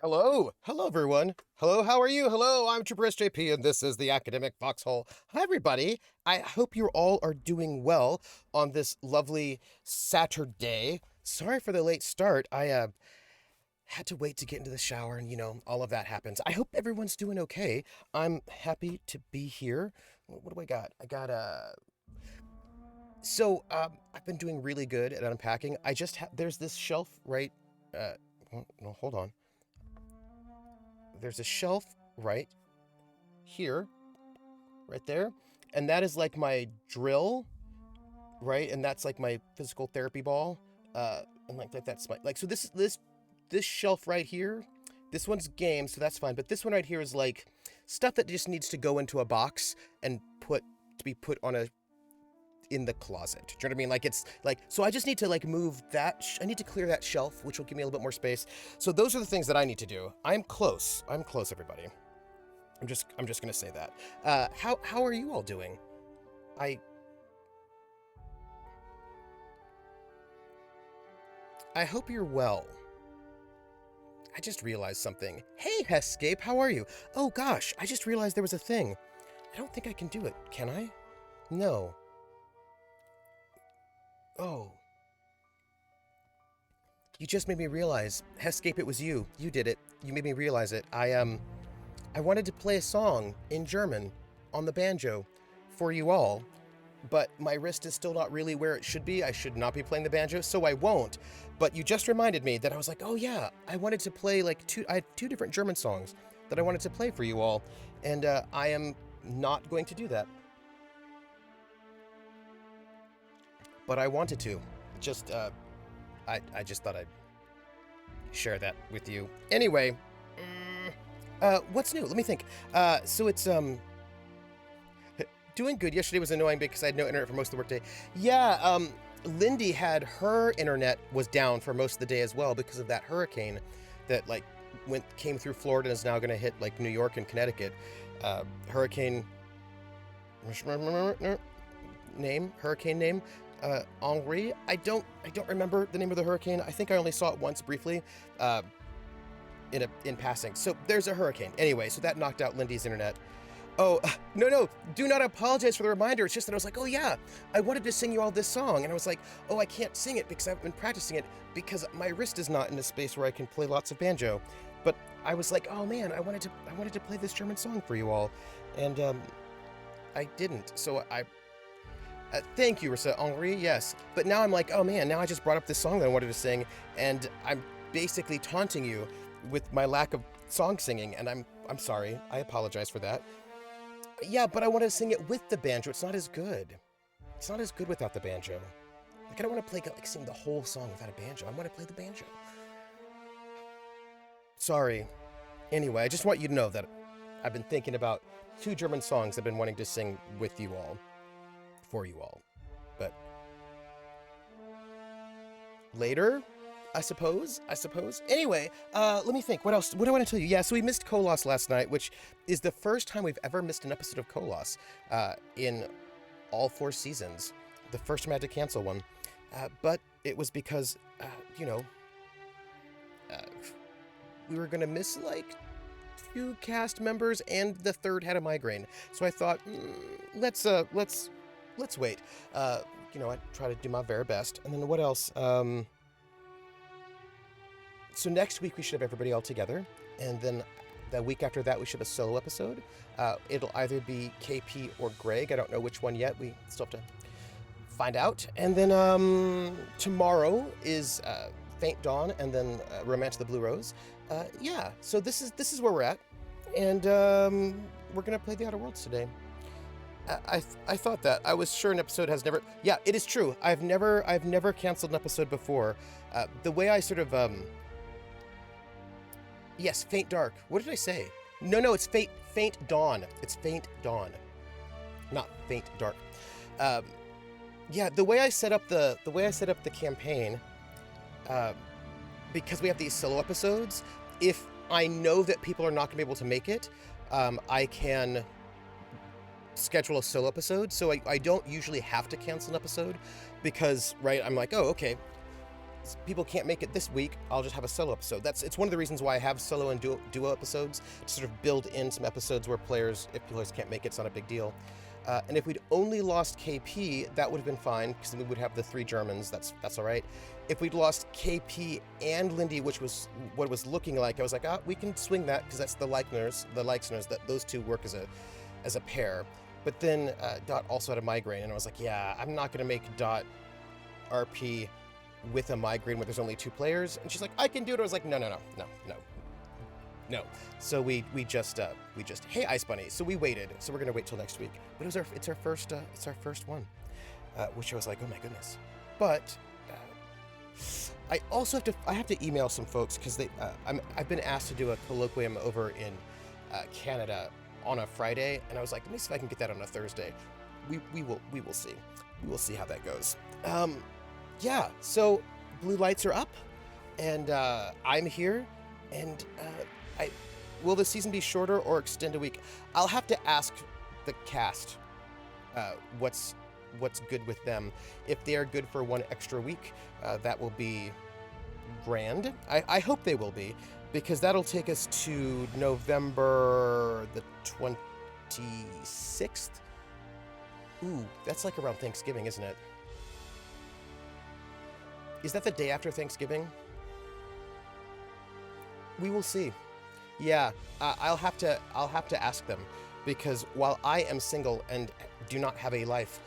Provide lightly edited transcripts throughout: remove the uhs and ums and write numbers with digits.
Hello. Hello, everyone. Hello, how are you? Hello, I'm Trooper SJP, and this is the Academic Foxhole. Hi, everybody. I hope you all are doing well on this lovely Saturday. Sorry for the late start. I had to wait to get into the shower, and, all of that happens. I hope everyone's doing okay. I'm happy to be here. What do I got? I've been doing really good at unpacking. There's this shelf right, no, hold on. There's a shelf right here, right there, and that is like my drill, right? And that's like my physical therapy ball, and that's my so this shelf right here. This one's games, so that's fine. But this one right here is like stuff that just needs to go into a box and be put on in the closet. Do you know what I mean? Like it's like, so I just need to like move that. I need to clear that shelf, which will give me a little bit more space. So those are the things that I need to do. I'm close, everybody. I'm just gonna say that. How are you all doing? I hope you're well. I just realized something. Hey, Hescape, how are you? Oh gosh, I just realized there was a thing. I don't think I can do it, can I? No. Oh. You just made me realize. Hescape, it was you. You did it. You made me realize it. I wanted to play a song in German on the banjo for you all, but my wrist is still not really where it should be. I should not be playing the banjo, so I won't. But you just reminded me that I was like, oh yeah, I wanted to play I had two different German songs that I wanted to play for you all, and I am not going to do that. But I wanted to. I just thought I'd share that with you. Anyway, what's new? Let me think. So it's doing good. Yesterday was annoying because I had no internet for most of the workday. Yeah, Lindy had her internet was down for most of the day as well because of that hurricane that came through Florida and is now going to hit like New York and Connecticut. Hurricane name. Henri. I don't remember the name of the hurricane. I think I only saw it once briefly, in passing. So there's a hurricane. Anyway, so that knocked out Lindy's internet. Oh, no, do not apologize for the reminder. It's just that I was like, oh yeah, I wanted to sing you all this song, and I was like, oh, I can't sing it because I've been practicing it because my wrist is not in a space where I can play lots of banjo. But I was like, oh man, I wanted to play this German song for you all, and I didn't. So thank you, Risa Henri, yes. But now I'm like, oh man, now I just brought up this song that I wanted to sing, and I'm basically taunting you with my lack of song singing, and I'm sorry. I apologize for that. Yeah, but I want to sing it with the banjo. It's not as good. It's not as good without the banjo. Like, I don't want to sing the whole song without a banjo. I want to play the banjo. Sorry. Anyway, I just want you to know that I've been thinking about two German songs I've been wanting to sing with you all. For you all. But later, I suppose. Anyway, let me think. What else? What do I want to tell you? Yeah, so we missed Kolos last night, which is the first time we've ever missed an episode of Kolos in all 4 seasons. The first time I had to cancel one. But it was because, we were going to miss, 2 cast members, and the third had a migraine. So I thought, let's wait. I try to do my very best. And then what else? So next week we should have everybody all together, and then the week after that we should have a solo episode. It'll either be KP or Greg. I don't know which one yet. We still have to find out. And then tomorrow is Faint Dawn, and then Romance of the Blue Rose. Yeah. So this is where we're at, and we're gonna play the Outer Worlds today. I thought that. I was sure an episode has never... Yeah, it is true. I've never canceled an episode before. The way I sort of... Yes, Faint Dark. What did I say? No, it's Faint Dawn. It's Faint Dawn. Not Faint Dark. Yeah, the way I set up the campaign, because we have these solo episodes, if I know that people are not going to be able to make it, I can schedule a solo episode, so I don't usually have to cancel an episode because, right, I'm like, oh, okay, people can't make it this week, I'll just have a solo episode. It's one of the reasons why I have solo and duo episodes, to sort of build in some episodes where if players can't make it, it's not a big deal. And if we'd only lost KP, that would have been fine, because then we would have the 3 Germans. That's all right. If we'd lost KP and Lindy, which was what it was looking like, I was like, we can swing that, because that's the Leixners, that those two work as a pair. But then Dot also had a migraine, and I was like, yeah, I'm not going to make Dot RP with a migraine where there's only 2 players. And she's like, I can do it. I was like, no. So we just hey, Ice Bunny. So we waited. So we're gonna wait till next week. But it's our first one, which I was like, oh my goodness. But I also have to email some folks, because I've been asked to do a colloquium over in Canada on a Friday, and I was like, let me see if I can get that on a Thursday. We will see. We will see how that goes. Yeah. So blue lights are up, and I'm here, and will the season be shorter or extend a week? I'll have to ask the cast what's good with them. If they are good for 1 extra week, that will be grand. I hope they will be, because that'll take us to November the 26th. Ooh, that's like around Thanksgiving, isn't it? Is that the day after Thanksgiving? We will see. Yeah, I'll have to ask them, because while I am single and do not have a life,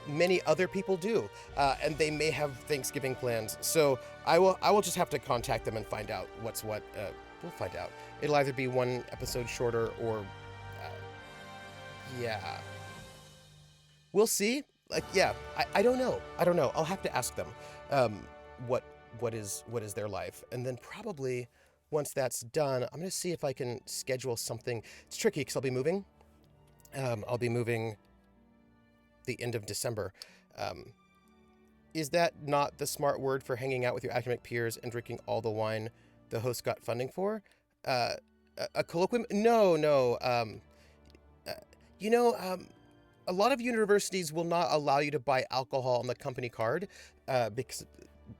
many other people do, and they may have Thanksgiving plans. So I will just have to contact them and find out what's what. We'll find out. It'll either be 1 episode shorter, or yeah, we'll see. Like, yeah, I don't know. I'll have to ask them what is their life, and then probably, once that's done, I'm going to see if I can schedule something. It's tricky because I'll be moving. I'll be moving the end of December. Is that not the smart word for hanging out with your academic peers and drinking all the wine the host got funding for? A colloquium? No. A lot of universities will not allow you to buy alcohol on the company card, because of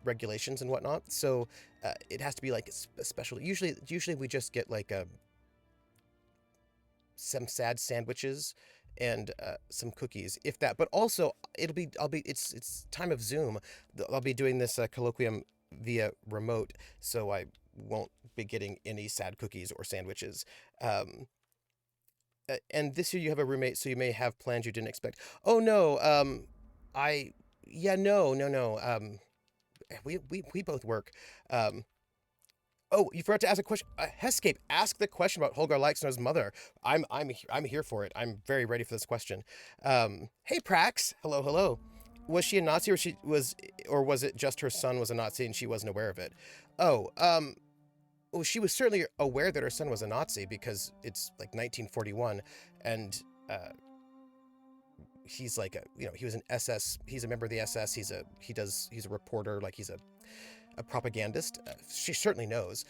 regulations and whatnot. So it has to be like a special. Usually we just get like some sad sandwiches and some cookies, if that. But also it's time of Zoom. I'll be doing this colloquium via remote, so I won't be getting any sad cookies or sandwiches. And this year you have a roommate, so you may have plans you didn't expect. Oh no, no. We both work. Oh, you forgot to ask a question. Hescape, ask the question about Holger Leixner's mother. I'm here for it. I'm very ready for this question. Hey Prax, hello. Was she a Nazi, or was it just her son was a Nazi and she wasn't aware of it? Well, she was certainly aware that her son was a Nazi, because it's like 1941, and he's like he was an SS. He's a member of the SS. He's a reporter. Like, he's a propagandist. She certainly knows.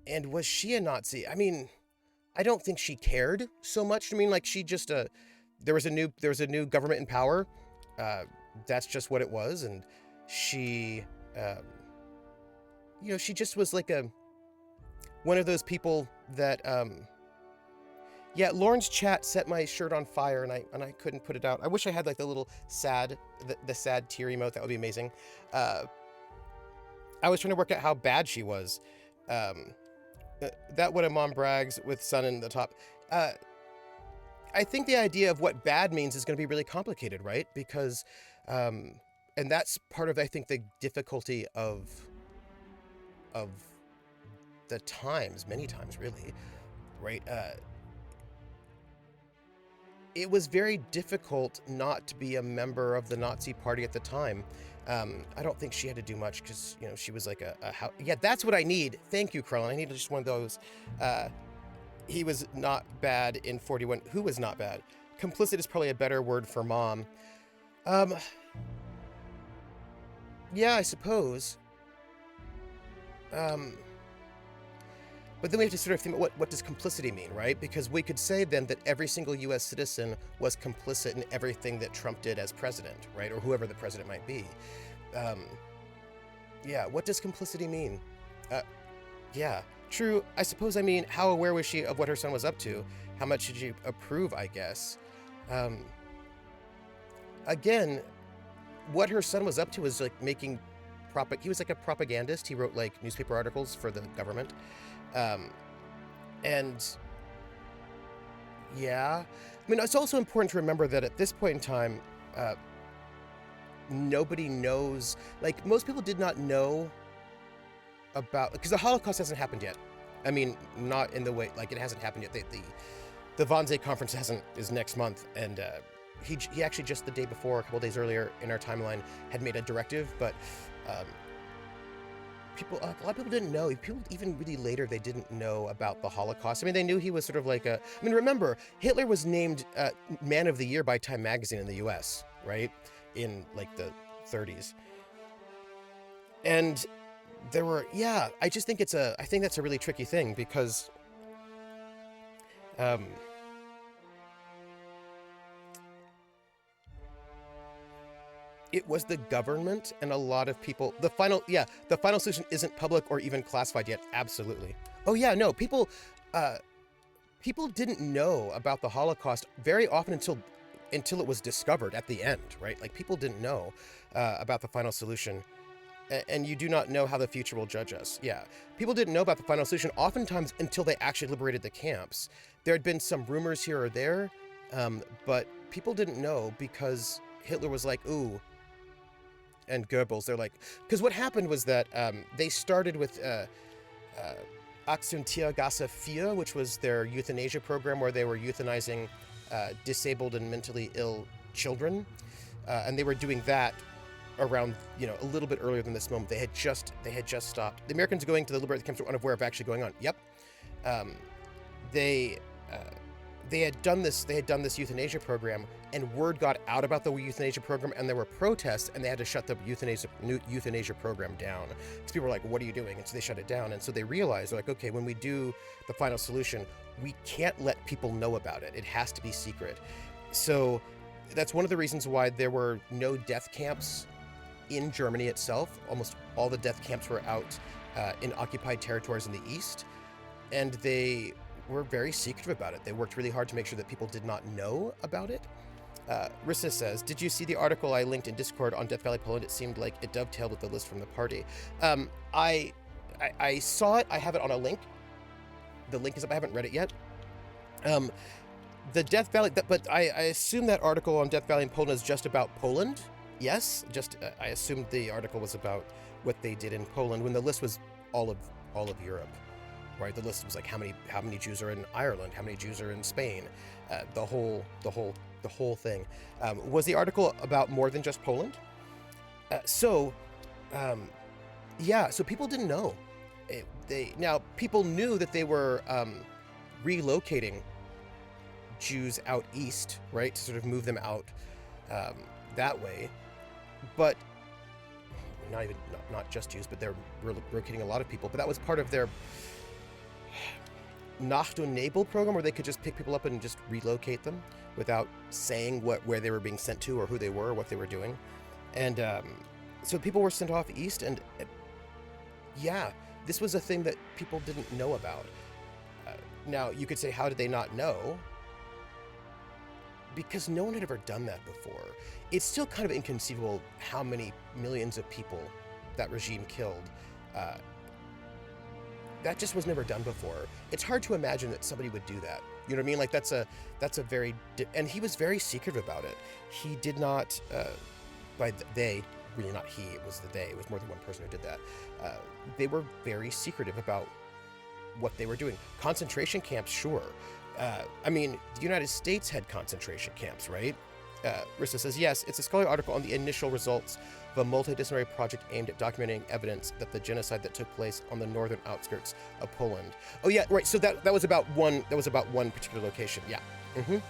And was she a Nazi? I mean, I don't think she cared so much. I mean, like, she just there was a new government in power. That's just what it was, and she. She just was like one of those people that, yeah, Lauren's chat set my shirt on fire, and I couldn't put it out. I wish I had like the little sad tear emote. That would be amazing. I was trying to work out how bad she was. That when a mom brags with son in the top. I think the idea of what bad means is going to be really complicated, right? Because, and that's part of, I think, the difficulty of the times, many times really, right? It was very difficult not to be a member of the Nazi party at the time. I don't think she had to do much, because she was like yeah, that's what I need. Thank you, Krellin. I need just one of those. He was not bad in 41. Who was not bad? Complicit is probably a better word for mom. Yeah, I suppose. But then we have to sort of think, what does complicity mean, right? Because we could say then that every single U.S. citizen was complicit in everything that Trump did as president, right? Or whoever the president might be. Yeah, what does complicity mean? Yeah, true. I suppose, I mean, how aware was she of what her son was up to? How much did she approve, I guess? Um, Again, what her son was up to was like making he was like a propagandist. He wrote like newspaper articles for the government. Um, and yeah, I mean, it's also important to remember that at this point in time, nobody knows, like most people did not know about, because the Holocaust hasn't happened yet. I mean, not in the way, like it hasn't happened yet. The Wannsee conference is next month, and he actually just the day before, a couple days earlier in our timeline, had made a directive, but um, a lot of people didn't know. People even really later, they didn't know about the Holocaust. I mean, they knew he was sort of like I mean, remember, Hitler was named Man of the Year by Time magazine in the U.S., right? In like the 30s. And there were, yeah, I just think I think that's a really tricky thing because it was the government and a lot of people. The final solution isn't public or even classified yet. Absolutely. Oh yeah, no, people didn't know about the Holocaust very often until it was discovered at the end, right? Like people didn't know about the final solution. And you do not know how the future will judge us. Yeah. People didn't know about the final solution oftentimes until they actually liberated the camps. There had been some rumors here or there, but people didn't know because Hitler was like, ooh, and Goebbels, they're like, because what happened was that they started with Aktion Tiergasse 4, which was their euthanasia program where they were euthanizing disabled and mentally ill children. And they were doing that around, a little bit earlier than this moment. They had just stopped. The Americans going to the liberated camps were unaware of actually going on. Yep. They had done this euthanasia program, and word got out about the euthanasia program, and there were protests, and they had to shut the euthanasia program down. Because people were like, what are you doing? And so they shut it down. And so they realized, they're like, okay, when we do the final solution, we can't let people know about it. It has to be secret. So that's one of the reasons why there were no death camps in Germany itself. Almost all the death camps were out in occupied territories in the east, and they were very secretive about it. They worked really hard to make sure that people did not know about it. Rissa says, did you see the article I linked in Discord on Death Valley, Poland? It seemed like it dovetailed with the list from the party. I saw it. I have it on a link. The link is up. I haven't read it yet. The Death Valley, but I assume that article on Death Valley in Poland is just about Poland. Yes, I assumed the article was about what they did in Poland when the list was all of Europe, right? The list was like how many Jews are in Ireland, how many Jews are in Spain, the whole thing. Was the article about more than just Poland? So people didn't know. Now people knew that they were relocating Jews out east, right, to sort of move them out that way. But not just Jews, but they're relocating a lot of people. But that was part of their Nacht und Nebel program, where they could just pick people up and just relocate them without saying where they were being sent to or who they were or what they were doing. And so people were sent off east, and this was a thing that people didn't know about. Now, you could say, how did they not know? Because no one had ever done that before. It's still kind of inconceivable how many millions of people that regime killed. That just was never done before. It's hard to imagine that somebody would do that. You know what I mean? Like that's a very, and he was very secretive about it. He did not, really not he, it was the they, it was more than one person who did that. They were very secretive about what they were doing. Concentration camps, sure. I mean, the United States had concentration camps, right? Rissa says, yes, it's a scholarly article on the initial results of a multidisciplinary project aimed at documenting evidence that the genocide that took place on the northern outskirts of Poland. Oh yeah, right. So that was about one particular location. Yeah. I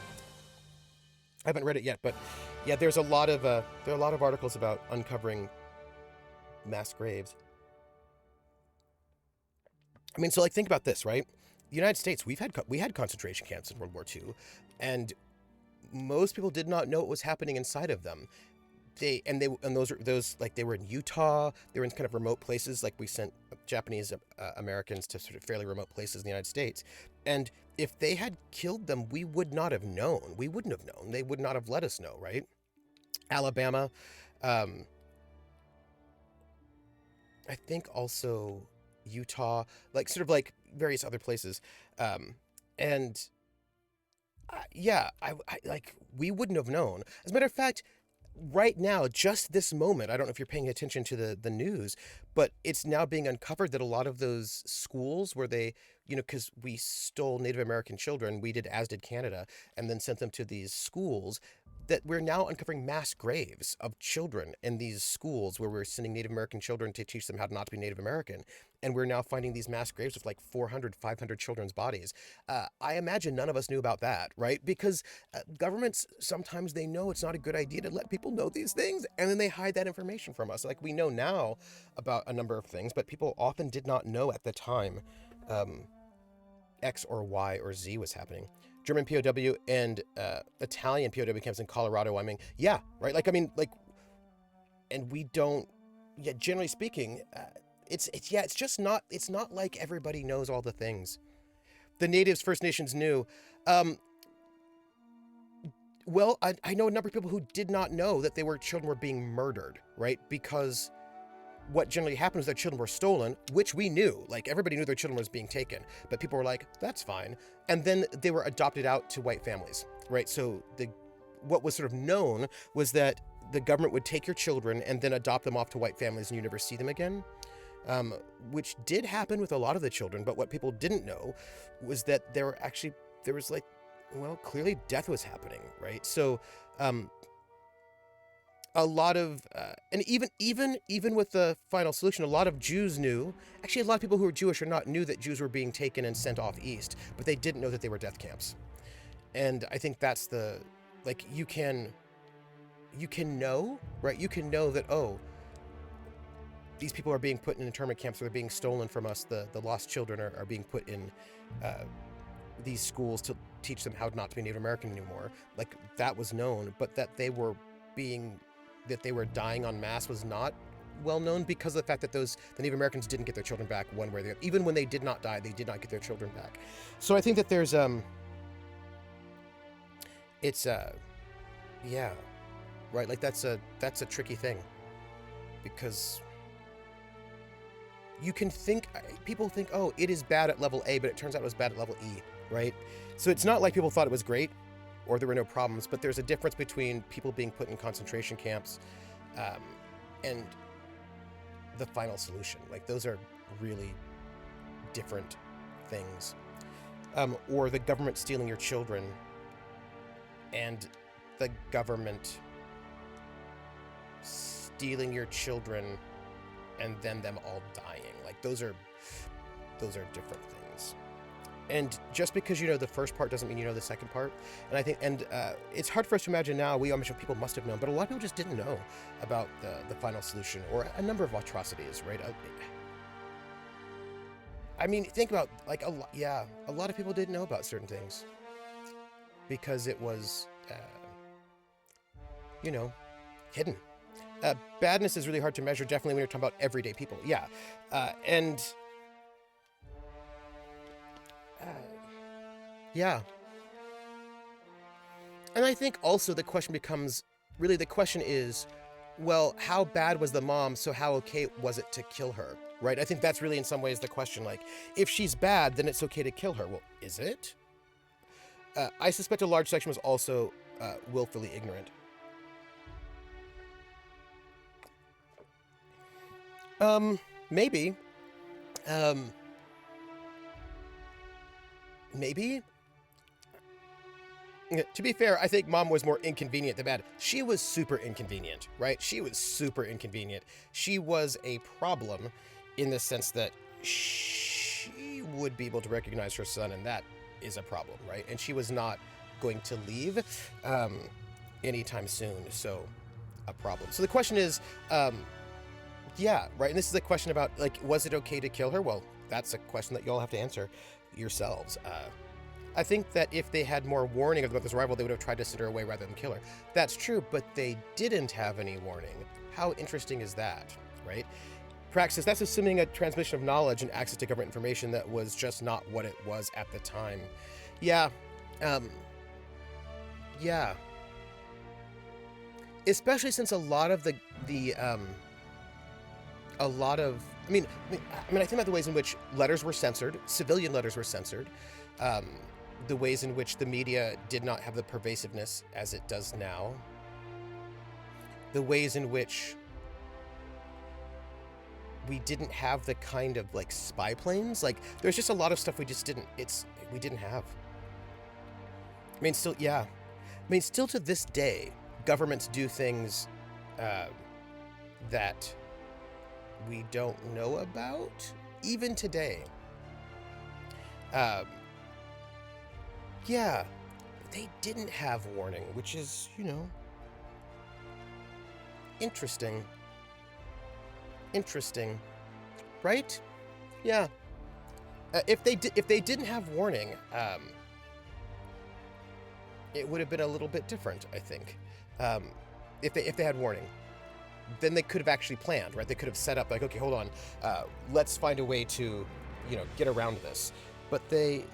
haven't read it yet, but yeah, there are a lot of articles about uncovering mass graves. I mean, so like think about this, right? The United States, we had concentration camps in World War II, and most people did not know what was happening inside of them. those like they were in Utah. They were in kind of remote places. Like we sent Japanese Americans to sort of fairly remote places in the United States, and if they had killed them, we would not have known. We wouldn't have known. They would not have let us know, right? Alabama, I think also Utah, like sort of like various other places, and yeah, I like we wouldn't have known. As a matter of fact, right now, just this moment, I don't know if you're paying attention to the news, but it's now being uncovered that a lot of those schools where they, because we stole Native American children, we did, as did Canada, and then sent them to these schools, that we're now uncovering mass graves of children in these schools where we're sending Native American children to teach them how not to be Native American. And we're now finding these mass graves with like 400, 500 children's bodies. I imagine none of us knew about that, right? Because governments, sometimes they know it's not a good idea to let people know these things, and then they hide that information from us. Like we know now about a number of things, but people often did not know at the time X or Y or Z was happening. German POW and Italian POW camps in Colorado. I mean, yeah, right. Like, I mean, like, and we don't. Yeah, generally speaking, it's just not. It's not like everybody knows all the things. The natives, First Nations knew. Well, I know a number of people who did not know that their children were being murdered, right? Because what generally happened was their children were stolen, which we knew. Like, everybody knew their children was being taken, but people were like, that's fine. And then they were adopted out to white families, right? So what was sort of known was that the government would take your children and then adopt them off to white families and you never see them again, which did happen with a lot of the children. But what people didn't know was that there was like, well, clearly death was happening, right? So, a lot of, and even with the final solution, a lot of Jews knew. Actually, a lot of people who were Jewish or not knew that Jews were being taken and sent off east, but they didn't know that they were death camps. And I think that's you can know, right? You can know that, oh, these people are being put in internment camps, or they're being stolen from us. The lost children are being put in these schools to teach them how not to be Native American anymore. Like, that was known, but that they were dying en masse was not well known, because of the fact that the Native Americans didn't get their children back one way or the other. Even when they did not die, they did not get their children back. So I think that there's yeah, right. Like that's a tricky thing, because people think, oh, it is bad at level A, but it turns out it was bad at level E, right? So it's not like people thought it was great or there were no problems, but there's a difference between people being put in concentration camps and the final solution. Like, those are really different things. Or the government stealing your children and the government stealing your children and then them all dying. Like, those are different things. And just because you know the first part doesn't mean you know the second part. And I think, it's hard for us to imagine now. I'm sure people must have known, but a lot of people just didn't know about the final solution or a number of atrocities, right? I mean, think about, like, a lot of people didn't know about certain things because it was, hidden. Badness is really hard to measure, definitely when you're talking about everyday people. Yeah. Yeah. And I think also the question is, well, how bad was the mom, so how okay was it to kill her, right? I think that's really in some ways the question. Like, if she's bad, then it's okay to kill her. Well, is it? I suspect a large section was also willfully ignorant. Maybe. Maybe. To be fair, I think mom was more inconvenient than bad. She was super inconvenient, right? She was super inconvenient. She was a problem in the sense that she would be able to recognize her son, and that is a problem, right? And she was not going to leave anytime soon, so a problem. So the question is, yeah, right? And this is a question about, like, was it okay to kill her? Well, that's a question that you all have to answer yourselves. I think that if they had more warning of the mother's arrival, they would have tried to send her away rather than kill her. That's true, but they didn't have any warning. How interesting is that, right? Praxis, that's assuming a transmission of knowledge and access to government information that was just not what it was at the time. Yeah. Yeah. Especially since a lot of I think about the ways in which letters were censored, civilian letters were censored, the ways in which the media did not have the pervasiveness as it does now, the ways in which we didn't have the kind of like spy planes. Like there's just a lot of stuff we didn't have. I mean, still, yeah. I mean, still to this day, governments do things that we don't know about, even today. Yeah, they didn't have warning, which is, interesting. Interesting, right? Yeah. If they didn't have warning, it would have been a little bit different, I think. If they had warning, then they could have actually planned, right? They could have set up like, okay, hold on, let's find a way to, get around this. But they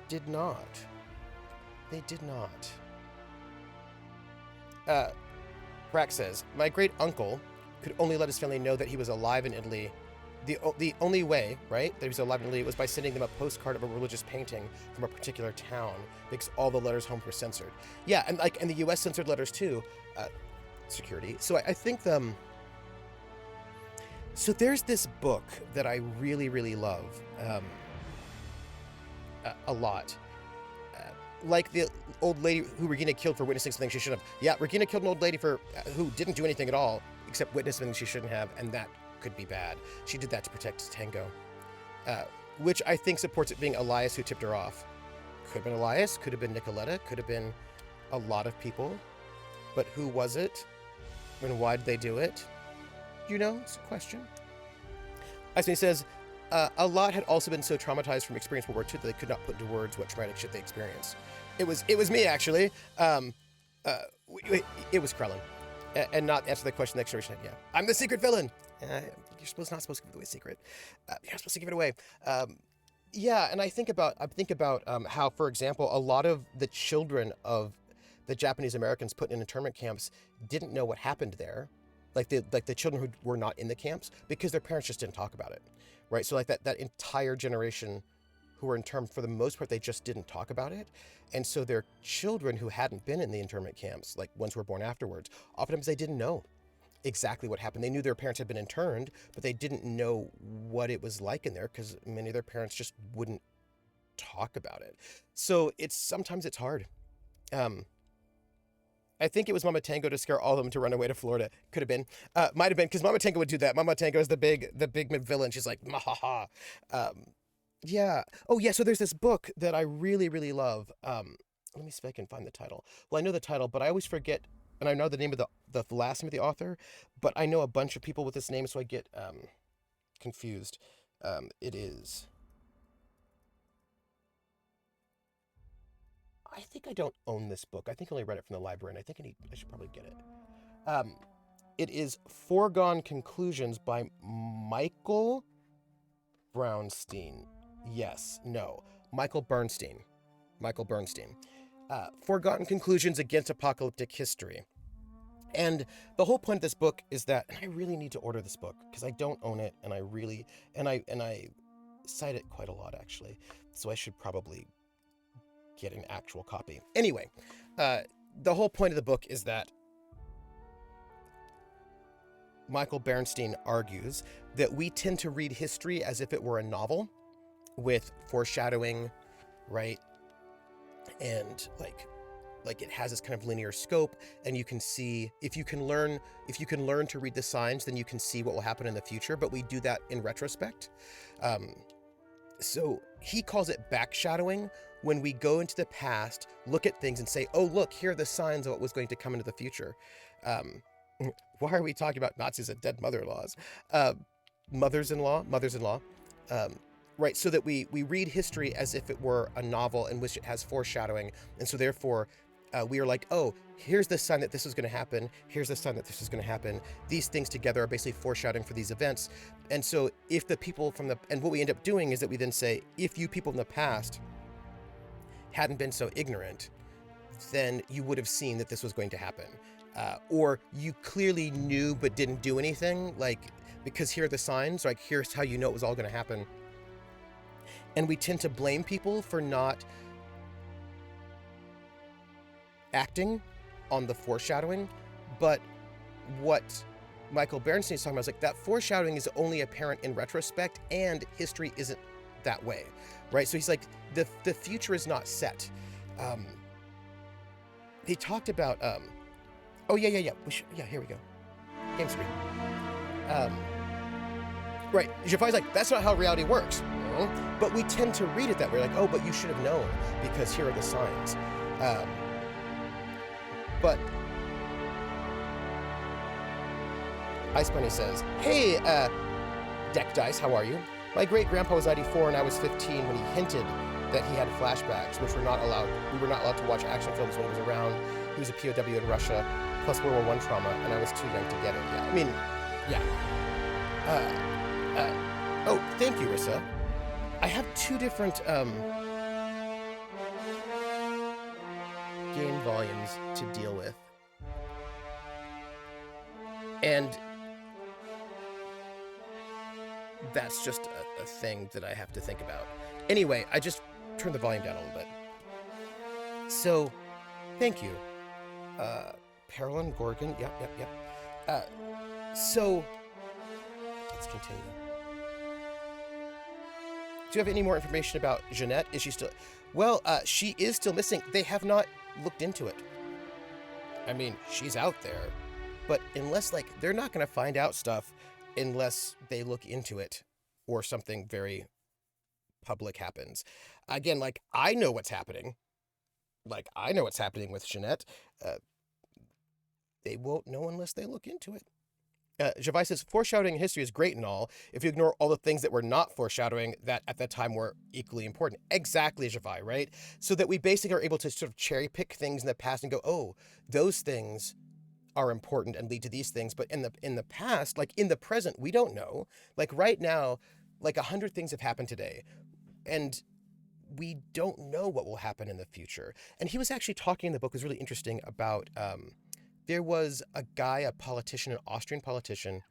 did not. They did not. Brack says, my great uncle could only let his family know that he was alive in Italy. The only way, right, that he was alive in Italy was by sending them a postcard of a religious painting from a particular town, because all the letters home were censored. Yeah, and the U.S. censored letters too. Security. So I think so there's this book that I really, really love a lot. Like the old lady who Regina killed for witnessing something she shouldn't have. Yeah, Regina killed an old lady who didn't do anything at all except witness something she shouldn't have, and that could be bad. She did that to protect Tango, which I think supports it being Elias who tipped her off. Could have been Elias, could have been Nicoletta, could have been a lot of people, but who was it? And why did they do it? It's a question. As he says, a lot had also been so traumatized from experiencing World War II that they could not put into words what traumatic shit they experienced. It was me, actually. It was Krellin. And not answer the question the next generation had. Yeah, I'm the secret villain. You're not supposed to give it away secret. You're not supposed to give it away. Yeah, and I think about how, for example, a lot of the children of the Japanese Americans put in internment camps didn't know what happened there, like the children who were not in the camps, because their parents just didn't talk about it, right? So like that entire generation who were interned, for the most part, they just didn't talk about it. And so their children who hadn't been in the internment camps, like ones who were born afterwards, oftentimes they didn't know exactly what happened. They knew their parents had been interned, but they didn't know what it was like in there because many of their parents just wouldn't talk about it. So sometimes it's hard. I think it was Mama Tango to scare all of them to run away to Florida. Could have been. Might have been, because Mama Tango would do that. Mama Tango is the big villain. She's like, ha. Yeah. Oh, yeah, so there's this book that I really, really love. Let me see if I can find the title. Well, I know the title, but I always forget, and I know the name of the last name of the author, but I know a bunch of people with this name, so I get confused. It is... I think I don't own this book. I think I only read it from the library, and I think I should probably get it. It is Foregone Conclusions by Michael Brownstein. Yes, no. Michael Bernstein. Forgotten Conclusions Against Apocalyptic History. And the whole point of this book is that, and I really need to order this book because I don't own it, and I cite it quite a lot, actually. So I should probably get an actual copy. Anyway, the whole point of the book is that Michael Bernstein argues that we tend to read history as if it were a novel with foreshadowing, right? And like it has this kind of linear scope, and you can see, if you can learn to read the signs, then you can see what will happen in the future, but we do that in retrospect. So he calls it backshadowing, when we go into the past, look at things and say, oh, look, here are the signs of what was going to come into the future. Why are we talking about Nazis and dead mother-in-laws? Mothers-in-law. right? So that we read history as if it were a novel in which it has foreshadowing, and so therefore we are like, oh, here's the sign that this is going to happen. Here's the sign that this is going to happen. These things together are basically foreshadowing for these events. And so if the people from and what we end up doing is that we then say, if you people in the past hadn't been so ignorant, then you would have seen that this was going to happen. Or you clearly knew but didn't do anything, like, because here are the signs, like, here's how you know it was all going to happen. And we tend to blame people for not acting on the foreshadowing, but what Michael Berenstein is talking about is like that foreshadowing is only apparent in retrospect, and history isn't that way, right? So he's like, the future is not set. He talked about oh yeah, here we go, game screen. Right, Jafai's like, that's not how reality works. But we tend to read it that way, like, oh, but you should have known because here are the signs. But Ice Bunny says, hey, Deck Dice, how are you? My great-grandpa was 94 and I was 15 when he hinted that he had flashbacks, which we were not allowed to watch action films when he was around. He was a POW in Russia, plus World War I trauma, and I was too young to get it. Yeah, I mean, yeah. Oh, thank you, Rissa. I have two different, game volumes to deal with. And that's just a thing that I have to think about. Anyway, I just turned the volume down a little bit. So, thank you. Paralon Gorgon, yep. So, let's continue. Do you have any more information about Jeanette? Is she still... Well, she is still missing. They have not looked into it. I mean, she's out there. But unless, like, they're not going to find out stuff unless they look into it or something very public happens. Again, like, I know what's happening. Like, I know what's happening with Jeanette. They won't know unless they look into it. Javai says, foreshadowing in history is great and all, if you ignore all the things that were not foreshadowing that at that time were equally important. Exactly, Javai, right? So that we basically are able to sort of cherry pick things in the past and go, oh, those things are important and lead to these things. But in the past, like in the present, we don't know. Like right now, like 100 things have happened today. And we don't know what will happen in the future. And he was actually talking in the book, was really interesting about... there was a guy, a politician, an Austrian politician.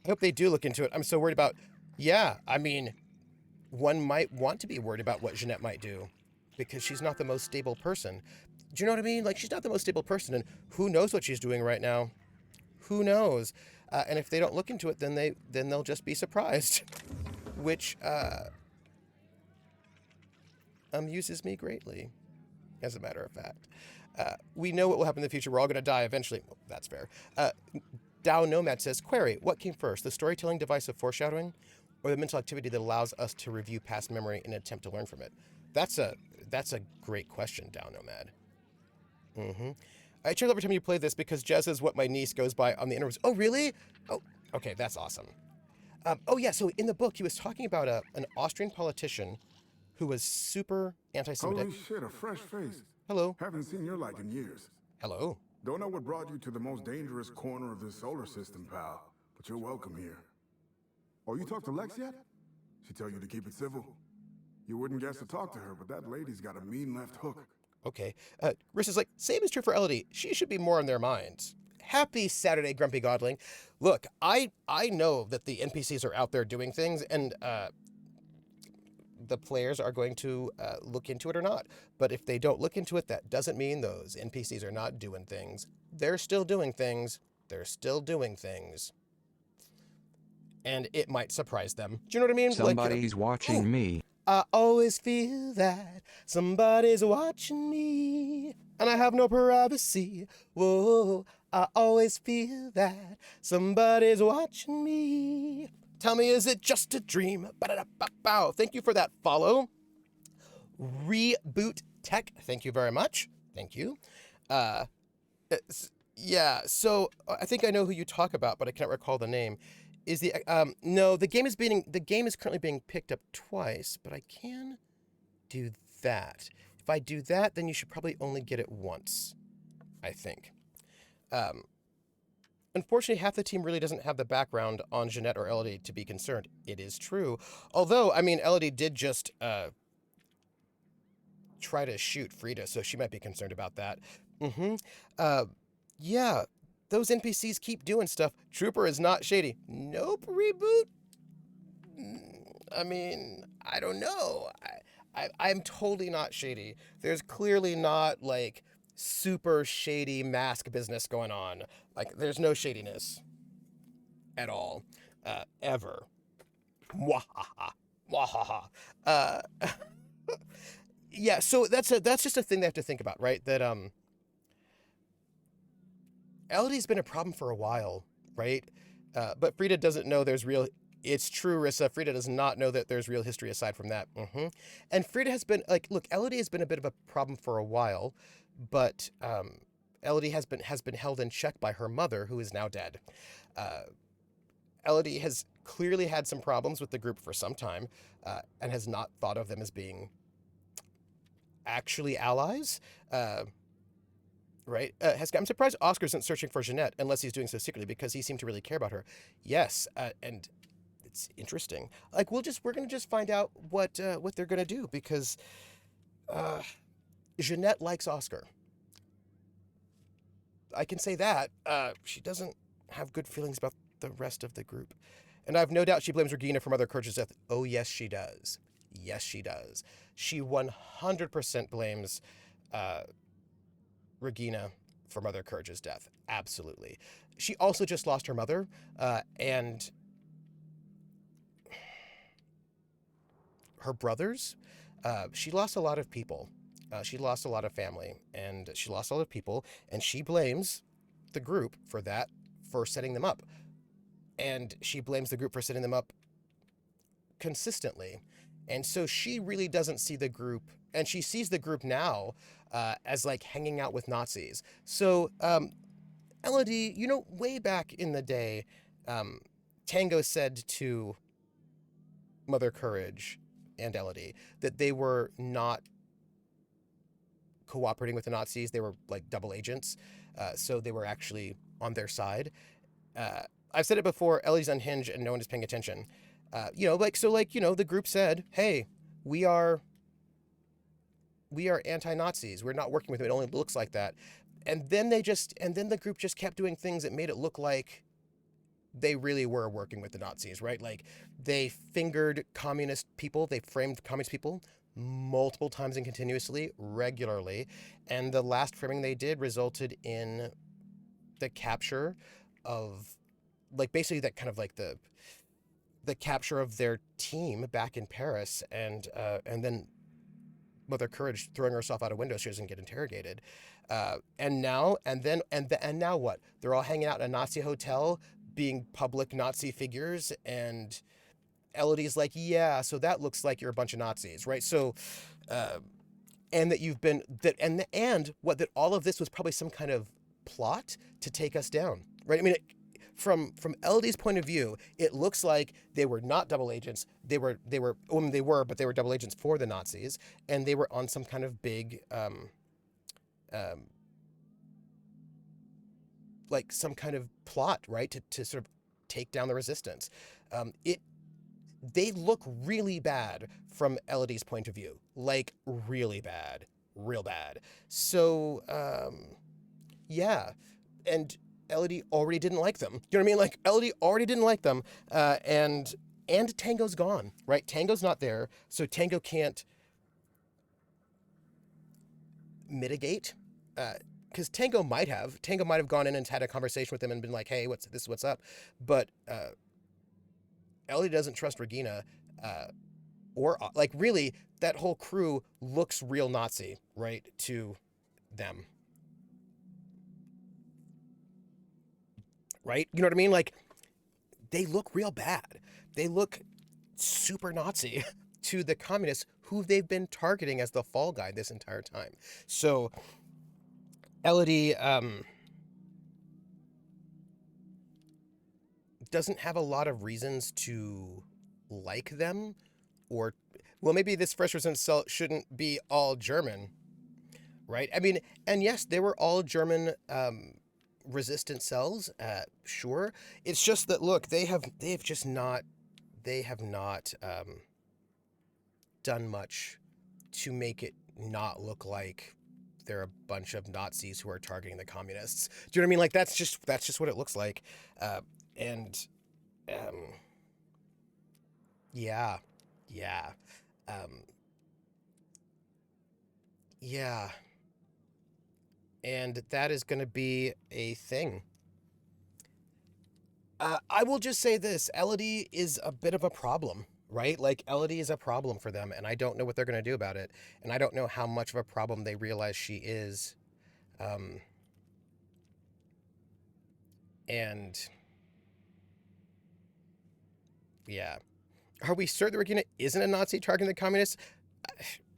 I hope they do look into it. I'm so worried about... Yeah, I mean, one might want to be worried about what Jeanette might do because she's not the most stable person. Do you know what I mean? Like, she's not the most stable person, and who knows what she's doing right now? Who knows? And if they don't look into it, then they'll just be surprised, which amuses me greatly, as a matter of fact. We know what will happen in the future. We're all going to die eventually. Well, that's fair. Dow Nomad says, query, what came first, the storytelling device of foreshadowing or the mental activity that allows us to review past memory in an attempt to learn from it? That's a great question, Dow Nomad. I checked every time you play this because Jez is what my niece goes by on the interwebs. Oh, really? Oh, okay, that's awesome. Oh, yeah, so in the book, he was talking about an Austrian politician who was super anti-Semitic. Holy shit, a fresh face. Hello. Haven't seen your like in years. Hello. Don't know what brought you to the most dangerous corner of this solar system, pal. But you're welcome here. Oh, you talked to Lex yet? She tell you to keep it civil? You wouldn't guess to talk to her, but that lady's got a mean left hook. Okay. Riss is like, same is true for Elodie. She should be more on their minds. Happy Saturday, Grumpy Godling. Look, I know that the NPCs are out there doing things, and the players are going to look into it or not. But if they don't look into it, that doesn't mean those NPCs are not doing things. They're still doing things. They're still doing things. And it might surprise them. Do you know what I mean? Somebody's watching me. I always feel that somebody's watching me, and I have no privacy. Whoa, I always feel that somebody's watching me. Tell me, is it just a dream? Ba-da-da-ba-bow. Thank you for that follow. Reboot Tech, thank you very much. Thank you. Yeah, so I think I know who you talk about, but I can't recall the name. Is the no, the game is currently being picked up twice, but I can do that. If I do that, then you should probably only get it once, I think. Unfortunately, half the team really doesn't have the background on Jeanette or Elodie to be concerned. It is true. Although, I mean, Elodie did just try to shoot Frida, so she might be concerned about that. Mm-hmm. Yeah, those NPCs keep doing stuff. Trooper is not shady. Nope, reboot? I mean, I don't know. I'm totally not shady. There's clearly not, like, super shady mask business going on. Like, there's no shadiness at all. Ever. Mwahaha. Mwahaha. Yeah, so that's just a thing they have to think about, right? That, Elodie's been a problem for a while, right? But Frida doesn't know there's real... It's true, Rissa. Frida does not know that there's real history aside from that. And Frida has been, like, look, Elodie has been a bit of a problem for a while, but Elodie has been held in check by her mother, who is now dead. Elodie has clearly had some problems with the group for some time, and has not thought of them as being actually allies. Right? I'm surprised Oscar isn't searching for Jeanette, unless he's doing so secretly, because he seemed to really care about her. Yes, and it's interesting. Like, we're gonna just find out what they're gonna do, because Jeanette likes Oscar. I can say that. She doesn't have good feelings about the rest of the group. And I have no doubt she blames Regina for Mother Courage's death. Oh, yes, she does. Yes, she does. She 100% blames Regina for Mother Courage's death. Absolutely. She also just lost her mother, and her brothers. She lost a lot of people. She lost a lot of family, and she lost a lot of people, and she blames the group for that, for setting them up. And she blames the group for setting them up consistently. And so she really doesn't see the group, and she sees the group now as, like, hanging out with Nazis. So, Elodie, way back in the day, Tango said to Mother Courage and Elodie that they were not cooperating with the Nazis. They were, like, double agents. So they were actually on their side. I've said it before, Elodie's unhinged and no one is paying attention. The group said, hey, we are anti-Nazis. We're not working with them. It only looks like that. And then the group just kept doing things that made it look like they really were working with the Nazis, right? Like, they fingered communist people. They framed communist people multiple times and continuously, regularly. And the last framing they did resulted in the capture of, like, basically that kind of like the capture of their team back in Paris, and then Mother Courage throwing herself out a window so she doesn't get interrogated. And now what? They're all hanging out in a Nazi hotel, being public Nazi figures, and Elodie's like, yeah, so that looks like you're a bunch of Nazis, right? So, and that you've been that, and what, that all of this was probably some kind of plot to take us down, right? I mean, from Elodie's point of view, it looks like they were not double agents. They were, but they were double agents for the Nazis, and they were on some kind of big, like some kind of plot, right, to sort of take down the resistance. They look really bad from Elodie's point of view, like really bad, real bad. So, yeah, and Elodie already didn't like them. You know what I mean? Like, Elodie already didn't like them, and Tango's gone, right? Tango's not there, so Tango can't mitigate. Because Tango might have gone in and had a conversation with them and been like, "Hey, what's up?" But Elodie doesn't trust Regina, or, like, really, that whole crew looks real Nazi, right, to them. Right? You know what I mean? Like, they look real bad. They look super Nazi to the communists who they've been targeting as the fall guy this entire time. So, Elodie, doesn't have a lot of reasons to like them, or, well, maybe this first resistance shouldn't be all German, right? I mean, and yes, they were all German resistant cells, sure. It's just that, look, they have not done much to make it not look like they're a bunch of Nazis who are targeting the communists. Do you know what I mean? Like, that's just what it looks like. And um, yeah, yeah, um, yeah, and that is going to be a thing. I will just say this: Elodie is a bit of a problem, right? Like, Elodie is a problem for them, and I don't know what they're going to do about it, and I don't know how much of a problem they realize she is. Um, and yeah, are we certain that Regina isn't a Nazi targeting the communists?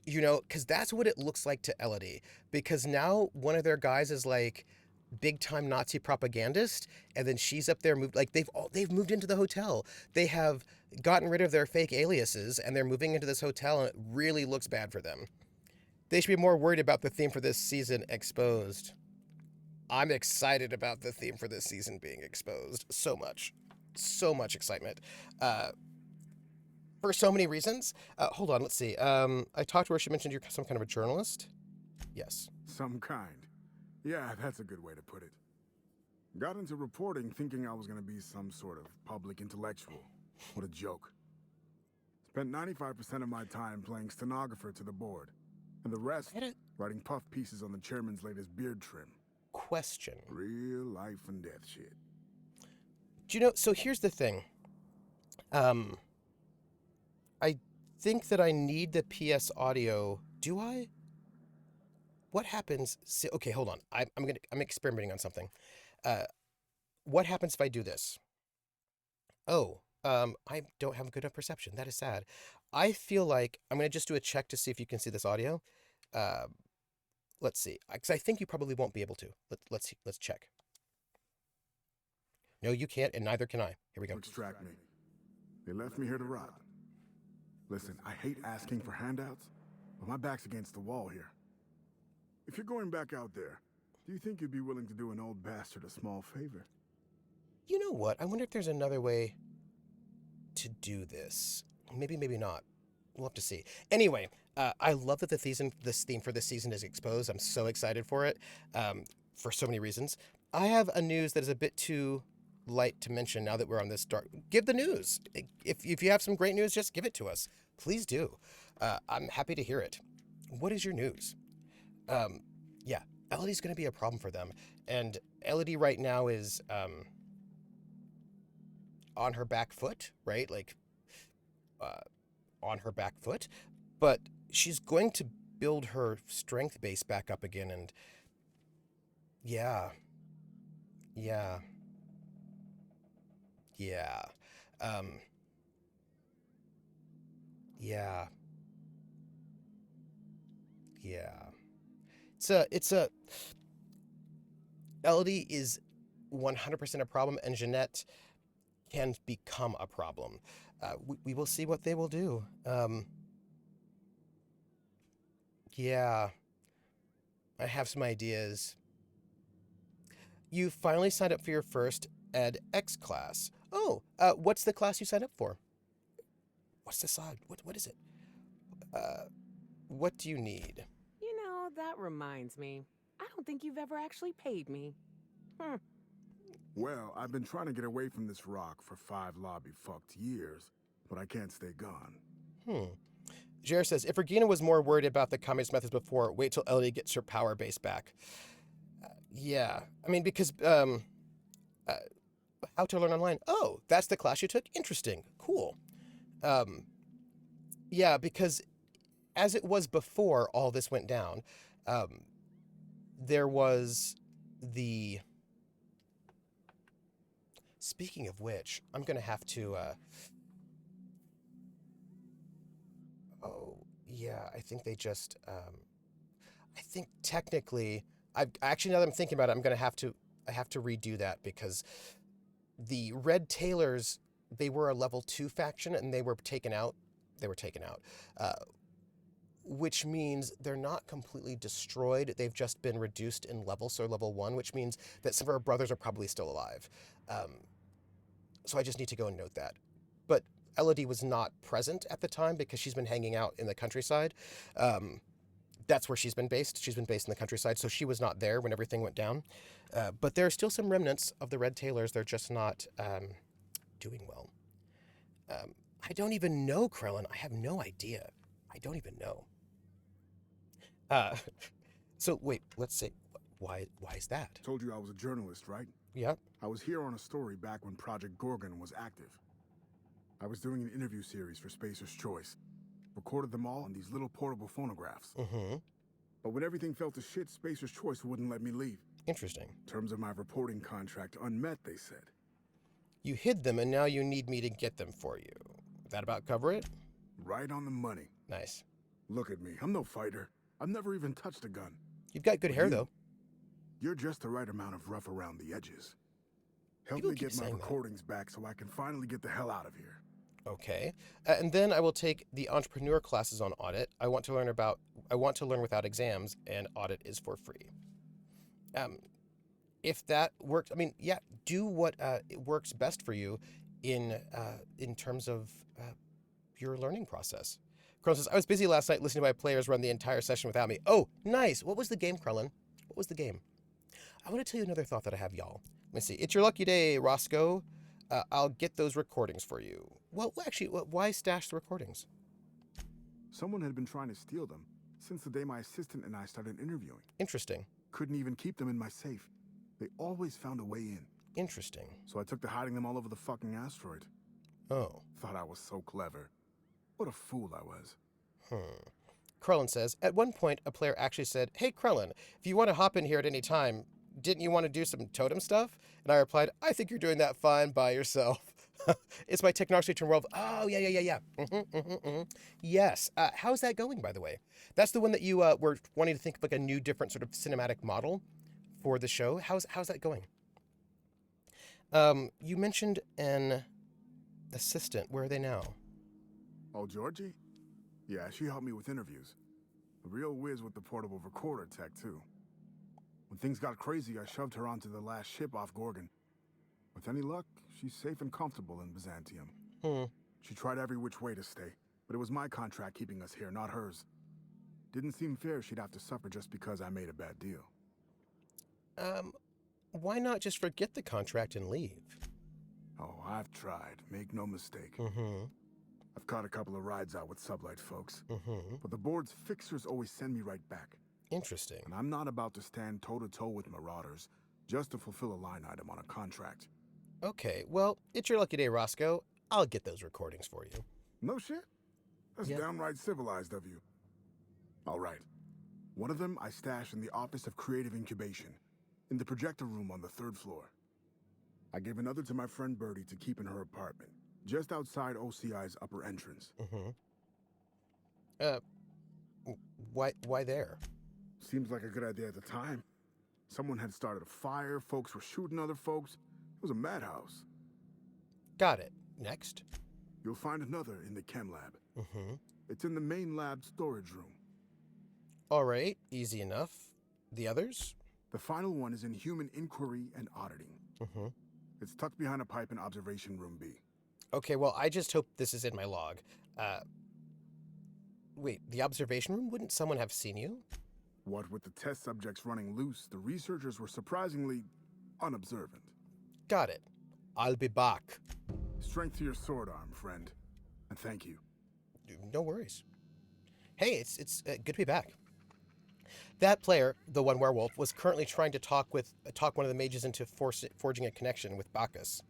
You know, because that's what it looks like to Elodie. Because now one of their guys is like big time Nazi propagandist, and then she's up there moved like they've moved into the hotel. They have gotten rid of their fake aliases, and they're moving into this hotel, and it really looks bad for them. They should be more worried about the theme for this season, exposed. I'm excited about the theme for this season being exposed so much. So much excitement. For so many reasons. Hold on, let's see. I talked to her. She mentioned you're some kind of a journalist. Yes. Some kind. Yeah, that's a good way to put it. Got into reporting thinking I was gonna be some sort of public intellectual. What a joke. Spent 95% of my time playing stenographer to the board, and the rest writing puff pieces on the chairman's latest beard trim. Question. Real life and death shit. Do you know, so here's the thing. I think that I need the PS audio. Do I? What happens? Okay, hold on. I'm experimenting on something. What happens if I do this? Oh, I don't have good enough perception. That is sad. I feel like I'm gonna just do a check to see if you can see this audio. Uh, let's see, because I think you probably won't be able to. Let's check. No, you can't, and neither can I. Here we go. Extract me. They left me here to rot. Listen, I hate asking for handouts, but my back's against the wall here. If you're going back out there, do you think you'd be willing to do an old bastard a small favor? You know what? I wonder if there's another way to do this. Maybe, maybe not. We'll have to see. Anyway, I love that this theme for this season is exposed. I'm so excited for it, for so many reasons. I have a news that is a bit too light to mention now that we're on this dark. Give the news. If you have some great news, just give it to us. Please do. I'm happy to hear it. What is your news? Yeah, Elodie's going to be a problem for them. And Elodie right now is on her back foot, right? Like, on her back foot. But she's going to build her strength base back up again. And yeah. Yeah. Yeah. Yeah. Yeah. It's a Elodie is 100% a problem, and Jeanette can become a problem. We will see what they will do. Yeah, I have some ideas. You finally signed up for your first edX class. Oh, what's the class you signed up for? What's the side? What is it? What do you need? You know, that reminds me. I don't think you've ever actually paid me. Well, I've been trying to get away from this rock for 5 lobby-fucked years, but I can't stay gone. Jer says, if Regina was more worried about the communist methods before, wait till Elodie gets her power base back. Yeah, I mean, because, how to learn online. Oh, that's the class you took? Interesting. Cool. Yeah, because as it was before all this went down, there was the... Speaking of which, I'm going to have to, oh, yeah, I think they just, I think technically, actually, now that I'm thinking about it, I have to redo that because The Red Tailors, they were a level 2 faction, and they were taken out. Which means they're not completely destroyed. They've just been reduced in level, so level 1, which means that some of our brothers are probably still alive. So I just need to go and note that. But Elodie was not present at the time because she's been hanging out in the countryside. That's where she's been based. She's been based in the countryside, so she was not there when everything went down. But there are still some remnants of the Red Tailors. They're just not doing well. I don't even know, Krellin. I have no idea. I don't even know. So wait, let's see. Why is that? Told you I was a journalist, right? Yep. I was here on a story back when Project Gorgon was active. I was doing an interview series for Spacer's Choice. Recorded them all on these little portable phonographs. Mm-hmm. But when everything fell to shit, Spacer's Choice wouldn't let me leave. Interesting. Terms of my reporting contract unmet, they said. You hid them, and now you need me to get them for you. That about cover it? Right on the money. Nice. Look at me. I'm no fighter. I've never even touched a gun. You've got good hair, though. You're just the right amount of rough around the edges. Help People me keep get my saying that. recordings back so I can finally get the hell out of here. Okay. And then I will take the entrepreneur classes on audit. I want to learn without exams, and audit is for free. If that works, I mean, yeah, do what works best for you in terms of your learning process. Krellin says, I was busy last night listening to my players run the entire session without me. Oh, nice. What was the game, Krellin? What was the game? I want to tell you another thought that I have, y'all. Let me see. It's your lucky day, Roscoe. I'll get those recordings for you. Well, actually, why stash the recordings? Someone had been trying to steal them since the day my assistant and I started interviewing. Interesting. Couldn't even keep them in my safe. They always found a way in. Interesting. So I took to hiding them all over the fucking asteroid. Oh. Thought I was so clever. What a fool I was. Krellin says, at one point, a player actually said, hey, Krellin, if you want to hop in here at any time, didn't you want to do some totem stuff? And I replied, I think you're doing that fine by yourself. It's my technology to world. Oh, yeah. Yes. How's that going, by the way? That's the one that you were wanting to think of like a new, different sort of cinematic model for the show. How's that going? You mentioned an assistant. Where are they now? Oh, Georgie? Yeah, she helped me with interviews. A real whiz with the portable recorder tech, too. When things got crazy, I shoved her onto the last ship off Gorgon. With any luck, she's safe and comfortable in Byzantium. She tried every which way to stay, but it was my contract keeping us here, not hers. Didn't seem fair she'd have to suffer just because I made a bad deal. Why not just forget the contract and leave? Oh, I've tried. Make no mistake. I've caught a couple of rides out with sublight folks. But the board's fixers always send me right back. Interesting. And I'm not about to stand toe-to-toe with marauders just to fulfill a line item on a contract. Okay, well, it's your lucky day, Roscoe. I'll get those recordings for you. No shit? That's downright civilized of you. All right. One of them I stash in the Office of Creative Incubation, in the projector room on the 3rd floor. I gave another to my friend Birdie to keep in her apartment, just outside OCI's upper entrance. Why there? Seems like a good idea at the time. Someone had started a fire, folks were shooting other folks. It was a madhouse. Got it. Next. You'll find another in the chem lab. It's in the main lab storage room. All right, easy enough. The others? The final one is in human inquiry and auditing. It's tucked behind a pipe in observation room B. Okay, well, I just hope this is in my log. Wait, the observation room? Wouldn't someone have seen you? What with the test subjects running loose, the researchers were surprisingly unobservant. Got it. I'll be back. Strength to your sword arm, friend. And thank you. No worries. Hey, it's good to be back. That player, the one werewolf, was currently trying to talk one of the mages into forging a connection with Bacchus.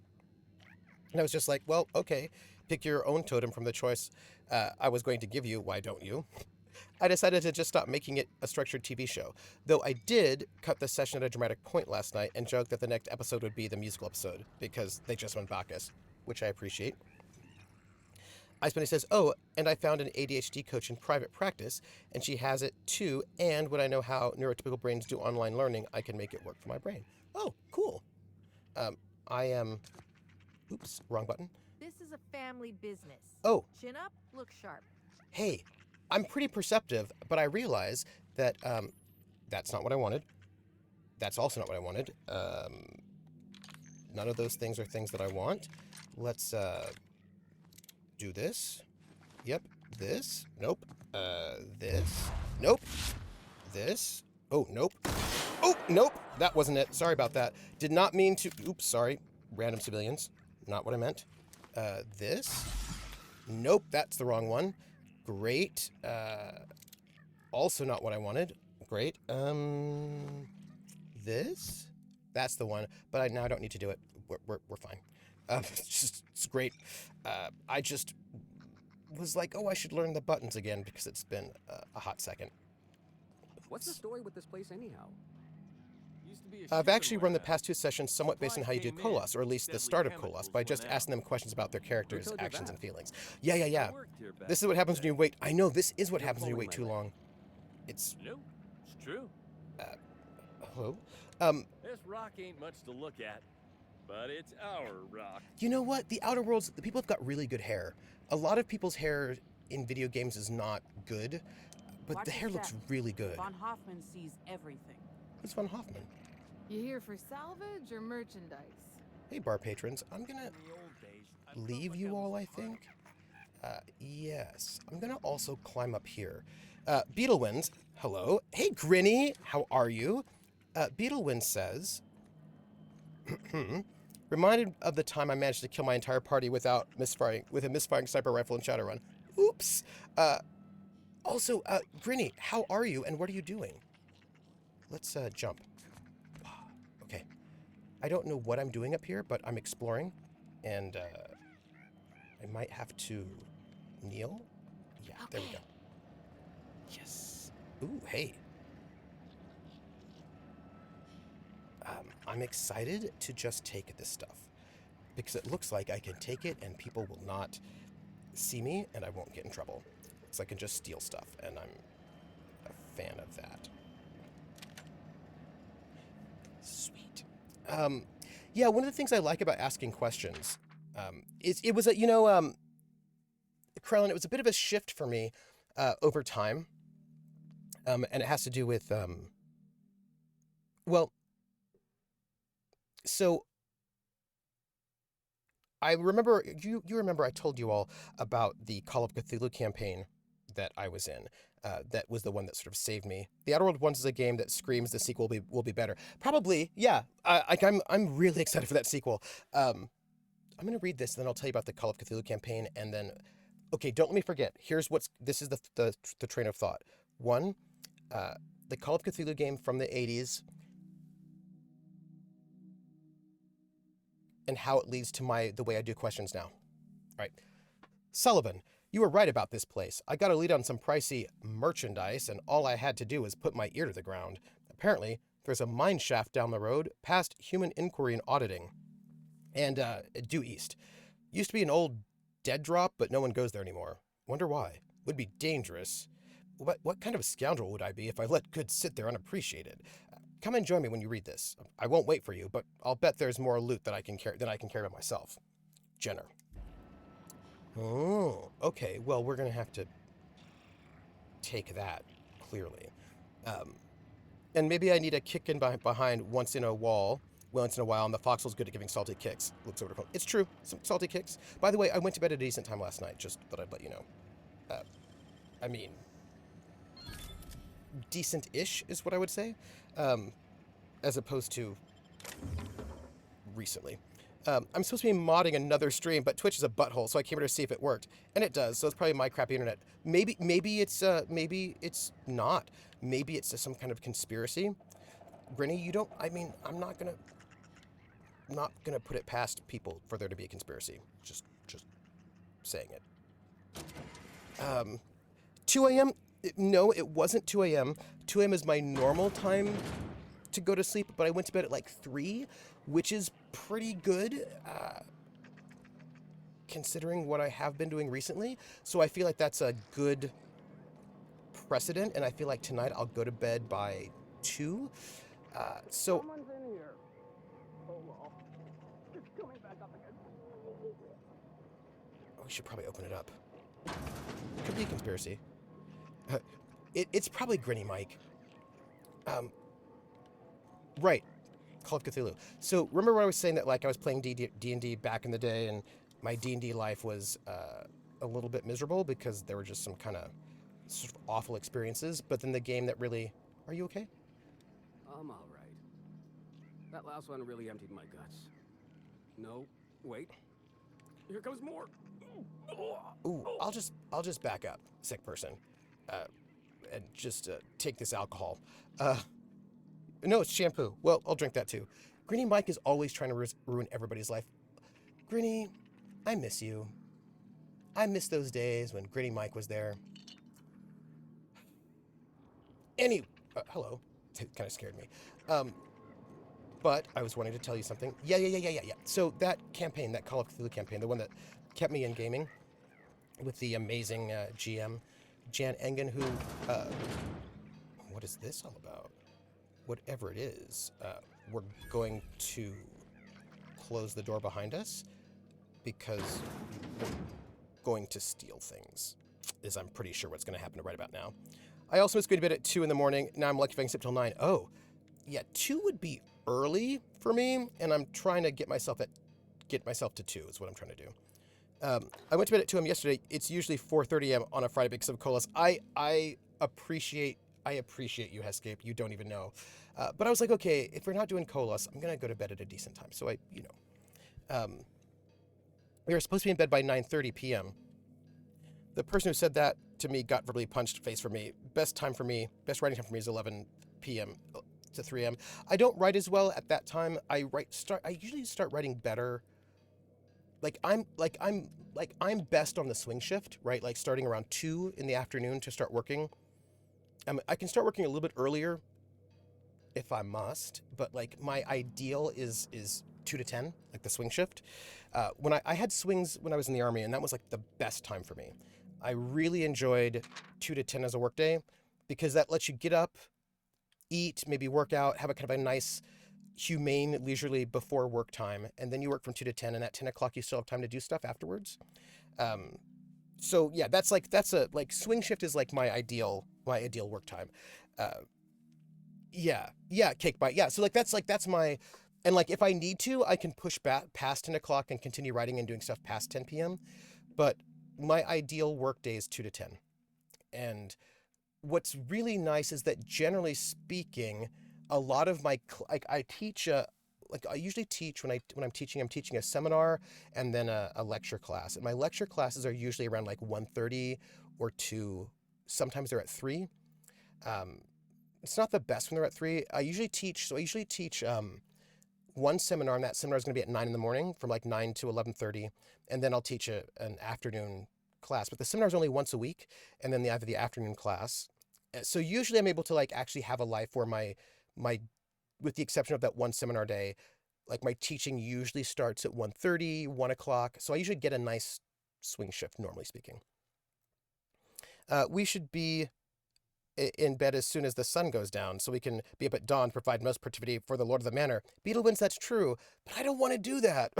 And I was just like, well, okay, pick your own totem from the choice I was going to give you. Why don't you? I decided to just stop making it a structured TV show, though I did cut the session at a dramatic point last night and joked that the next episode would be the musical episode, because they just went Bacchus, which I appreciate. Icepenny says, oh, and I found an ADHD coach in private practice, and she has it too, and when I know how neurotypical brains do online learning, I can make it work for my brain. Oh, cool. I am Oops, wrong button. This is a family business. Oh, Chin up, look sharp. hey, I'm pretty perceptive, but I realize that, that's not what I wanted. That's also not what I wanted. None of those things are things that I want. Let's, do this. Yep, this. Nope. This. Nope. This. Oh, nope. Oh, nope. That wasn't it. Sorry about that. Did not mean to... Oops, sorry. Random civilians. Not what I meant. This. Nope, that's the wrong one. Great. Also not what I wanted. Great. This? That's the one. But now I don't need to do it. We're fine. It's great. I just was like, oh, I should learn the buttons again because it's been a hot second. What's the story with this place anyhow? I've actually run the past 2 sessions somewhat based on how you do Kolos, or at least the start of Kolos, by just asking them questions about their characters, actions, and feelings. Yeah. This is what happens when you wait. I know, this is what happens when you wait too long. It's... No, it's true. Hello? This rock ain't much to look at, but it's our rock. You know what? The Outer Worlds, the people have got really good hair. A lot of people's hair in video games is not good, but Watch the hair your looks step. really good. Von Hoffman sees everything. Who's Von Hoffman? You here for salvage or merchandise? Hey, bar patrons. I'm gonna In the old days, I leave felt you like I all, was I think. Yes. I'm gonna also climb up here. Beetlewind, hello. Hey, Grinny, how are you? Beetlewind says, reminded of the time I managed to kill my entire party with a misfiring sniper rifle and Shadowrun. Oops. Also, Grinny, how are you and what are you doing? Let's, jump. Okay. I don't know what I'm doing up here, but I'm exploring, and, I might have to kneel? Yeah, there we go. Yes. Ooh, hey. I'm excited to just take this stuff, because it looks like I can take it and people will not see me and I won't get in trouble. So I can just steal stuff, and I'm a fan of that. Sweet. Yeah, one of the things I like about asking questions is it was a, Krellin, it was a bit of a shift for me over time. And it has to do with, so I remember, you remember I told you all about the Call of Cthulhu campaign that I was in. That was the one that sort of saved me. The Outer World Ones is a game that screams the sequel will be better. Probably, yeah. I'm really excited for that sequel. I'm gonna read this, and then I'll tell you about the Call of Cthulhu campaign, and then, okay, don't let me forget. This is the train of thought. One, the Call of Cthulhu game from the 80s, and how it leads to the way I do questions now. All right. Sullivan, you were right about this place. I got a lead on some pricey merchandise, and all I had to do was put my ear to the ground. Apparently, there's a mine shaft down the road past Human Inquiry and Auditing, and due east. Used to be an old dead drop, but no one goes there anymore. Wonder why. Would be dangerous. What kind of a scoundrel would I be if I let goods sit there unappreciated? Come and join me when you read this. I won't wait for you, but I'll bet there's more loot than I can carry by myself. Jenner. Oh, okay. Well, we're gonna have to take that, clearly. And maybe I need a kick in behind once in a while, and the foxhole's good at giving salty kicks. Looks over the phone. It's true, some salty kicks. By the way, I went to bed at a decent time last night, just thought I'd let you know. Decent-ish is what I would say, as opposed to recently. I'm supposed to be modding another stream, but Twitch is a butthole, so I came here to see if it worked, and it does. So it's probably my crappy internet. Maybe it's not. Maybe it's some kind of conspiracy. Grinny, I'm not gonna put it past people for there to be a conspiracy. Just saying it. 2 a.m. No, it wasn't 2 a.m. 2 a.m. is my normal time to go to sleep, but I went to bed at like 3, which is pretty good, considering what I have been doing recently. So I feel like that's a good precedent, and I feel like tonight I'll go to bed by 2. Someone's in here. Oh well. It's coming back up again. We should probably open it up. Could be a conspiracy. It's probably Grinny Mike. Right. Call of Cthulhu. So remember when I was saying that like I was playing D&D back in the day and my D&D life was a little bit miserable because there were just some kind of sort of awful experiences, but then the game that really... Are you okay? I'm all right. That last one really emptied my guts. No, wait. Here comes more. Ooh, I'll just back up, sick person, and just take this alcohol. No, it's shampoo. Well, I'll drink that too. Grinny Mike is always trying to ruin everybody's life. Grinny, I miss you. I miss those days when Grinny Mike was there. Hello. It kind of scared me. But I was wanting to tell you something. Yeah. So that campaign, that Call of Cthulhu campaign, the one that kept me in gaming with the amazing GM, Jan Engen, who, what is this all about? Whatever it is, we're going to close the door behind us because we're going to steal things, is I'm pretty sure what's going to happen right about now. I also was going to bed at 2 in the morning. Now I'm lucky if I can sleep till 9. Oh, yeah, 2 would be early for me, and I'm trying to get myself to 2 is what I'm trying to do. I went to bed at 2 a.m. yesterday. It's usually 4:30 a.m. on a Friday because of Colas. I appreciate you, Hescape. You don't even know. But I was like, okay, if we're not doing Colas, I'm going to go to bed at a decent time. So we were supposed to be in bed by 9:30 p.m. The person who said that to me got verbally punched face for me. Best writing time for me is 11 p.m. to 3 a.m. I don't write as well at that time. I usually start writing better. I'm best on the swing shift, right? Like starting around 2 in the afternoon to start working. I can start working a little bit earlier if I must, but like my ideal is 2 to 10, like the swing shift. When I had swings when I was in the Army, and that was like the best time for me. I really enjoyed 2 to 10 as a work day because that lets you get up, eat, maybe work out, have a kind of a nice, humane, leisurely before work time, and then you work from 2 to 10, and at 10 o'clock you still have time to do stuff afterwards. So yeah, that's swing shift is like my ideal work time. Yeah, cake bite. Yeah, so that's my, and like if I need to, I can push back past 10 o'clock and continue writing and doing stuff past 10 p.m. But my ideal work day is 2 to 10. And what's really nice is that generally speaking, a lot of my, I teach, I usually teach when I'm teaching a seminar and then a lecture class. And my lecture classes are usually around like 1:30 or 2. Sometimes they're at 3. It's not the best when they're at 3. I usually teach one seminar, and that seminar is going to be at 9 in the morning from like 9 to 11:30. And then I'll teach an afternoon class. But the seminar is only once a week, and then I have the afternoon class. So usually I'm able to like actually have a life where my with the exception of that one seminar day, like my teaching usually starts at 1:30, 1 o'clock. So I usually get a nice swing shift, normally speaking. We should be in bed as soon as the sun goes down so we can be up at dawn to provide most productivity for the Lord of the Manor. Beetlewinds, that's true, but I don't want to do that.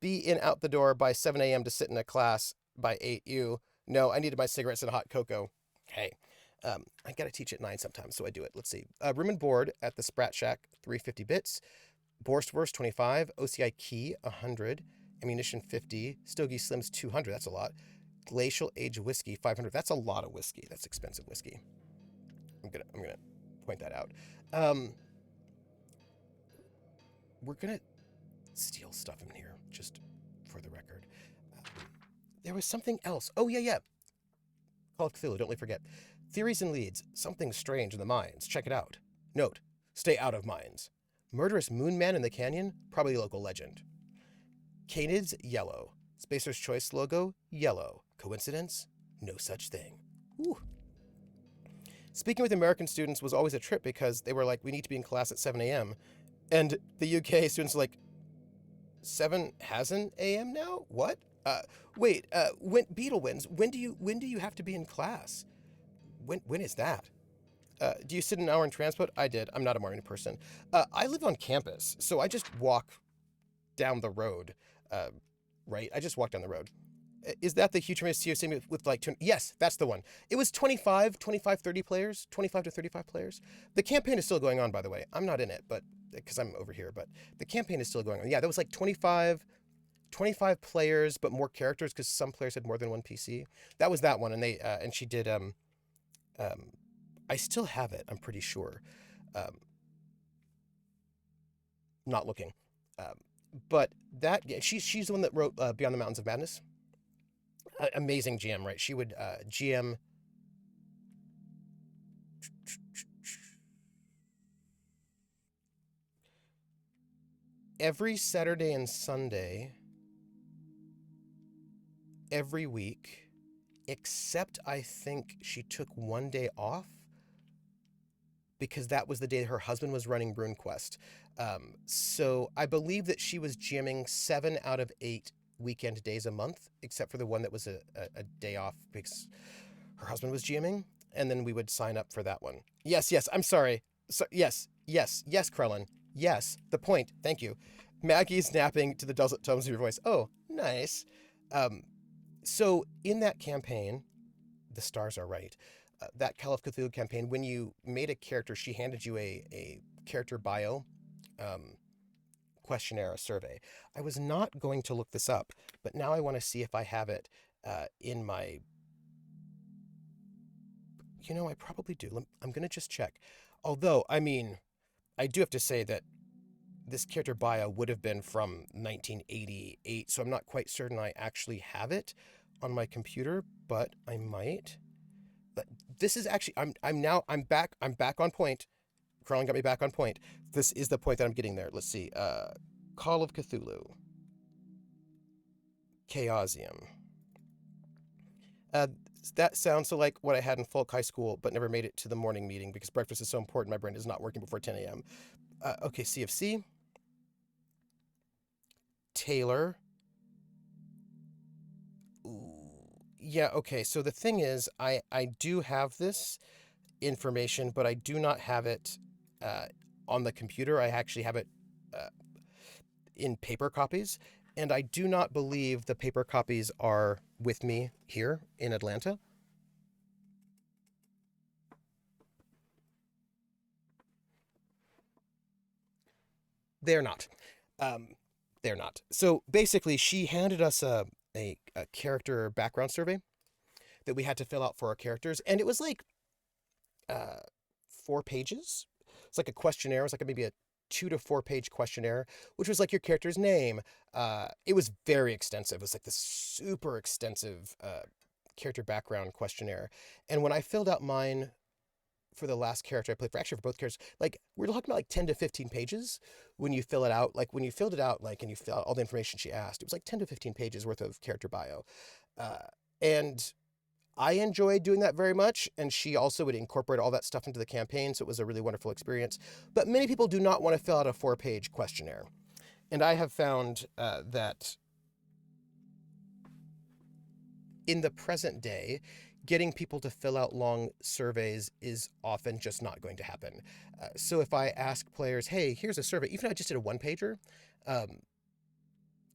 Be in out the door by 7 a.m. to sit in a class by 8 No, I needed my cigarettes and a hot cocoa. Hey, I got to teach at 9 sometimes, so I do it. Let's see. Room and board at the Sprat Shack, 350 bits. Borstwurst, 25. OCI Key, 100. Ammunition, 50. Stogie Slims, 200. That's a lot. Glacial Age Whiskey, 500. That's a lot of whiskey. That's expensive whiskey. I'm gonna point that out. We're gonna steal stuff in here, just for the record. There was something else. Oh, yeah. Call of Cthulhu, don't forget. Theories and leads. Something strange in the mines. Check it out. Note, stay out of mines. Murderous moon man in the canyon? Probably local legend. Canids, yellow. Spacer's Choice logo, yellow. Coincidence? No such thing. Whew. Speaking with American students was always a trip because they were like, we need to be in class at 7 a.m. And the UK students are like, 7 has an a.m. now? What? Wait, when Beetlewinds, when do you have to be in class? When is that? Do you sit an hour in transport? I did. I'm not a morning person. I live on campus, so I just walk down the road. right? I just walked down the road. Is that the huge tremendous TOC with like, yes, that's the one. It was 25, 30 players, 25 to 35 players. The campaign is still going on, by the way. I'm not in it, but because I'm over here, but the campaign is still going on. Yeah, that was like 25 players, but more characters because some players had more than one PC. That was that one. And they, and she did, I still have it, I'm pretty sure. Not looking. But that, she's the one that wrote Beyond the Mountains of Madness. Amazing GM, right? She would GM every Saturday and Sunday, every week, except I think she took one day off because that was the day her husband was running RuneQuest. So I believe that she was GMing 7 out of 8 weekend days a month, except for the one that was a day off because her husband was GMing, and then we would sign up for that one. Yes, I'm sorry. So, yes, Krellin. Yes, the point. Thank you. Maggie's napping to the dulcet tones of your voice. Oh, nice. So in that campaign, the stars are right. That Call of Cthulhu campaign, when you made a character, she handed you a character bio questionnaire, a survey. I was not going to look this up, but now I want to see if I have it in my... You know, I probably do. I'm going to just check. Although, I mean, I do have to say that this character bio would have been from 1988, so I'm not quite certain I actually have it on my computer, but I might. But this is actually, I'm back on point. Crawling got me back on point. This is the point that I'm getting there. Let's see. Call of Cthulhu. Chaosium. That sounds so like what I had in Folk High School, but never made it to the morning meeting because breakfast is so important. My brain is not working before 10 a.m. Okay, CFC. Taylor. Ooh. Yeah, okay. So the thing is, I do have this information, but I do not have it on the computer. I actually have it in paper copies, and I do not believe the paper copies are with me here in Atlanta. They're not. They're not. So basically, she handed us a character background survey that we had to fill out for our characters, and it was like 4 pages. It's like a questionnaire. It was like maybe a 2 to 4 page questionnaire, which was like your character's name. It was very extensive. It was like this super extensive character background questionnaire. And when I filled out mine for the last character I played, for both characters, like we're talking about like 10 to 15 pages when you fill it out. Like when you filled it out, like, and you fill out all the information she asked, it was like 10 to 15 pages worth of character bio. And I enjoyed doing that very much, and she also would incorporate all that stuff into the campaign, so it was a really wonderful experience. But many people do not want to fill out a 4-page questionnaire. And I have found that in the present day, getting people to fill out long surveys is often just not going to happen. So if I ask players, hey, here's a survey, even if I just did a 1-pager,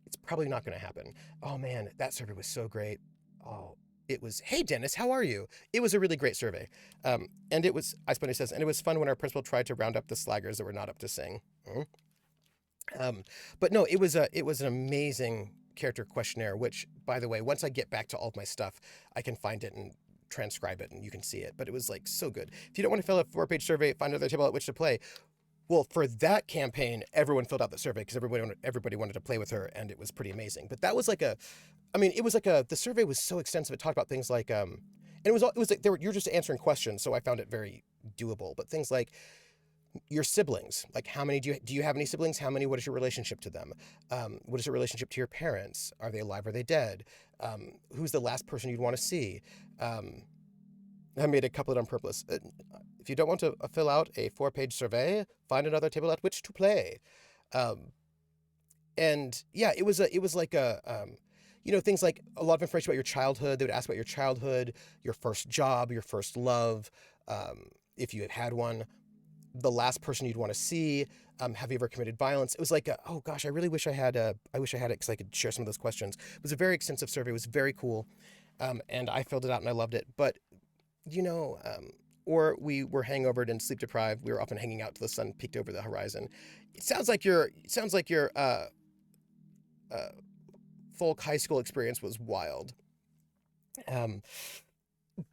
it's probably not going to happen. Oh man, that survey was so great. Oh, it was, hey, Dennis, how are you? It was a really great survey. And it was, Ice says, and it was fun when our principal tried to round up the slaggers that were not up to sing. But no, it was an amazing character questionnaire, which, by the way, once I get back to all of my stuff, I can find it and transcribe it and you can see it. But it was like so good. If you don't want to fill out a 4-page survey, find another table at which to play. Well, for that campaign, everyone filled out the survey because everybody wanted to play with her, and it was pretty amazing. But that was like the survey was so extensive. It talked about things like, and it was like you're just answering questions, so I found it very doable. But things like your siblings, like how many do you have any siblings? How many? What is your relationship to them? What is your relationship to your parents? Are they alive? Are they dead? Who's the last person you'd want to see? I made a couplet on purpose. If you don't want to fill out a 4-page survey, find another table at which to play. And yeah, it was like things like a lot of information about your childhood. They would ask about your childhood, your first job, your first love, if you had one, the last person you'd want to see, have you ever committed violence? It was like, oh gosh, I really wish I had it because I could share some of those questions. It was a very extensive survey. It was very cool. And I filled it out and I loved it. But, or we were hangovered and sleep deprived. We were often hanging out till the sun peeked over the horizon. It sounds like your folk high school experience was wild.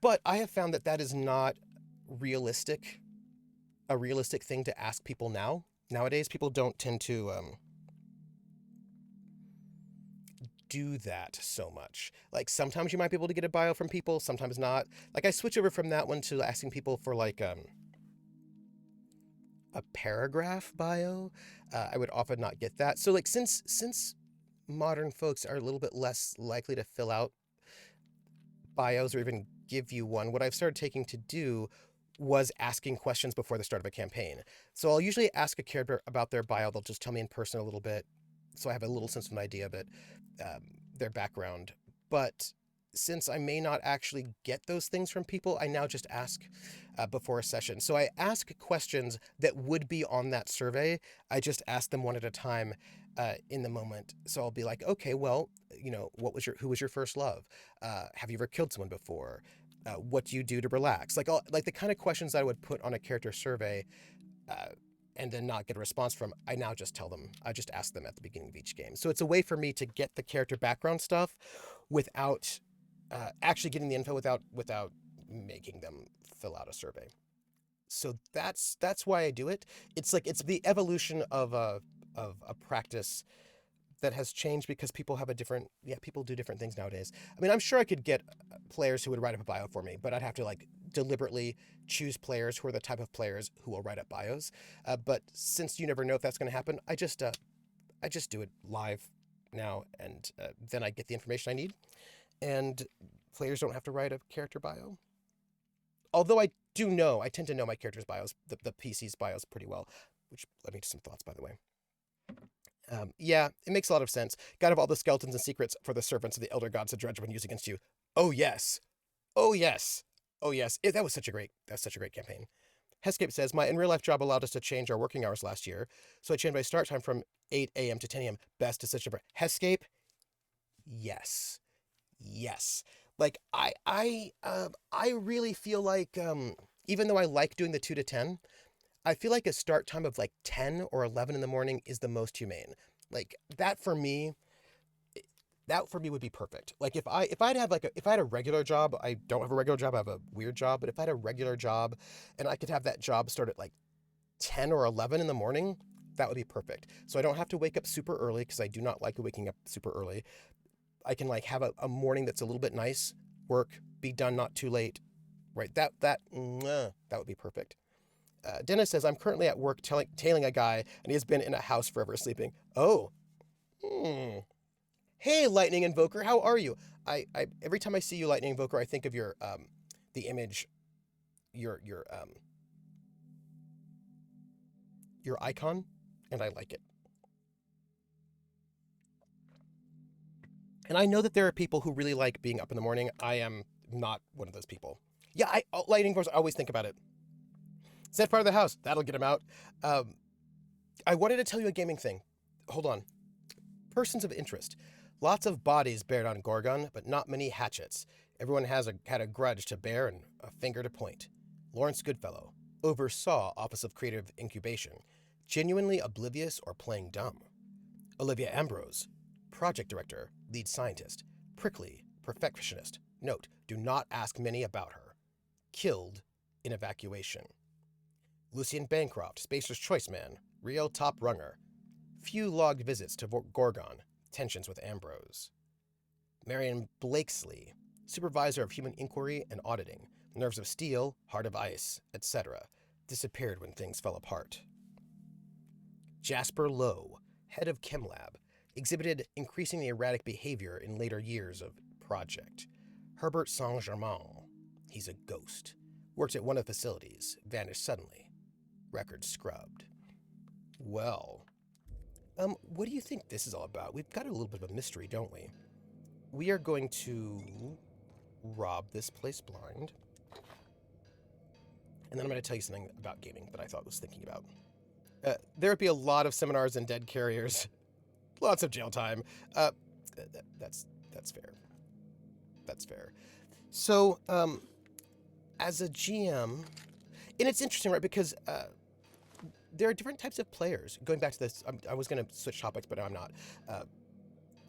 But I have found that is not a realistic thing to ask people nowadays. People don't tend to do that so much. Like sometimes you might be able to get a bio from people, sometimes not. Like I switch over from that one to asking people for like a paragraph bio. I would often not get that. So like since modern folks are a little bit less likely to fill out bios or even give you one, what I've started taking to do was asking questions before the start of a campaign. So I'll usually ask a character about their bio. They'll just tell me in person a little bit, so I have a little sense of an idea of it, their background. But since I may not actually get those things from people, I now just ask before a session. So I ask questions that would be on that survey. I just ask them one at a time in the moment. So I'll be like, okay, well, who was your first love? Have you ever killed someone before? What do you do to relax? Like the kind of questions I would put on a character survey and then not get a response from, I now just tell them. I just ask them at the beginning of each game. So it's a way for me to get the character background stuff without actually getting the info without making them fill out a survey. So that's why I do it. It's the evolution of a practice that has changed because people people do different things nowadays. I mean, I'm sure I could get players who would write up a bio for me, but I'd have to like deliberately choose players who are the type of players who will write up bios. But since you never know if that's going to happen, I just do it live now, and then I get the information I need, and players don't have to write a character bio. Although I tend to know my character's bios, the PC's bios pretty well, which led me to some thoughts, by the way. Yeah, it makes a lot of sense. God of all the skeletons and secrets for the servants of the elder gods to dredge when used against you. Oh yes. Oh yes. Oh yes. That's such a great campaign. Hescape says, my in real life job allowed us to change our working hours last year. So I changed my start time from 8 a.m. to 10 a.m. Best decision ever. Hescape? Yes. Yes. Like I really feel like even though I like doing the 2 to 10, I feel like a start time of like 10 or 11 in the morning is the most humane. Like that for me would be perfect. Like if I had a regular job, I don't have a regular job, I have a weird job, but if I had a regular job and I could have that job start at like 10 or 11 in the morning, that would be perfect. So I don't have to wake up super early because I do not like waking up super early. I can like have a morning that's a little bit nice, work, be done not too late, right? That would be perfect. Dennis says, I'm currently at work tailing a guy, and he has been in a house forever sleeping. Oh. Hey, Lightning Invoker, how are you? I every time I see you, Lightning Invoker, I think of your the image, your icon, and I like it. And I know that there are people who really like being up in the morning. I am not one of those people. Yeah, Lightning Invoker, I always think about it. Set fire to the house. That'll get him out. I wanted to tell you a gaming thing. Hold on. Persons of interest. Lots of bodies buried on Gorgon, but not many hatchets. Everyone had a grudge to bear and a finger to point. Lawrence Goodfellow oversaw Office of Creative Incubation. Genuinely oblivious or playing dumb. Olivia Ambrose, project director, lead scientist. Prickly, perfectionist. Note, do not ask many about her. Killed in evacuation. Lucian Bancroft, Spacer's Choice Man, real top runger. Few logged visits to Gorgon, tensions with Ambrose. Marion Blakesley, supervisor of human inquiry and auditing, nerves of steel, heart of ice, etc., disappeared when things fell apart. Jasper Lowe, head of ChemLab, exhibited increasingly erratic behavior in later years of project. Herbert Saint-Germain, he's a ghost, worked at one of the facilities, vanished suddenly. Record scrubbed. Well, what do you think this is all about? We've got a little bit of a mystery, don't we? We are going to rob this place blind. And then I'm going to tell you something about gaming that I thought was thinking about. There would be a lot of seminars and dead carriers, lots of jail time. That's fair. That's fair. So, as a GM, and it's interesting, right? Because there are different types of players. Going back to this, I was going to switch topics, but I'm not.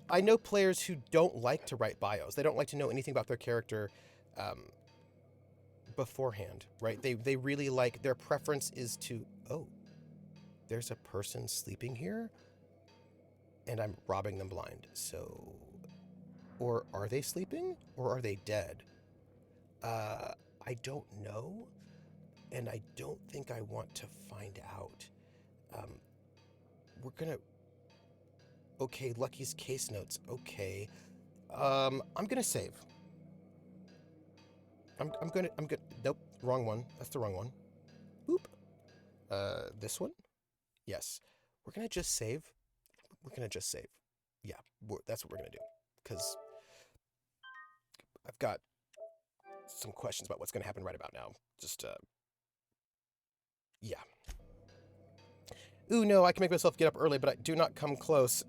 I know players who don't like to write bios. They don't like to know anything about their character beforehand, right? They really like, their preference is to, oh, there's a person sleeping here, and I'm robbing them blind. So, or are they sleeping, or are they dead? I don't know, and I don't think I want to find out. We're gonna... Okay, Lucky's case notes. Okay. I'm gonna save. I'm gonna... Nope, wrong one. That's the wrong one. Oop. This one? Yes. We're gonna just save. We're gonna just save. Yeah, that's what we're gonna do. Because I've got some questions about what's gonna happen right about now. Just, yeah. Ooh, no, I can make myself get up early, but I do not come close.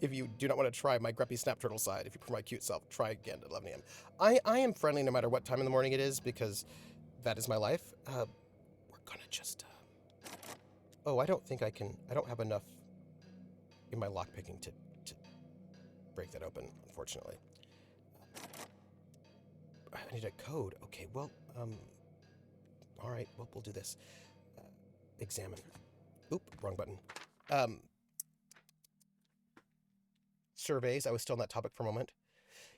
If you do not want to try my grumpy snap turtle side, if you prefer my cute self, try again at 11 a.m. I am friendly no matter what time in the morning it is, because that is my life. We're gonna just, oh, I don't think I can, I don't have enough in my lockpicking to break that open, unfortunately. I need a code. Okay, well, all right, well, we'll do this. Examine. Oop, wrong button. Surveys. I was still on that topic for a moment.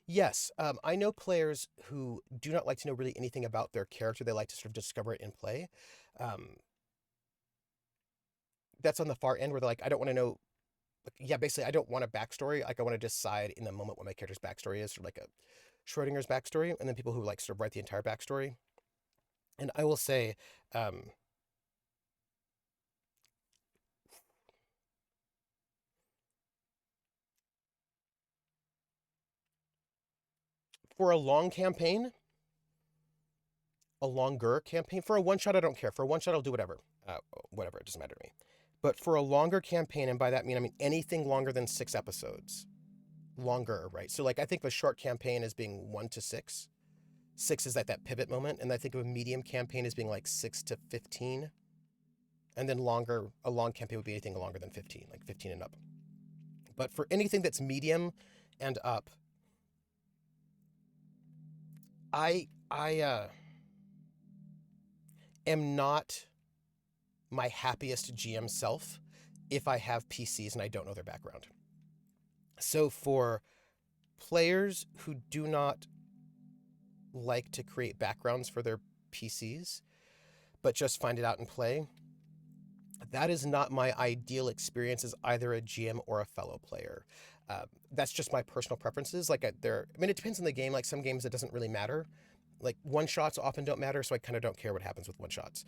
Yes, I know players who do not like to know really anything about their character. They like to sort of discover it in play. That's on the far end where they're like, I don't want to know. Yeah, basically, I don't want a backstory. Like, I want to decide in the moment what my character's backstory is, sort of like a Schrodinger's backstory. And then people who like sort of write the entire backstory. And I will say, for a long campaign, a longer campaign, for a one-shot, I don't care. For a one-shot, I'll do whatever. Whatever, it doesn't matter to me. But for a longer campaign, and by that I mean anything longer than 6 episodes. Longer, right? So, like, I think of a short campaign as being 1 to 6. 6 is like that pivot moment, and I think of a medium campaign as being like 6 to 15. And then a long campaign would be anything longer than 15, like 15 and up. But for anything that's medium and up, I am not my happiest GM self if I have PCs and I don't know their background. So for players who do not like to create backgrounds for their PCs, but just find it out and play, that is not my ideal experience as either a GM or a fellow player. That's just my personal preferences. Like, it depends on the game. Like, some games it doesn't really matter. Like, one-shots often don't matter, so I kind of don't care what happens with one-shots.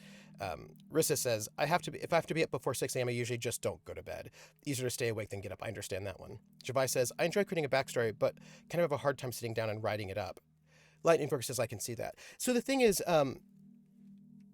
Rissa says, if I have to be up before 6 a.m., I usually just don't go to bed. Easier to stay awake than get up. I understand that one. Javai says, I enjoy creating a backstory, but kind of have a hard time sitting down and writing it up. Lightning Broker says, I can see that. So the thing is,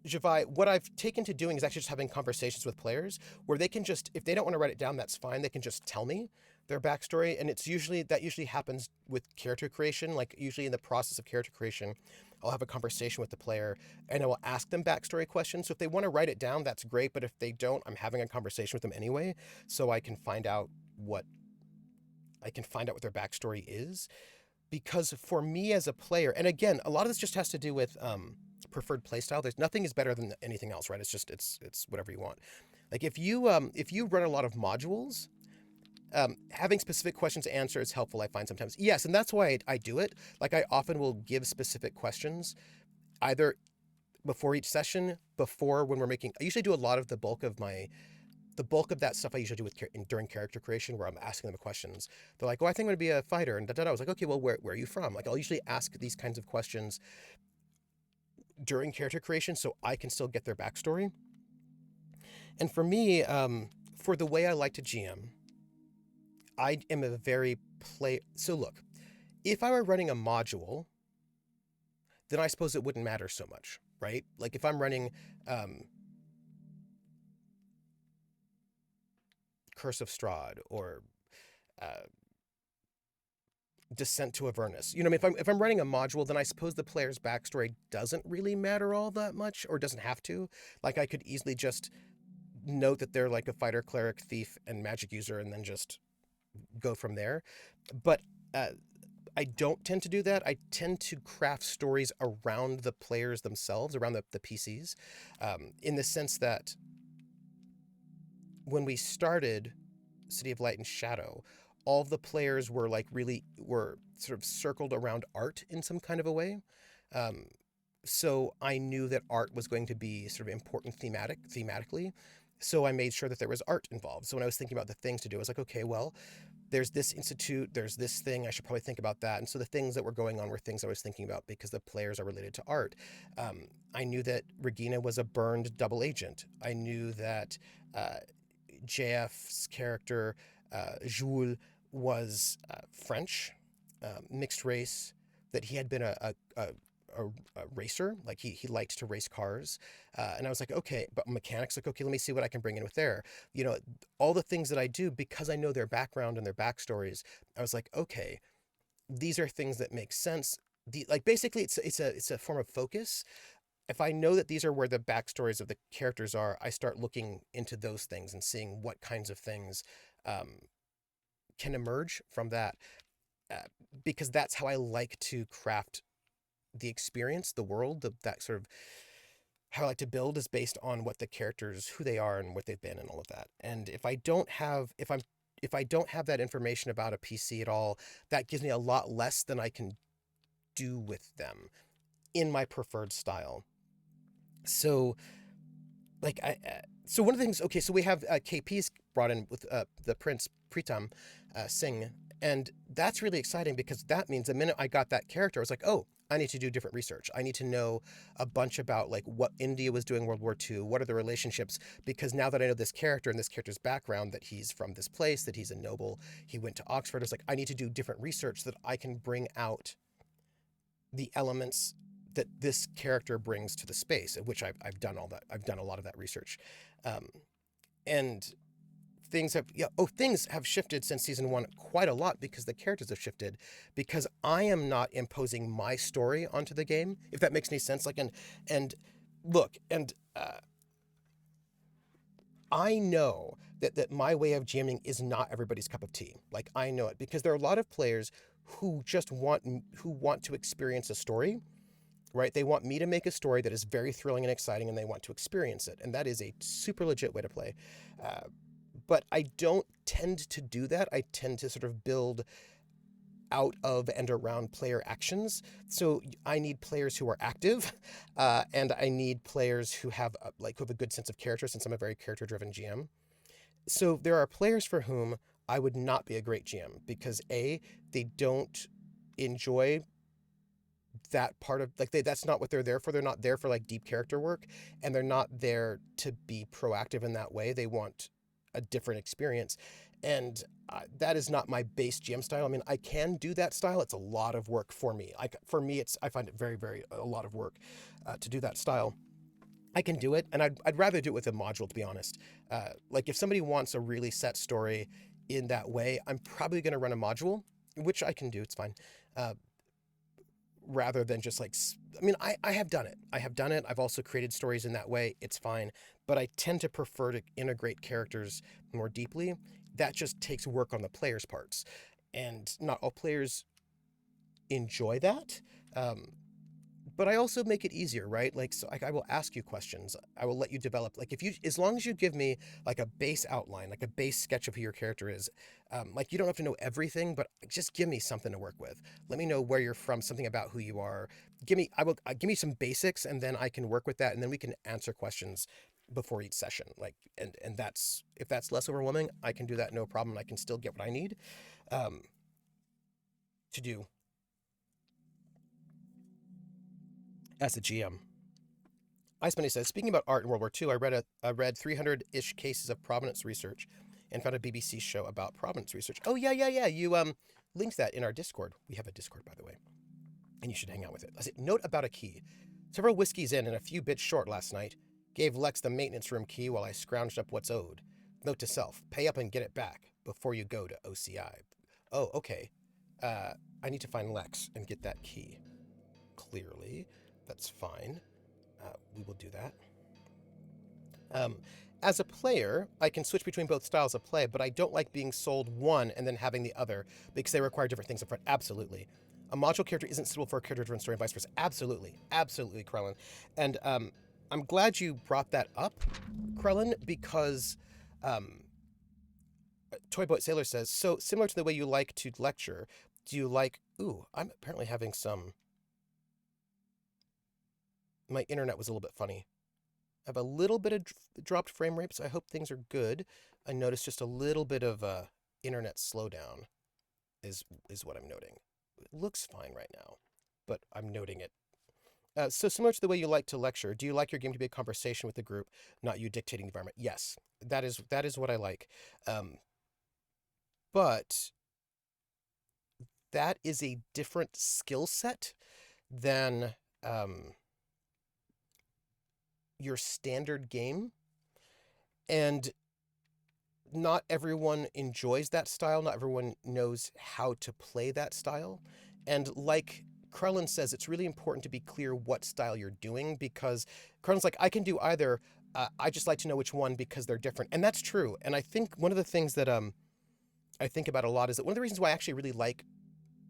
Javai, what I've taken to doing is actually just having conversations with players where they can just, if they don't want to write it down, that's fine. They can just tell me their backstory. And that usually happens with character creation. Like, usually in the process of character creation, I'll have a conversation with the player and I will ask them backstory questions. So if they want to write it down, that's great. But if they don't, I'm having a conversation with them anyway, so I can find out what their backstory is. Because for me as a player, and again, a lot of this just has to do with preferred playstyle. There's nothing is better than anything else, right? It's whatever you want. Like, if you run a lot of modules, having specific questions to answer is helpful, I find sometimes. Yes, and that's why I do it. Like, I often will give specific questions, either before each session, when we're making. I usually do a lot of the bulk of that stuff I usually do during character creation, where I'm asking them questions. They're like, "Oh, I think I'm going to be a fighter," and I was like, "Okay, well, where are you from?" Like, I'll usually ask these kinds of questions during character creation, so I can still get their backstory. And for me, for the way I like to GM, I am a very So look, if I were running a module, then I suppose it wouldn't matter so much, right? Like if I'm running Curse of Strahd or Descent to Avernus. You know, I mean, if I'm running a module, then I suppose the player's backstory doesn't really matter all that much, or doesn't have to. Like I could easily just note that they're like a fighter, cleric, thief, and magic user, and then just go from there. But I don't tend to do that. I tend to craft stories around the players themselves, around the PCs, in the sense that when we started City of Light and Shadow, all of the players were sort of circled around art in some kind of a way. So I knew that art was going to be sort of important thematically. So I made sure that there was art involved. So when I was thinking about the things to do, I was like, okay, well, there's this institute, there's this thing, I should probably think about that. And so the things that were going on were things I was thinking about because the players are related to art. I knew that Regina was a burned double agent. I knew that JF's character, Jules, was French, mixed race, that he had been a racer, like he liked to race cars. And I was like, okay, but mechanics, like, okay, let me see what I can bring in with there. You know, all the things that I do, because I know their background and their backstories, I was like, okay, these are things that make sense. Basically it's a form of focus. If I know that these are where the backstories of the characters are, I start looking into those things and seeing what kinds of things can emerge from that, because that's how I like to craft the experience, the world, that sort of how I like to build is based on what the characters, who they are and what they've been and all of that. And if I don't have that information about a PC at all, that gives me a lot less than I can do with them in my preferred style. So like so one of the things, okay, so we have KP's brought in with the Prince Pritam Singh, and that's really exciting because that means the minute I got that character, I was like, oh, I need to do different research. I need to know a bunch about like what India was doing World War II, what are the relationships, because now that I know this character and this character's background, that he's from this place, that he's a noble, he went to Oxford, it's like I need to do different research so that I can bring out the elements that this character brings to the space, of which I've done all that. I've done a lot of that research. And things have shifted since season 1 quite a lot because the characters have shifted, because I am not imposing my story onto the game, if that makes any sense. Like, and look, and I know that my way of GMing is not everybody's cup of tea. Like, I know it because there are a lot of players who want to experience a story, right? They want me to make a story that is very thrilling and exciting, and they want to experience it. And that is a super legit way to play. But I don't tend to do that. I tend to sort of build out of and around player actions. So I need players who are active, and I need players who have a good sense of character, since I'm a very character-driven GM. So there are players for whom I would not be a great GM because A, they don't enjoy that part of, like, that's not what they're there for. They're not there for like deep character work, and they're not there to be proactive in that way. They want a different experience, and that is not my base GM style. I mean, I can do that style. It's a lot of work for me. I find it very, very a lot of work to do that style. I can do it, and I'd rather do it with a module, to be honest. Like if somebody wants a really set story in that way, I'm probably going to run a module, which I can do. It's fine. Rather than just like, I mean, I have done it. I've also created stories in that way. It's fine. But I tend to prefer to integrate characters more deeply. That just takes work on the players' parts. And not all players enjoy that. But I also make it easier, right? Like, so I will ask you questions. I will let you develop. Like, as long as you give me like a base outline, like a base sketch of who your character is, like you don't have to know everything, but just give me something to work with. Let me know where you're from, something about who you are. Give me some basics, and then I can work with that, and then we can answer questions before each session. Like, and that's, if that's less overwhelming, I can do that, no problem. I can still get what I need to do as a GM. Ice Money says, speaking about art in World War II, I read 300-ish cases of provenance research and found a BBC show about provenance research. Oh, yeah. You linked that in our Discord. We have a Discord, by the way. and you should hang out with it. I say, note about a key. Several whiskeys in and a few bits short last night. Gave Lex the maintenance room key while I scrounged up what's owed. Note to self, pay up and get it back before you go to OCI. Oh, okay. I need to find Lex and get that key. Clearly, that's fine. We will do that. As a player, I can switch between both styles of play, but I don't like being sold one and then having the other because they require different things up front. Absolutely. A module character isn't suitable for a character-driven story and vice versa. Absolutely. Absolutely, Krellin. And I'm glad you brought that up, Krellin, because Toyboy Sailor says, so similar to the way you like to lecture, do you like... Ooh, I'm apparently having some... My internet was a little bit funny. I have a little bit of dropped frame rate, so I hope things are good. I noticed just a little bit of internet slowdown is what I'm noting. It looks fine right now, but I'm noting it. So similar to the way you like to lecture, do you like your game to be a conversation with the group, not you dictating the environment? Yes, that is what I like. But that is a different skill set than your standard game. And not everyone enjoys that style. Not everyone knows how to play that style. And like Krellin says, it's really important to be clear what style you're doing, because Krellin's like, I can do either. I just like to know which one because they're different. And that's true. And I think one of the things that I think about a lot is that one of the reasons why I actually really like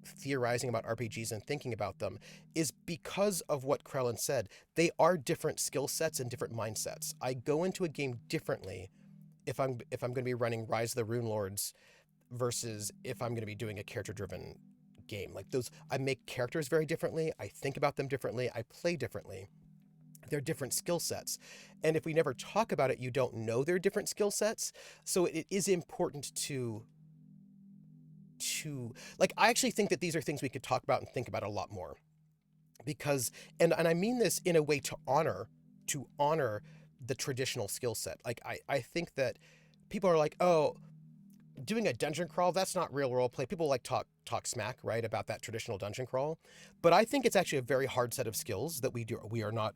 theorizing about RPGs and thinking about them is because of what Krellin said. They are different skill sets and different mindsets. I go into a game differently if I'm going to be running Rise of the Rune Lords versus if I'm going to be doing a character-driven game. Like those, I make characters very differently. I think about them differently. I play differently. They're different skill sets. And if we never talk about it, you don't know they're different skill sets. So it is important to like, I actually think that these are things we could talk about and think about a lot more, because and I mean this in a way to honor the traditional skill set. Like I think that people are like, oh, doing a dungeon crawl, that's not real role play. People like talk smack, right, about that traditional dungeon crawl, but I think it's actually a very hard set of skills that we are not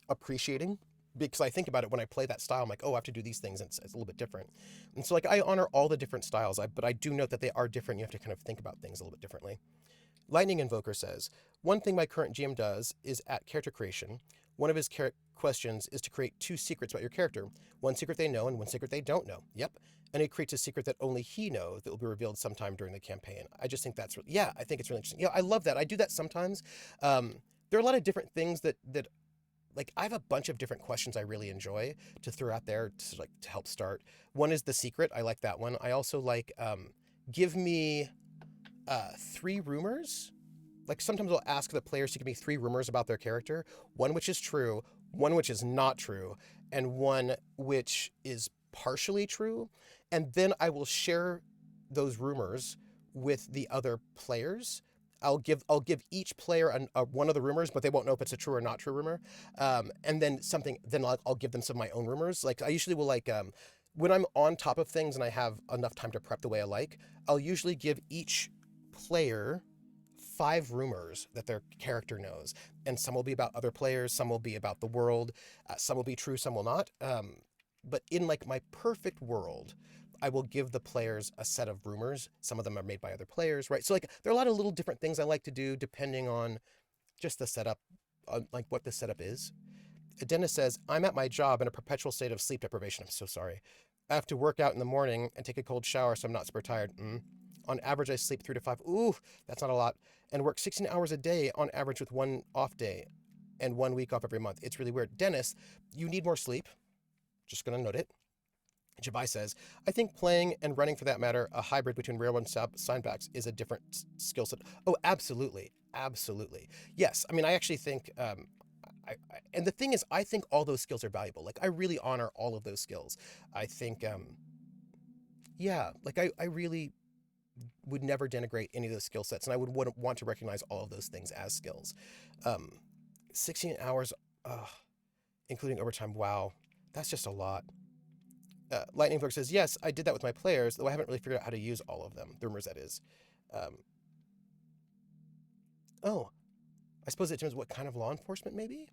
appreciating, because I think about it when I play that style. I'm like, oh, I have to do these things, and it's a little bit different. And so like I honor all the different styles, but I do note that they are different. You have to kind of think about things a little bit differently. Lightning Invoker says, one thing my current GM does is at character creation, one of his questions is to create 2 secrets about your character. One secret they know and one secret they don't know. Yep. And he creates a secret that only he knows that will be revealed sometime during the campaign. I just think that's, yeah, I think it's really interesting. Yeah, I love that. I do that sometimes. There are a lot of different things that like, I have a bunch of different questions I really enjoy to throw out there to help start. One is the secret. I like that one. I also like, give me 3 rumors. Like, sometimes I'll ask the players to give me 3 rumors about their character, one which is true, one which is not true, and one which is partially true. And then I will share those rumors with the other players. I'll give each player one of the rumors, but they won't know if it's a true or not true rumor. And then I'll give them some of my own rumors. Like, I usually will, like, when I'm on top of things and I have enough time to prep the way I like, I'll usually give each player 5 rumors that their character knows. And some will be about other players, some will be about the world, some will be true, some will not. But in, like, my perfect world, I will give the players a set of rumors. Some of them are made by other players, right? So, like, there are a lot of little different things I like to do depending on just the setup, like what the setup is. Dennis says, I'm at my job in a perpetual state of sleep deprivation. I'm so sorry. I have to work out in the morning and take a cold shower, so I'm not super tired. On average, I sleep 3 to 5. Ooh, that's not a lot. And work 16 hours a day on average with 1 off day and 1 week off every month. It's really weird. Dennis, you need more sleep. Just going to note it. Jabai says, I think playing and running, for that matter, a hybrid between railroad and signbacks is a different skill set. Oh, absolutely. Absolutely. Yes. I mean, I actually think, and the thing is, I think all those skills are valuable. Like, I really honor all of those skills. I think, yeah, like I really would never denigrate any of those skill sets, and I would want to recognize all of those things as skills. 16 hours, including overtime. Wow. That's just a lot. Lightning Book says, yes, I did that with my players, though I haven't really figured out how to use all of them. The rumors, that is. Oh, suppose it depends what kind of law enforcement, maybe?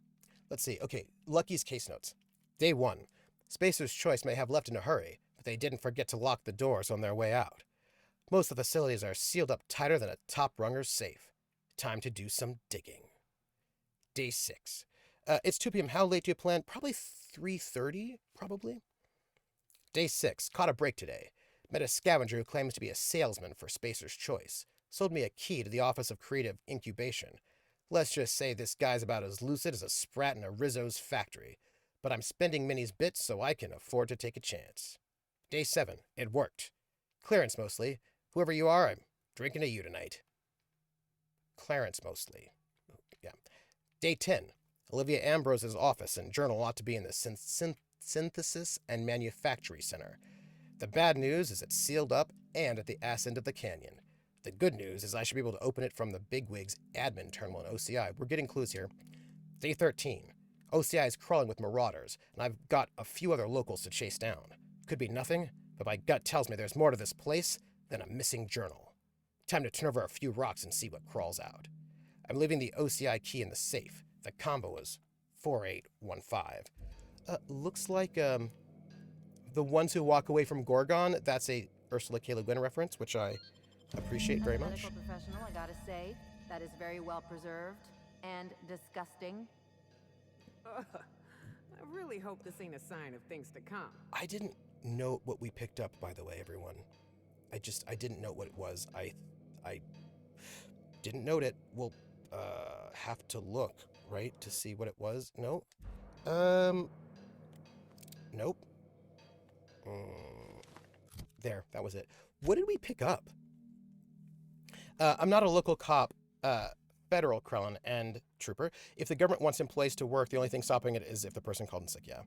Let's see. Okay, Lucky's case notes. Day 1. Spacer's Choice may have left in a hurry, but they didn't forget to lock the doors on their way out. Most of the facilities are sealed up tighter than a top-runger's safe. Time to do some digging. Day 6. It's 2 p.m. How late do you plan? Probably 3:30, probably. Day 6. Caught a break today. Met a scavenger who claims to be a salesman for Spacer's Choice. Sold me a key to the Office of Creative Incubation. Let's just say this guy's about as lucid as a sprat in a Rizzo's factory. But I'm spending Minnie's bits so I can afford to take a chance. Day 7. It worked. Clearance mostly. Whoever you are, I'm drinking to you tonight. Clarence mostly. Yeah. Day 10. Olivia Ambrose's office and journal ought to be in the Synthesis and Manufactory Center. The bad news is it's sealed up and at the ass end of the canyon. The good news is I should be able to open it from the bigwig's admin terminal in OCI. We're getting clues here. Day 13. OCI is crawling with marauders, and I've got a few other locals to chase down. Could be nothing, but my gut tells me there's more to this place than a missing journal. Time to turn over a few rocks and see what crawls out. I'm leaving the OCI key in the safe. The combo is 4815. Looks like the ones who walk away from Gorgon, that's a Ursula K. Le Guin reference, which I appreciate very much. As a medical professional, I gotta say, that is very well preserved and disgusting. I really hope this ain't a sign of things to come. I didn't know what we picked up, by the way, everyone. I didn't know what it was. I didn't note it. We'll have to look, right, to see what it was. No. Nope. There, that was it. What did we pick up? I'm not a local cop, federal Krellin and Trooper. If the government wants employees to work, the only thing stopping it is if the person called in sick, yeah.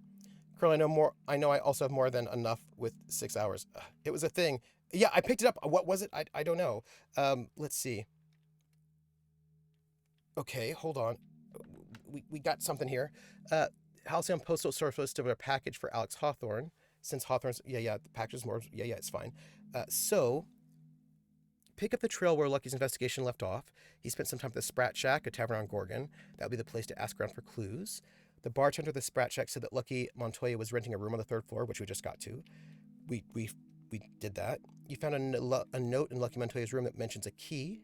Krellin, I know I also have more than enough with 6 hours. It was a thing. Yeah, I picked it up. What was it? I don't know. Let's see. Okay, hold on. We got something here. Halcyon Postal Service delivered a package for Alex Hawthorne. Since Hawthorne's, the package is more, it's fine. So, pick up the trail where Lucky's investigation left off. He spent some time at the Sprat Shack, a tavern on Gorgon. That would be the place to ask around for clues. The bartender at the Sprat Shack said that Lucky Montoya was renting a room on the 3rd floor, which we just got to. We did that. You found a note in Lucky Montoya's room that mentions a key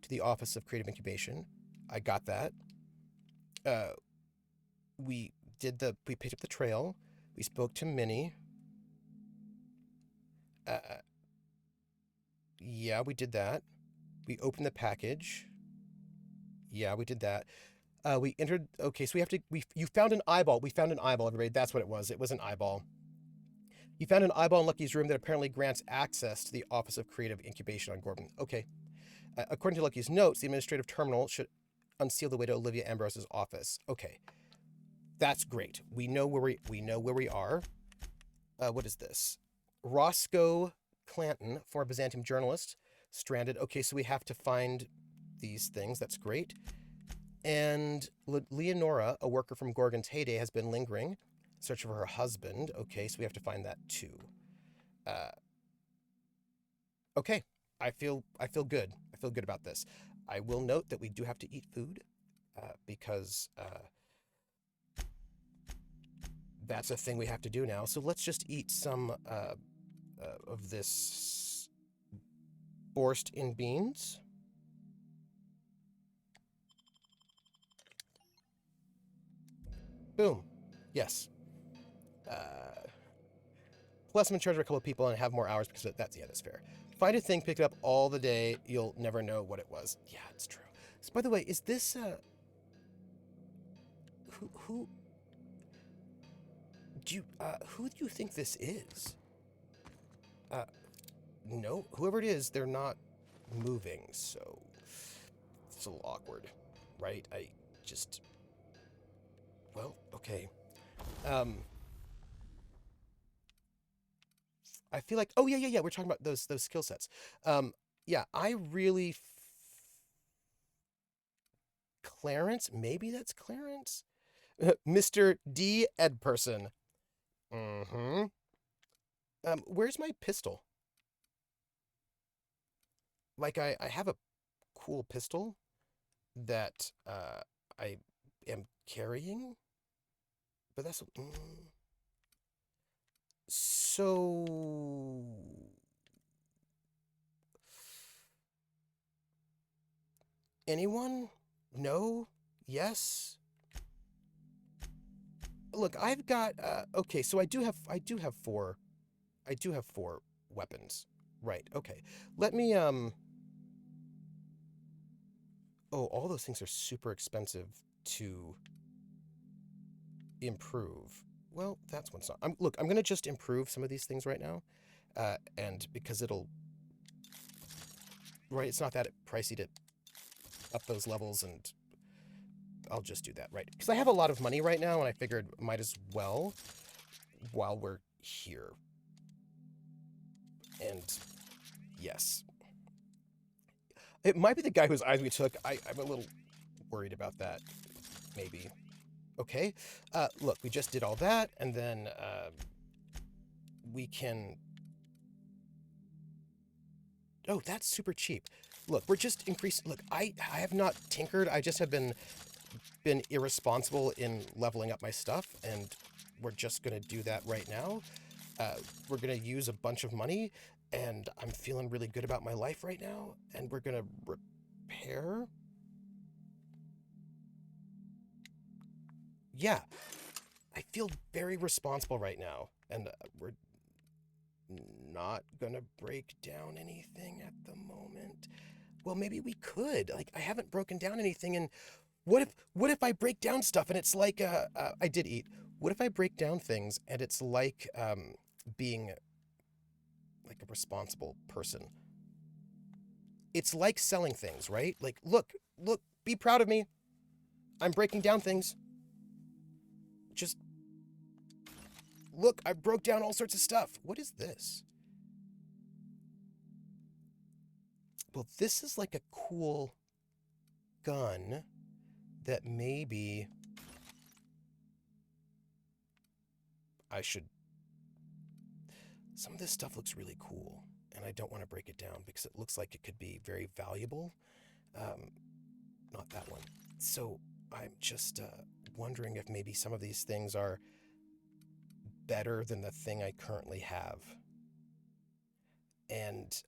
to the Office of Creative Incubation. I got that. We picked up the trail. We spoke to Minnie. Yeah, we did that. We opened the package. Yeah, we did that. We entered. Okay, so you found an eyeball. We found an eyeball, everybody. That's what it was. It was an eyeball. You found an eyeball in Lucky's room that apparently grants access to the Office of Creative Incubation on Gorgon. Okay. According to Lucky's notes, the administrative terminal should unseal the way to Olivia Ambrose's office. Okay. That's great. We know where we are. What is this? Roscoe Clanton, former Byzantium journalist, stranded. Okay, so we have to find these things. That's great. And Leonora, a worker from Gorgon's heyday, has been lingering, searching for her husband. Okay, so we have to find that too. Okay, I feel good. I feel good about this. I will note that we do have to eat food because that's a thing we have to do now. So let's just eat some of this borscht in beans. Boom. Yes. Plus I'm in charge of a couple of people and have more hours because that's fair. Find a thing, pick it up all the day, you'll never know what it was. Yeah, it's true. So by the way, is this who do you think this is? No, whoever it is, they're not moving, so it's a little awkward, right? Well, okay. I feel like, yeah, we're talking about those skill sets. Yeah, I really, Clarence, maybe that's Clarence? Mr. D. Edperson. Mm-hmm. Where's my pistol? Like, I have a cool pistol. that I am carrying, but that's so. Anyone? No? Yes? Look, I've got okay, so I do have four weapons. Right, okay. Let me oh, all those things are super expensive to improve. Well, that's one's not. Look, I'm gonna just improve some of these things right now. And because it'll right, it's not that pricey to up those levels, and I'll just do that, right? Because I have a lot of money right now, and I figured might as well while we're here. And yes. It might be the guy whose eyes we took. I'm a little worried about that, maybe. Okay, look, we just did all that, and then we can... Oh, that's super cheap. Look, we're just increasing... Look, I have not tinkered. I just have been irresponsible in leveling up my stuff, and we're just going to do that right now. We're going to use a bunch of money, and I'm feeling really good about my life right now, and we're going to repair... Yeah, I feel very responsible right now, and we're not gonna break down anything at the moment. Well, maybe we could. Like, I haven't broken down anything, and what if I break down stuff and it's like I did eat. What if I break down things and it's like being like a responsible person? It's like selling things, right? Like, look, be proud of me. I'm breaking down things. Just look, I broke down all sorts of stuff. What is this? Well, this is like a cool gun that maybe I should... Some of this stuff looks really cool, and I don't want to break it down because it looks like it could be very valuable. Not that one. So I'm just wondering if maybe some of these things are better than the thing I currently have. And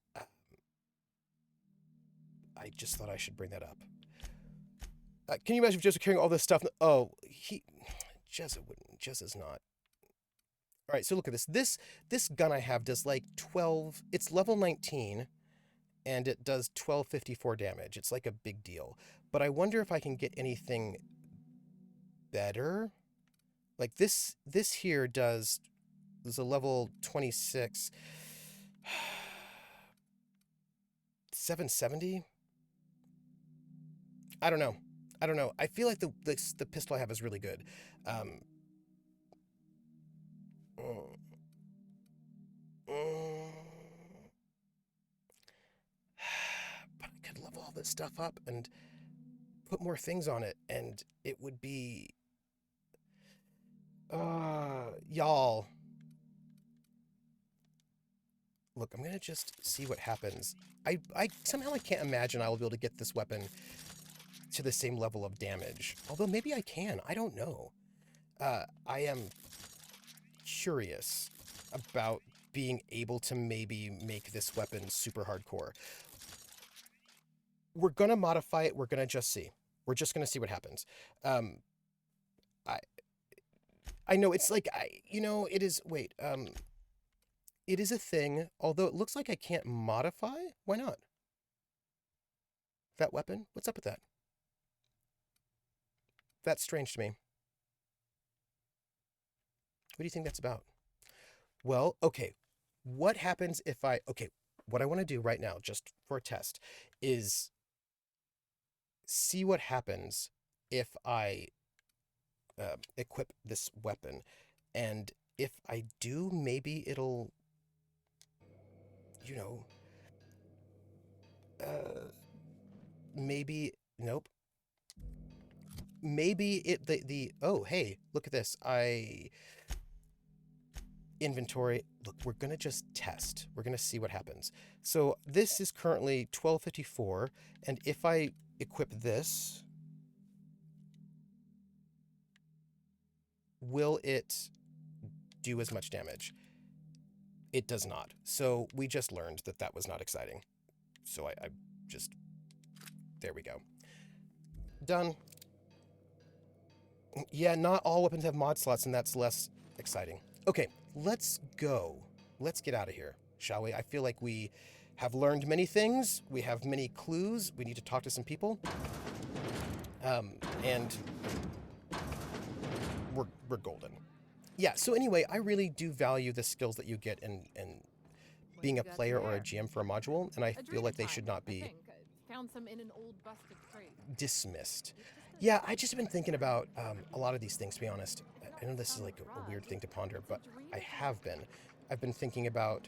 I just thought I should bring that up. Can you imagine if Jez was carrying all this stuff? Oh, Jez wouldn't. Jez is not. All right, so look at this. This gun I have does like 12. It's level 19, and it does 1254 damage. It's like a big deal. But I wonder if I can get anything better. Like this here does... There's a level 26. 770? I don't know. I feel like the pistol I have is really good. But I could level all this stuff up and put more things on it, and it would be... y'all. Look, I'm gonna just see what happens. I somehow I can't imagine I will be able to get this weapon to the same level of damage. Although maybe I can. I don't know. I am curious about being able to maybe make this weapon super hardcore. We're gonna modify it. We're gonna just see. We're just gonna see what happens. I know it's like it is. Wait. It is a thing. Although it looks like I can't modify. Why not? That weapon. What's up with that? That's strange to me. What do you think that's about? Well, okay. What happens if okay, what I want to do right now, just for a test, is see what happens if I equip this weapon. And if I do, maybe it'll, maybe, nope. Maybe oh, hey, look at this. Inventory. Look, we're going to just test. We're going to see what happens. So this is currently 1254. And if I equip this, will it do as much damage? It does not. So we just learned that that was not exciting. So I just, there we go. Done. Yeah, not all weapons have mod slots, and that's less exciting. Okay, let's go. Let's get out of here, shall we? I feel like we have learned many things. We have many clues. We need to talk to some people. And we're golden. Yeah, so anyway, I really do value the skills that you get in being a player or a GM for a module, and I feel like they should not be Found some in an old busted crate. dismissed. Yeah, I just have been thinking about a lot of these things, to be honest. I know this is like a weird thing to ponder, but I have been. I've been thinking about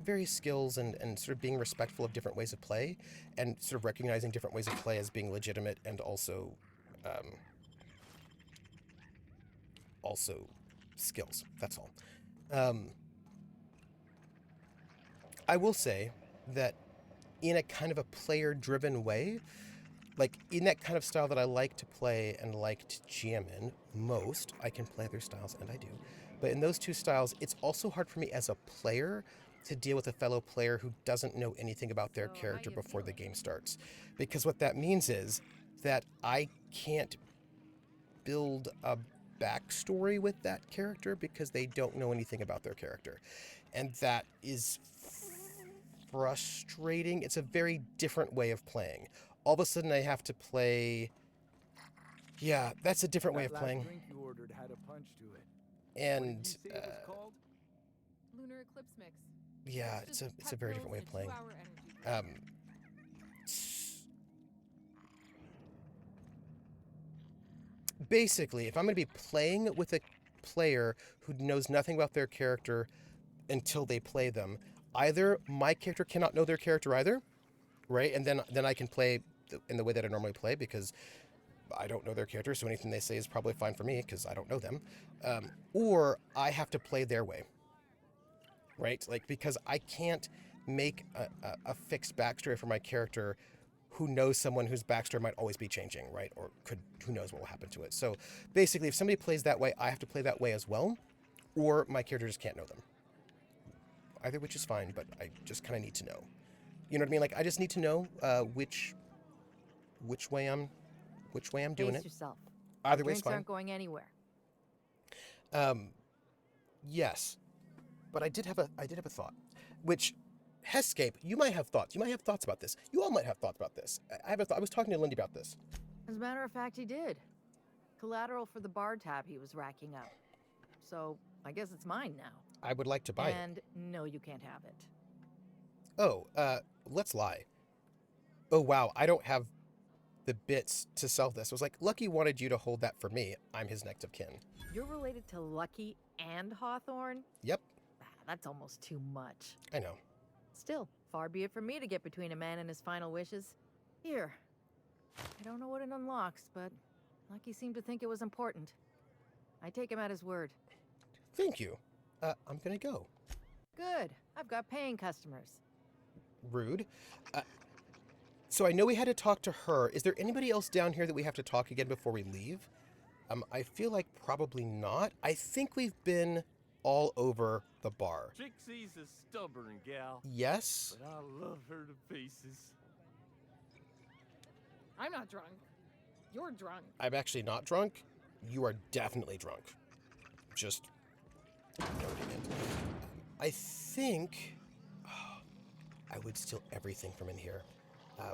various skills and sort of being respectful of different ways of play, and sort of recognizing different ways of play as being legitimate and also skills. That's all. I will say that in a kind of a player-driven way, like in that kind of style that I like to play and like to GM in most, I can play other styles, and I do. But in those two styles, it's also hard for me as a player to deal with a fellow player who doesn't know anything about their character before the game starts. Because what that means is that I can't build a backstory with that character because they don't know anything about their character. And that is frustrating. It's a very different way of playing. All of a sudden I have to play... Yeah, that's a different way of playing. Drink you ordered had a punch to it. And What did you say it was called? Lunar Eclipse Mix. yeah, it's a very different way of playing. Basically, if I'm going to be playing with a player who knows nothing about their character until they play them, either my character cannot know their character either, right? And then I can play in the way that I normally play because I don't know their character, so anything they say is probably fine for me because I don't know them. Or I have to play their way, right? Like, because I can't make a fixed backstory for my character who knows someone whose backstory might always be changing, right? Or who knows what will happen to it. So basically, if somebody plays that way, I have to play that way as well, or my character just can't know them. Either which is fine, but I just kind of need to know. You know what I mean? Like, I just need to know which way I'm doing Pace it. yourself. Either The way's drinks fine. aren't going anywhere. Yes, but I did have a thought, which Hescape, you might have thoughts. You might have thoughts about this. You all might have thoughts about this. I have a thought. I was talking to Lindy about this. As a matter of fact, he did. Collateral for the bar tab he was racking up. So, I guess it's mine now. I would like to buy it. And no, you can't have it. Oh, let's lie. Oh, wow, I don't have the bits to sell this. I was like, Lucky wanted you to hold that for me. I'm his next of kin. You're related to Lucky and Hawthorne? Yep, That's almost too much. I know. Still, far be it from me to get between a man and his final wishes. Here. I don't know what it unlocks, but Lucky seemed to think it was important. I take him at his word. Thank you. I'm gonna go. Good. I've got paying customers. Rude. So I know we had to talk to her. Is there anybody else down here that we have to talk again before we leave? I feel like probably not. I think we've been all over the bar. Trixie's a stubborn gal, Yes? but I love her to pieces. I'm not drunk. You're drunk. I'm actually not drunk. You are definitely drunk. Just noting it. I think I would steal everything from in here. I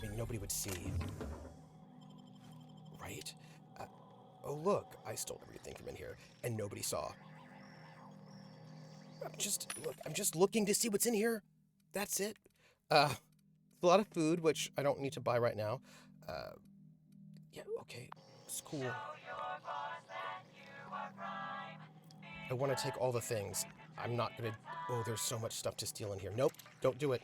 mean, nobody would see. Right? Oh, look, I stole everything from in here, and nobody saw. I'm just looking to see what's in here. That's it. A lot of food, which I don't need to buy right now. Yeah, okay, it's cool. I want to take all the things. I'm not gonna... Oh, there's so much stuff to steal in here. Nope, don't do it.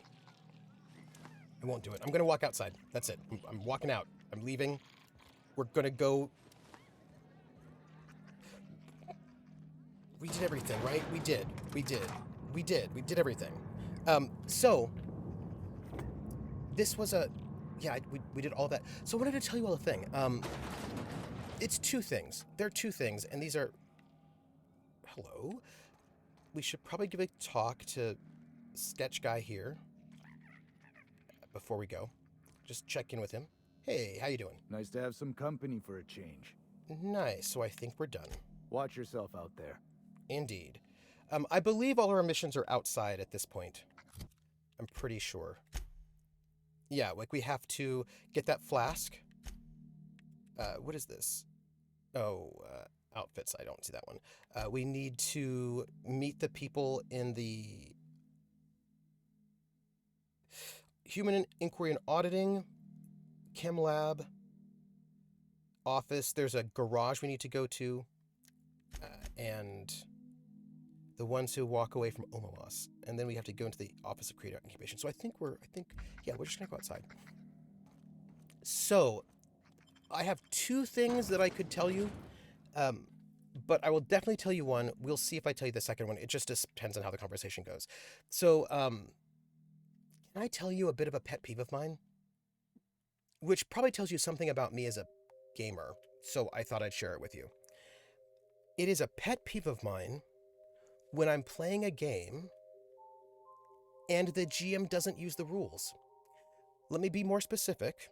I won't do it. I'm gonna walk outside. That's it. I'm walking out. I'm leaving. We're gonna go... We did everything, right? We did everything. So, this was a, yeah, we did all that. So I wanted to tell you all a thing. It's two things. There are two things, and these are, hello? We should probably give a talk to Sketch Guy here before we go. Just check in with him. Hey, how you doing? Nice to have some company for a change. Nice, so I think we're done. Watch yourself out there. Indeed. I believe all our missions are outside at this point. I'm pretty sure. Yeah, like we have to get that flask. What is this? Oh, outfits. I don't see that one. We need to meet the people in the Human Inquiry and Auditing, Chem Lab, office. There's a garage we need to go to, and the ones who walk away from Omawas. And then we have to go into the Office of Creative Incubation. So yeah, we're just gonna go outside. So, I have two things that I could tell you, but I will definitely tell you one. We'll see if I tell you the second one. It just depends on how the conversation goes. So, can I tell you a bit of a pet peeve of mine? Which probably tells you something about me as a gamer, so I thought I'd share it with you. It is a pet peeve of mine when I'm playing a game and the GM doesn't use the rules. Let me be more specific.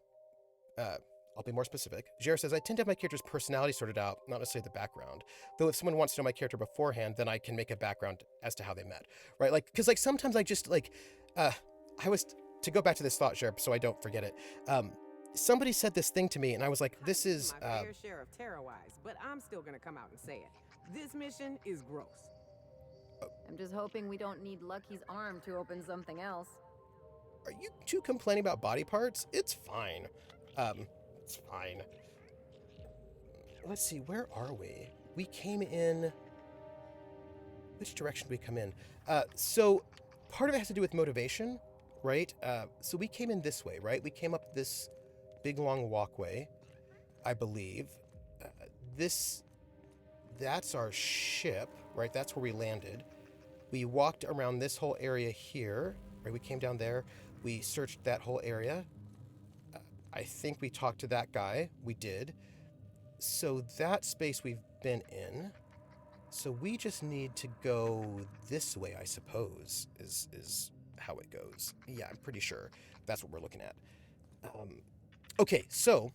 I'll be more specific. Jer says, I tend to have my character's personality sorted out, not necessarily the background. Though if someone wants to know my character beforehand, then I can make a background as to how they met. Right? Like, because like sometimes I just like, to go back to this thought, Jer, so I don't forget it. Somebody said this thing to me and I was like, this is... my fair share of terror-wise, but I'm still gonna come out and say it. This mission is gross. I'm just hoping we don't need Lucky's arm to open something else. Are you two complaining about body parts? It's fine. It's fine. Let's see, where are we? We came in... Which direction did we come in? So part of it has to do with motivation, right? So we came in this way, right? We came up this big long walkway, I believe. That's our ship, right? That's where we landed. We walked around this whole area here, right? We came down there. We searched that whole area. I think we talked to that guy. We did. So that space we've been in. So we just need to go this way, I suppose, is how it goes. Yeah, I'm pretty sure that's what we're looking at. Okay, so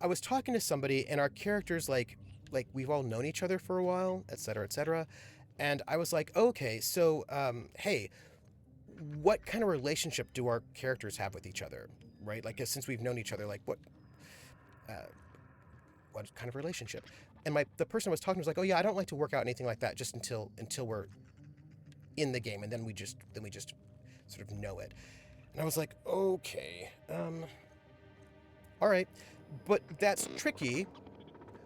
I was talking to somebody, and our characters, like we've all known each other for a while, etc., etc. And I was like, okay, so, hey, what kind of relationship do our characters have with each other, right? Like, since we've known each other, like, what kind of relationship? And the person I was talking to was like, oh yeah, I don't like to work out anything like that just until we're in the game, and then we just sort of know it. And I was like, okay, all right, but that's tricky.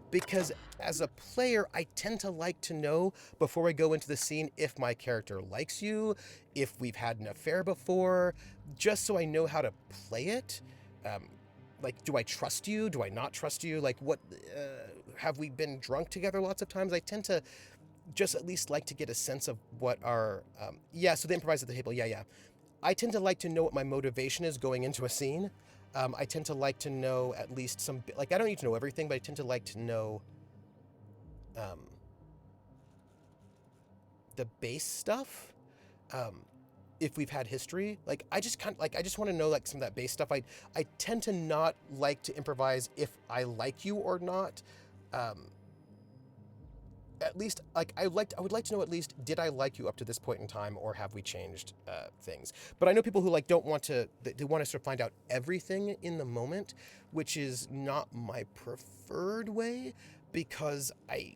Because as a player, I tend to like to know before I go into the scene if my character likes you, if we've had an affair before, just so I know how to play it. Like, do I trust you? Do I not trust you? Like, what, have we been drunk together lots of times? I tend to just at least like to get a sense of what our, so they improvise at the table, yeah. I tend to like to know what my motivation is going into a scene. I tend to like to know at least some, like, I don't need to know everything, but I tend to like to know the base stuff. If we've had history, like, I just want to know, like, some of that base stuff. I tend to not like to improvise if I like you or not. At least, like, I would like to know at least, did I like you up to this point in time, or have we changed things? But I know people who, like, don't want to, they want to sort of find out everything in the moment, which is not my preferred way, because I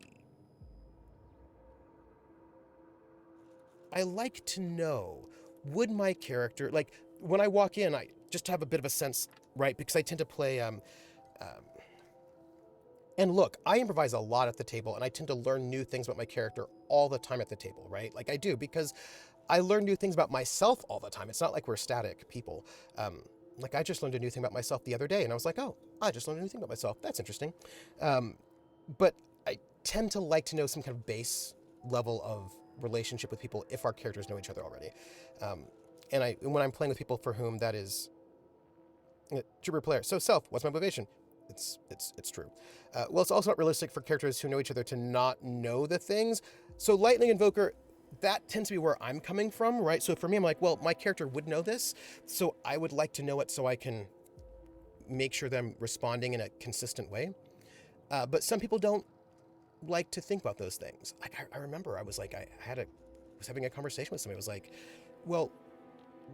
like to know, would my character, like, when I walk in, I just have a bit of a sense, right? Because I tend to play, and look, I improvise a lot at the table, and I tend to learn new things about my character all the time at the table, right? Like, I do, because I learn new things about myself all the time. It's not like we're static people. Like, I just learned a new thing about myself the other day, and I was like, oh, I just learned a new thing about myself. That's interesting. But I tend to like to know some kind of base level of relationship with people if our characters know each other already. And when I'm playing with people for whom that is Trooper player. So self, what's my motivation? It's true. Well, it's also not realistic for characters who know each other to not know the things. So Lightning Invoker, that tends to be where I'm coming from, right? So for me, I'm like, well, my character would know this, so I would like to know it so I can make sure that I'm responding in a consistent way. But some people don't like to think about those things. Like I remember I was like, was having a conversation with somebody. I was like, well,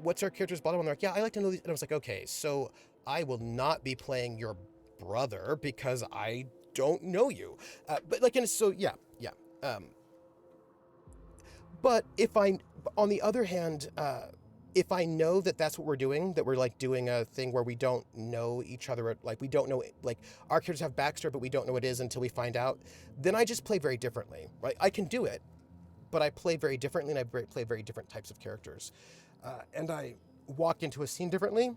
what's our character's bottom? And they're like, yeah, I like to know these. And I was like, okay, so I will not be playing your brother because I don't know you. But like, and so yeah. But on the other hand, if I know that that's what we're doing, that we're like doing a thing where we don't know each other, like we don't know, like our characters have backstory, but we don't know what it is until we find out, then I just play very differently, right? I can do it, but I play very differently, and I play very different types of characters. And I walk into a scene differently,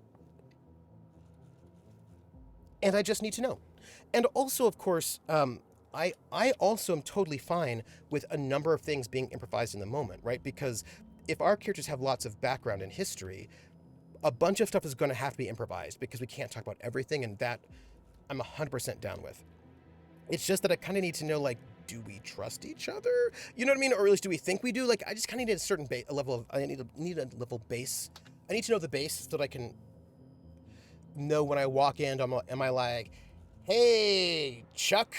and I just need to know. And also, of course, I also am totally fine with a number of things being improvised in the moment, right? Because if our characters have lots of background and history, a bunch of stuff is going to have to be improvised because we can't talk about everything, and that I'm 100% down with. It's just that I kind of need to know, like, do we trust each other? You know what I mean? Or at least do we think we do? Like, I just kind of need a certain level of, I need a level base. I need to know the base so that I can know when I walk in, am I like, hey, Chuck,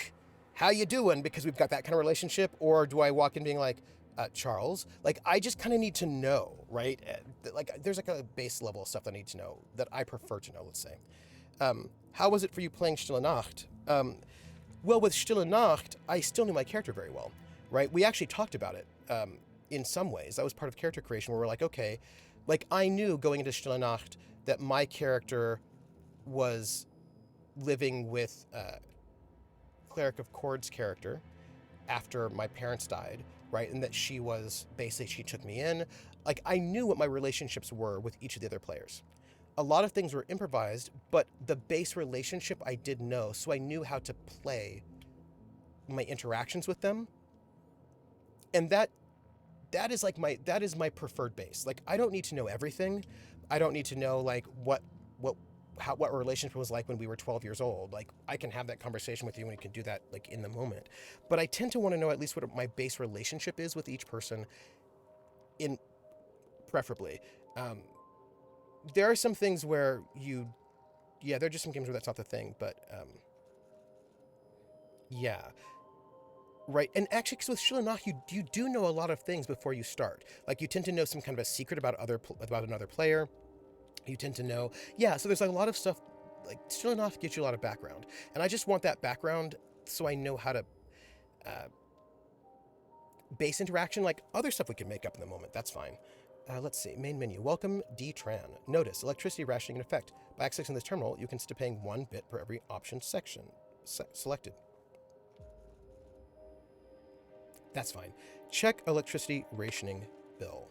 how you doing? Because we've got that kind of relationship. Or do I walk in being like, Charles? Like, I just kind of need to know, right? Like, there's like a base level of stuff that I need to know, that I prefer to know, let's say. How was it for you playing Stille Nacht? Well, with Stille Nacht, I still knew my character very well, right? We actually talked about it in some ways. That was part of character creation, where we're like, okay, like I knew going into Stille Nacht that my character was living with Cleric of Chord's character after my parents died, right? And that she took me in. Like, I knew what my relationships were with each of the other players. A lot of things were improvised, but the base relationship I did know, so I knew how to play my interactions with them. And that is my preferred base. Like, I don't need to know everything. I don't need to know like what our relationship was like when we were 12 years old. Like, I can have that conversation with you, and we can do that like in the moment. But I tend to want to know at least what my base relationship is with each person, in preferably. There are some things where there are just some games where that's not the thing, but yeah. Right, and actually, because with Stille Nacht, you do know a lot of things before you start. Like, you tend to know some kind of a secret about another player. You tend to know, so there's like a lot of stuff, like Stille Nacht gives you a lot of background. And I just want that background so I know how to base interaction, like other stuff we can make up in the moment, that's fine. Let's see, main menu, welcome D-Tran. Notice, electricity rationing in effect. By accessing this terminal, you can start paying 1 bit per every option section selected. That's fine. Check electricity rationing bill.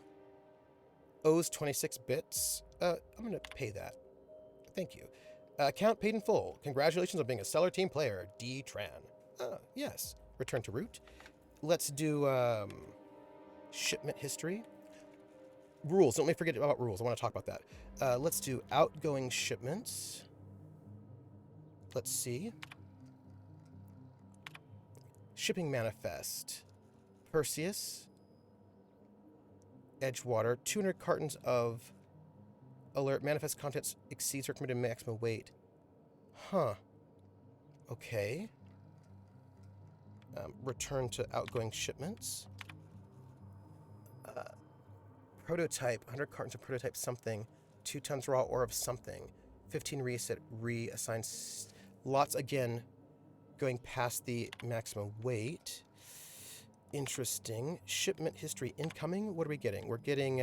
Owes 26 bits. I'm going to pay that. Thank you. Account paid in full. Congratulations on being a stellar team player, D-Tran. Yes. Return to root. Let's do shipment history. Rules. Don't let me forget about rules. I want to talk about that. Let's do outgoing shipments. Let's see. Shipping manifest. Perseus. Edgewater. 200 cartons of alert. Manifest contents exceeds recommended maximum weight. Huh. Okay. Return to outgoing shipments. Prototype. 100 cartons of prototype something. 2 tons raw ore of something. 15 reassigned lots again. Going past the maximum weight. Interesting. Shipment history incoming. What are we getting? We're getting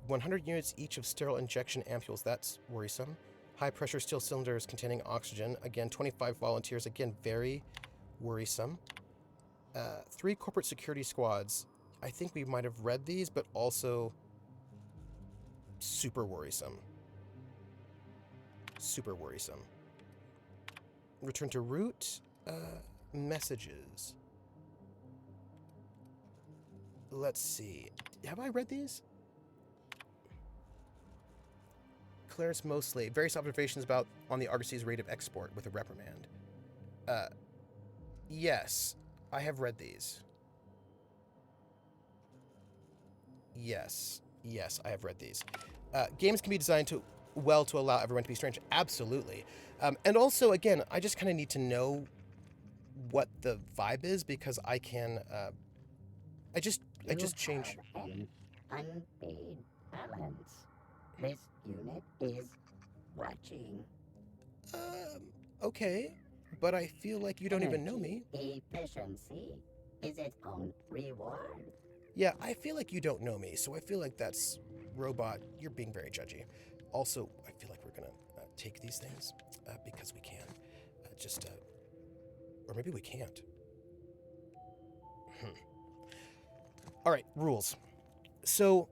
100 units each of sterile injection ampules. That's worrisome. High pressure steel cylinders containing oxygen. Again, 25 volunteers. Again, very worrisome. 3 corporate security squads. I think we might have read these, but also super worrisome. Super worrisome. Return to root. Messages. Let's see. Have I read these? Claire's mostly. Various observations about on the Argosy's rate of export with a reprimand. Yes, I have read these. Yes, I have read these. Games can be designed to allow everyone to be strange. Absolutely. And also, again, I just kind of need to know what the vibe is because I can. I just change. Unpaid balance. This unit is watching. Okay, but I feel like you don't even know me. Efficiency is its own reward. Yeah, I feel like you don't know me, so I feel like that's robot. You're being very judgy. Also, I feel like we're gonna take these things because we can. Or maybe we can't. All right, rules. So,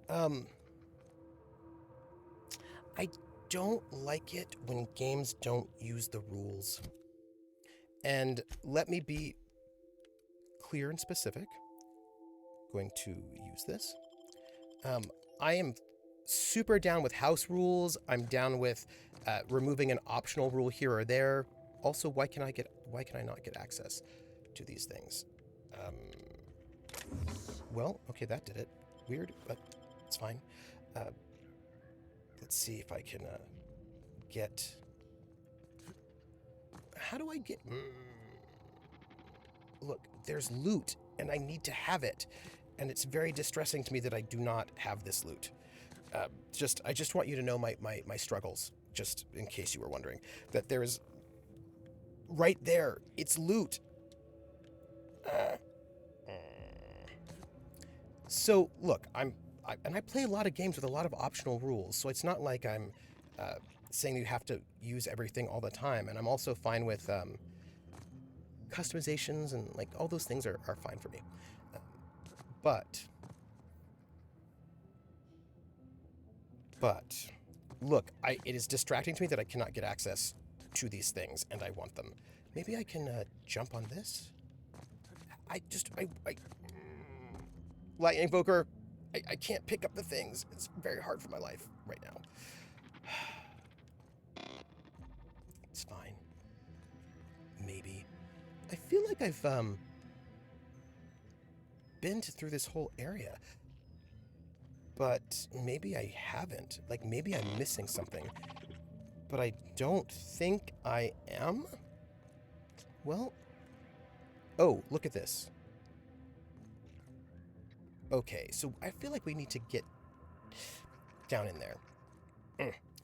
I don't like it when games don't use the rules. And let me be clear and specific. Going to use this. I am super down with house rules. I'm down with removing an optional rule here or there. Also, why can I not get access to these things? Well, okay, that did it. Weird, but it's fine. Let's see if I can get... How do I get... Look, there's loot, and I need to have it. And it's very distressing to me that I do not have this loot. I just want you to know my struggles, just in case you were wondering. That there's... Right there, it's loot. So, look, and I play a lot of games with a lot of optional rules, so it's not like I'm saying you have to use everything all the time, and I'm also fine with customizations, and like all those things are fine for me. But, look, it is distracting to me that I cannot get access to these things, and I want them. Maybe I can jump on this? Lightning Invoker, I can't pick up the things. It's very hard for my life right now. It's fine. Maybe. I feel like I've been through this whole area. But maybe I haven't. Like, maybe I'm missing something. But I don't think I am. Well... Oh, look at this. Okay, so I feel like we need to get down in there.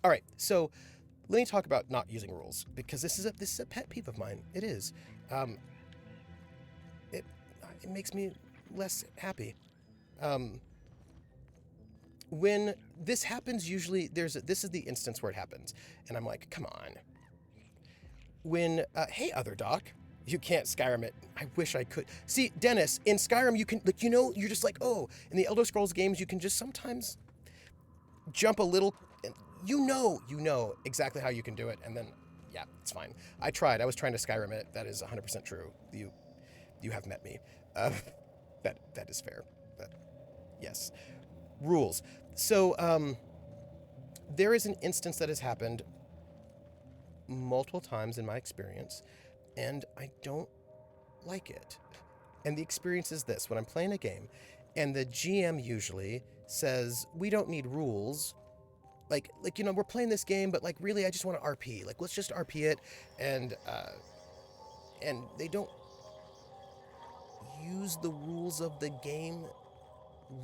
All right, so let me talk about not using rules, because this is a pet peeve of mine. It is. It makes me less happy. When this happens, usually this is the instance where it happens, and I'm like, come on. When hey, other doc. You can't Skyrim it. I wish I could. See, Dennis, in Skyrim, you can, like, you know, you're just like, oh, in the Elder Scrolls games, you can just sometimes jump a little, and you know exactly how you can do it, and then, yeah, it's fine. I tried. I was trying to Skyrim it. That is 100% true. You have met me. That is fair. But, yes. Rules. So, there is an instance that has happened multiple times in my experience, and I don't like it. And the experience is this. When I'm playing a game, and the GM usually says, we don't need rules. Like, you know, we're playing this game, but, like, really, I just want to RP. Like, let's just RP it. And they don't use the rules of the game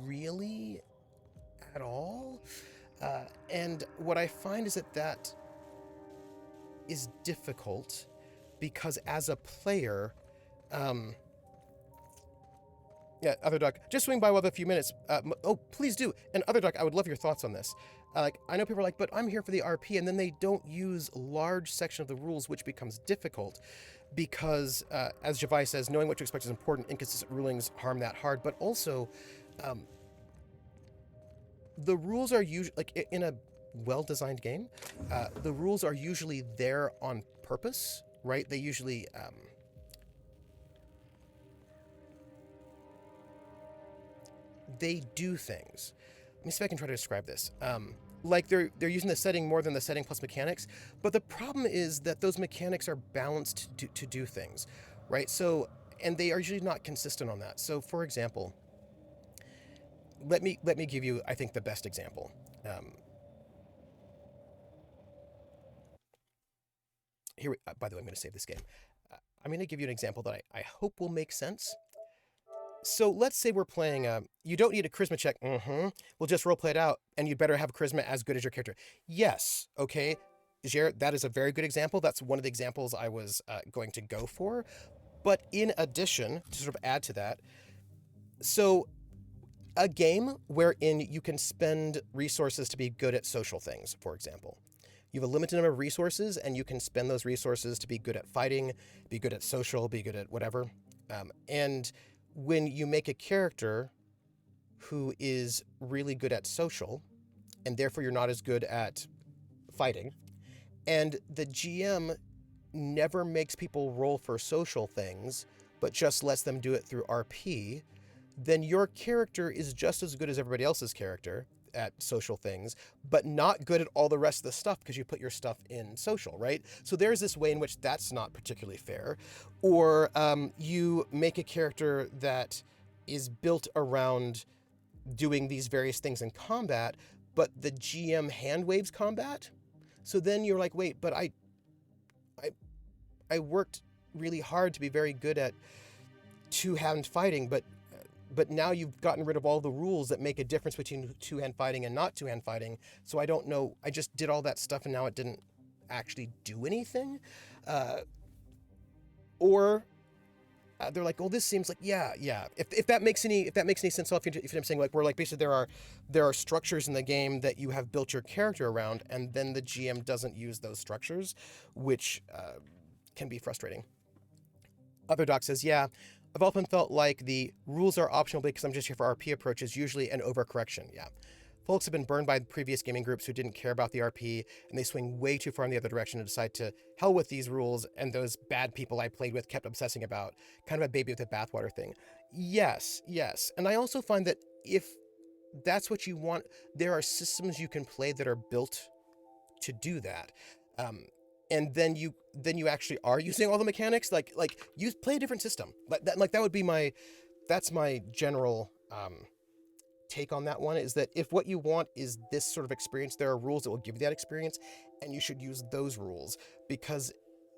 really at all. And what I find is that is difficult, because as a player, yeah, Other Duck, just swing by with a few minutes. Oh, please do. And Other Duck, I would love your thoughts on this. Like, I know people are like, but I'm here for the RP, and then they don't use large section of the rules, which becomes difficult, because, as Javai says, knowing what to expect is important. Inconsistent rulings harm that hard, but also, the rules are usually, like, in a well-designed game, the rules are usually there on purpose, right? They usually, they do things. Let me see if I can try to describe this. like they're using the setting more than the setting plus mechanics, but the problem is that those mechanics are balanced to do things, right? So, and they are usually not consistent on that. So, for example, let me give you, I think, the best example. Here, by the way, I'm going to save this game. I'm going to give you an example that I hope will make sense. So let's say we're playing, you don't need a charisma check. We'll just role play it out, and you better have charisma as good as your character. Yes, okay. Jared, that is a very good example. That's one of the examples I was going to go for. But in addition, to sort of add to that, so a game wherein you can spend resources to be good at social things, for example. You have a limited number of resources, and you can spend those resources to be good at fighting, be good at social, be good at whatever. And when you make a character who is really good at social, and therefore you're not as good at fighting, and the GM never makes people roll for social things, but just lets them do it through RP, then your character is just as good as everybody else's character at social things, but not good at all the rest of the stuff because you put your stuff in social, right? So there's this way in which that's not particularly fair. Or you make a character that is built around doing these various things in combat, but the GM hand waves combat. So then you're like, wait, but I worked really hard to be very good at two-hand fighting, but now you've gotten rid of all the rules that make a difference between two-hand fighting and not two-hand fighting. So I don't know. I just did all that stuff and now it didn't actually do anything. Or they're like, "Oh, this seems like yeah." If that makes any sense, if I'm saying like where like basically there are structures in the game that you have built your character around, and then the GM doesn't use those structures, which can be frustrating. Other Doc says, yeah, I've often felt like the rules are optional because I'm just here for RP approaches, usually an overcorrection. Yeah. Folks have been burned by previous gaming groups who didn't care about the RP, and they swing way too far in the other direction and decide to hell with these rules, and those bad people I played with kept obsessing about. Kind of a baby with a bathwater thing. Yes. And I also find that if that's what you want, there are systems you can play that are built to do that. And then you actually are using all the mechanics, like you play a different system. That would be that's my general take on that one, is that if what you want is this sort of experience, there are rules that will give you that experience, and you should use those rules, because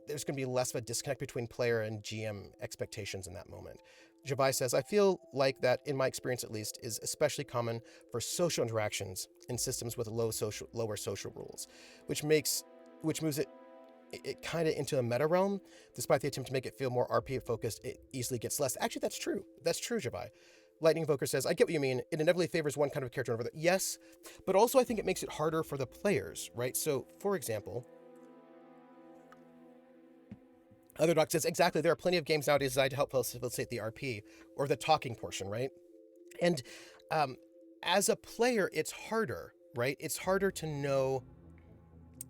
there's going to be less of a disconnect between player and GM expectations in that moment. Javai says, I feel like that, in my experience at least, is especially common for social interactions in systems with lower social rules, which moves it kind of into a meta realm. Despite the attempt to make it feel more RP focused, it easily gets less. Actually, that's true, Javai. Lightning Invoker says, I get what you mean. It inevitably favors one kind of character over the yes, but also I think it makes it harder for the players, right? So, for example, Other Doc says, exactly, there are plenty of games nowadays designed to help facilitate the RP, or the talking portion, right? And as a player, it's harder, right? It's harder to know.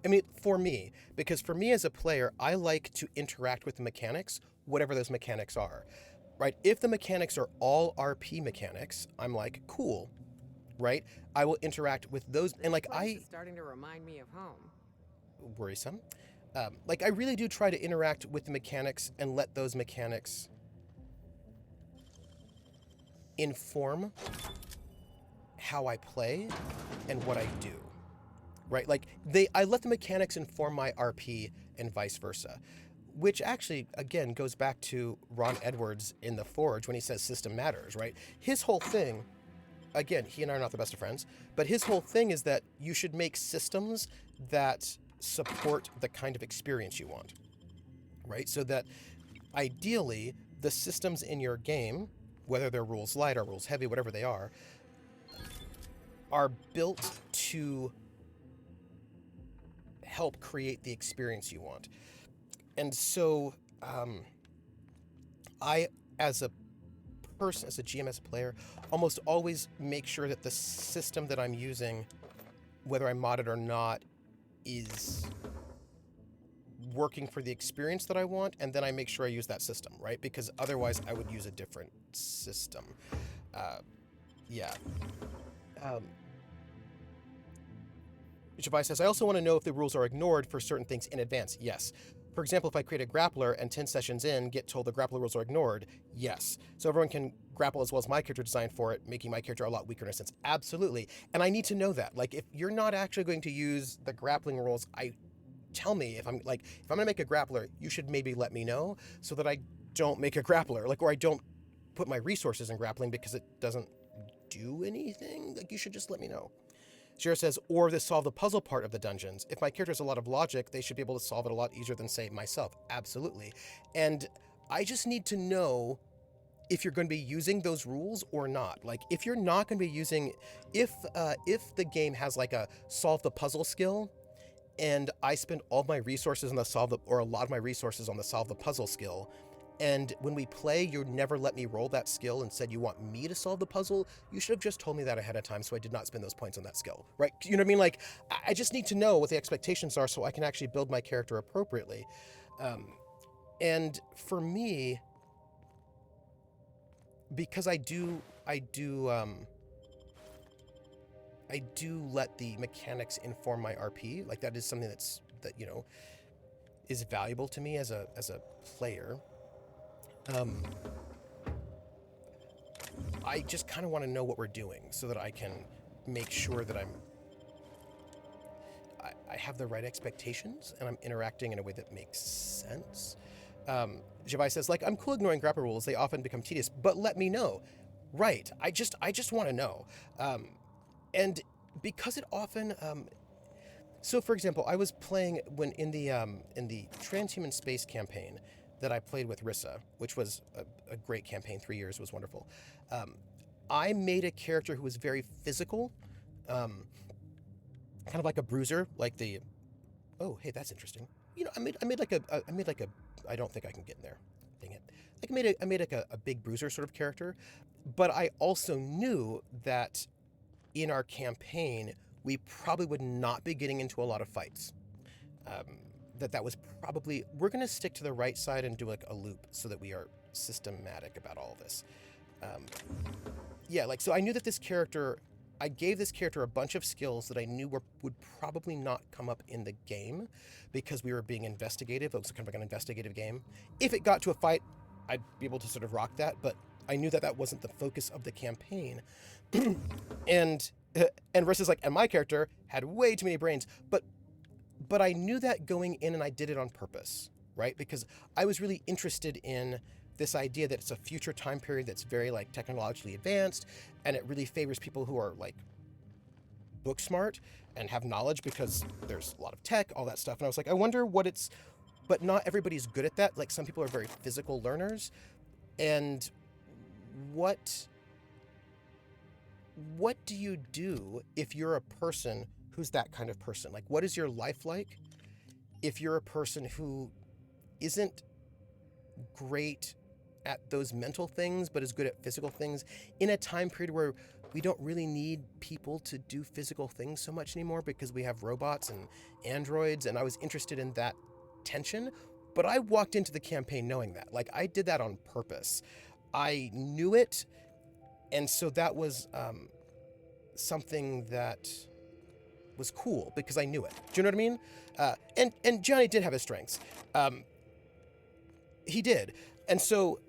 I mean, for me, because for me as a player, I like to interact with the mechanics, whatever those mechanics are, right? If the mechanics are all RP mechanics, I'm like, cool, right? I will interact with those, and like It's starting to remind me of home. Worrisome. Like I really do try to interact with the mechanics and let those mechanics inform how I play and what I do. Right? Like I let the mechanics inform my RP and vice versa, which actually, again, goes back to Ron Edwards in The Forge when he says system matters, right? His whole thing, again, he and I are not the best of friends, but his whole thing is that you should make systems that support the kind of experience you want, right? So that ideally the systems in your game, whether they're rules light or rules heavy, whatever they are built to help create the experience you want. And so I, as a person, as a GM, as a player, almost always make sure that the system that I'm using, whether I mod it or not, is working for the experience that I want, and then I make sure I use that system, right? Because otherwise I would use a different system. Javai says, I also want to know if the rules are ignored for certain things in advance. Yes. For example, if I create a grappler and 10 sessions in get told the grappler rules are ignored, yes. So everyone can grapple as well as my character designed for it, making my character a lot weaker in a sense. Absolutely. And I need to know that. Like, if you're not actually going to use the grappling rules, tell me. If I'm gonna make a grappler, you should maybe let me know so that I don't make a grappler, like, or I don't put my resources in grappling because it doesn't do anything. Like, you should just let me know. Shira says, or to solve the puzzle part of the dungeons. If my character has a lot of logic, they should be able to solve it a lot easier than, say, myself. Absolutely. And I just need to know if you're going to be using those rules or not. Like, if you're not going to be using, if the game has like a solve the puzzle skill, and I spend all of my resources on the or a lot of my resources on the solve the puzzle skill, and when we play, you never let me roll that skill and said you want me to solve the puzzle, you should have just told me that ahead of time so I did not spend those points on that skill, right? You know what I mean? Like, I just need to know what the expectations are so I can actually build my character appropriately. And for me, because I do let the mechanics inform my RP, like that is something that is valuable to me as a player. I just kind of want to know what we're doing so that I can make sure that I have the right expectations and I'm interacting in a way that makes sense. Javai says, like, I'm cool ignoring grapple rules. They often become tedious, but let me know. Right. I just want to know. And because it often, so for example, I was playing when in the transhuman space campaign that I played with Rissa, which was a great campaign. 3 years was wonderful. I made a character who was very physical, kind of like a bruiser, like the. Oh, hey, that's interesting. I made like a. I don't think I can get in there. Dang it! Like I made like a big bruiser sort of character, but I also knew that in our campaign we probably would not be getting into a lot of fights. That was probably, we're going to stick to the right side and do like a loop so that we are systematic about all of this. So I knew that I gave this character a bunch of skills that I knew would probably not come up in the game because we were being investigative. It was kind of like an investigative game. If it got to a fight, I'd be able to sort of rock that, but I knew that wasn't the focus of the campaign. and Rissa's like, and my character had way too many brains, but I knew that going in, and I did it on purpose, right? Because I was really interested in this idea that it's a future time period that's very like technologically advanced, and it really favors people who are like book smart and have knowledge because there's a lot of tech, all that stuff. And I was like, I wonder but not everybody's good at that. Like, some people are very physical learners. And what do you do if you're a person who's that kind of person? Like, what is your life like if you're a person who isn't great at those mental things but is good at physical things in a time period where we don't really need people to do physical things so much anymore because we have robots and androids? And I was interested in that tension, but I walked into the campaign knowing that. Like, I did that on purpose. I knew it, and so that was something that was cool because I knew it. Do you know what I mean? And Johnny did have his strengths. He did. And so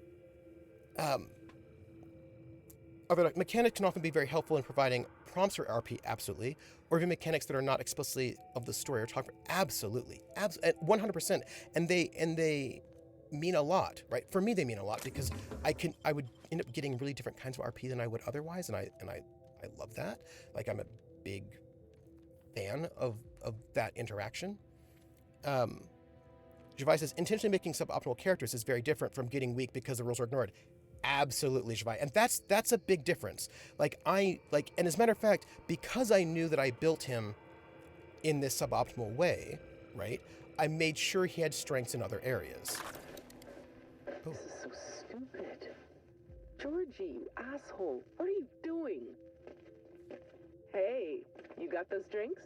other mechanics can often be very helpful in providing prompts for RP, absolutely. Or even mechanics that are not explicitly of the story or talk, absolutely. 100%. And they mean a lot, right? For me, they mean a lot because I would end up getting really different kinds of RP than I would otherwise, and I love that. Like, I'm a big fan of that interaction. Javai says, intentionally making suboptimal characters is very different from getting weak because the rules are ignored. Absolutely, Javai. And that's a big difference. And as a matter of fact, because I knew that I built him in this suboptimal way, right, I made sure he had strengths in other areas. Oh. This is so stupid. Georgie, you asshole. What are you doing? Hey, you got those drinks?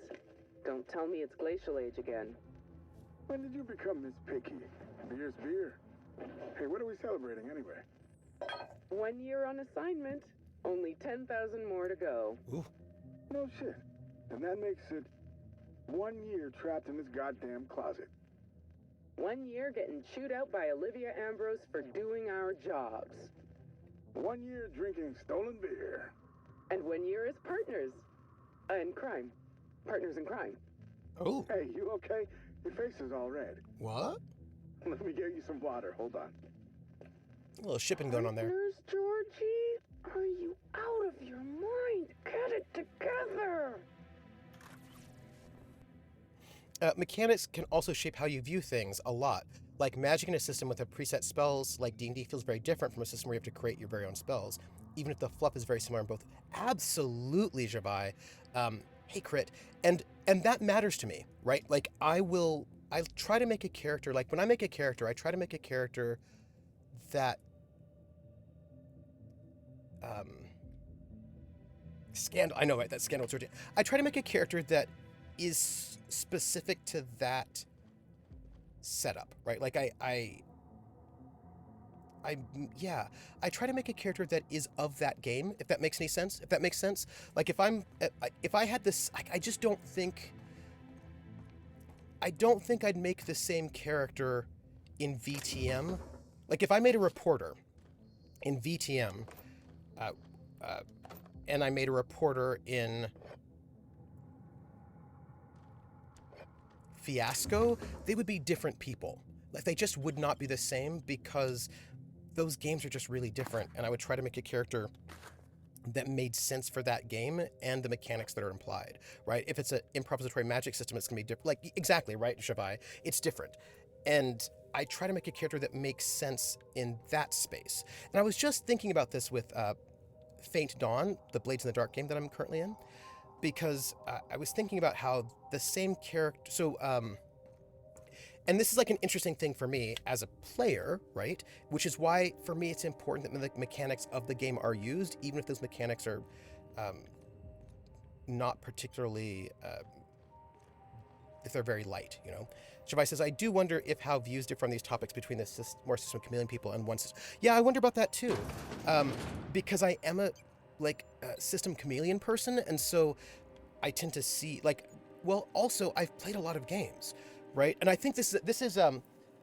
Don't tell me it's Glacial Age again. When did you become this picky? Beer's beer. Hey, what are we celebrating anyway? 1 year on assignment. Only 10,000 more to go. Ooh. No shit. And that makes it 1 year trapped in this goddamn closet. 1 year getting chewed out by Olivia Ambrose for doing our jobs. 1 year drinking stolen beer. And 1 year as partners. In crime. Partners in crime. Oh. Hey, you okay? Your face is all red. What? Let me get you some water. Hold on. A little shipping going on there. Partners, Georgie? Are you out of your mind? Get it together! Mechanics can also shape how you view things a lot. Like magic in a system with a preset spells, like D&D feels very different from a system where you have to create your very own spells, even if the fluff is very similar in both. Absolutely, Javi. Hey, Crit. And that matters to me, right? Like, I try to make a character, like, when I make a character, I try to make a character that, I know, right? That's Scandal. I try to make a character that is specific to that setup, right? Like I try to make a character that is of that game, if that makes any sense. If that makes sense. Like if I had this, I just don't think I'd make the same character in VTM. Like if I made a reporter in VTM, and I made a reporter in Fiasco, they would be different people. Like they just would not be the same because those games are just really different. And I would try to make a character that made sense for that game and the mechanics that are implied, right? If it's an improvisatory magic system, it's gonna be different. Like exactly, right, Javi? It's different. And I try to make a character that makes sense in that space. And I was just thinking about this with Faint Dawn, the Blades in the Dark game that I'm currently in, because I was thinking about how the same character, and this is like an interesting thing for me as a player, right? Which is why, for me, it's important that the mechanics of the game are used, even if those mechanics are not particularly, if they're very light, you know? Javi says, I do wonder if how views differ on these topics between the more system chameleon people and one system. Yeah, I wonder about that too. Because I am a system chameleon person, and so I tend to see, well, also, I've played a lot of games, right? And I think this is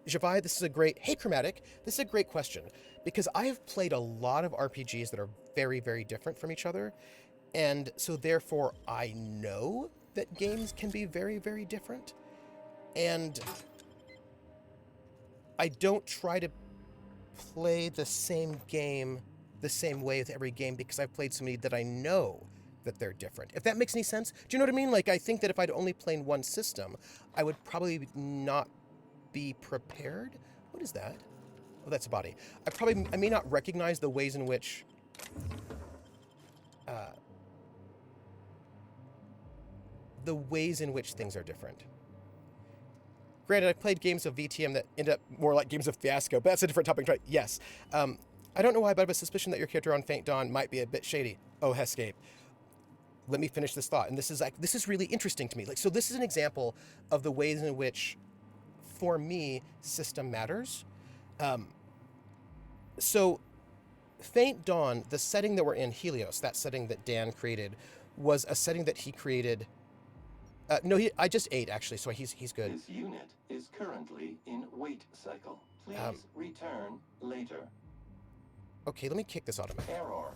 Javi, this is a great, hey, Chromatic, this is a great question, because I have played a lot of RPGs that are very, very different from each other, and so therefore I know that games can be very, very different, and I don't try to play the same game the same way with every game because I've played so many that I know that they're different. If that makes any sense? Do you know what I mean? Like, I think that if I'd only played one system, I would probably not be prepared. What is that? Oh, that's a body. I may not recognize the ways in which things are different. Granted, I've played games of VTM that end up more like games of Fiasco, but that's a different topic. Yes. I don't know why, but I have a suspicion that your character on Faint Dawn might be a bit shady. Oh, Hescape. Let me finish this thought. And this is really interesting to me. So this is an example of the ways in which, for me, system matters. So Faint Dawn, the setting that we're in, Helios, that setting that Dan created, was a setting that he created. No, I just ate, actually, so he's good. This unit is currently in wait cycle. Please return later. Okay, let me kick this automatic. Error.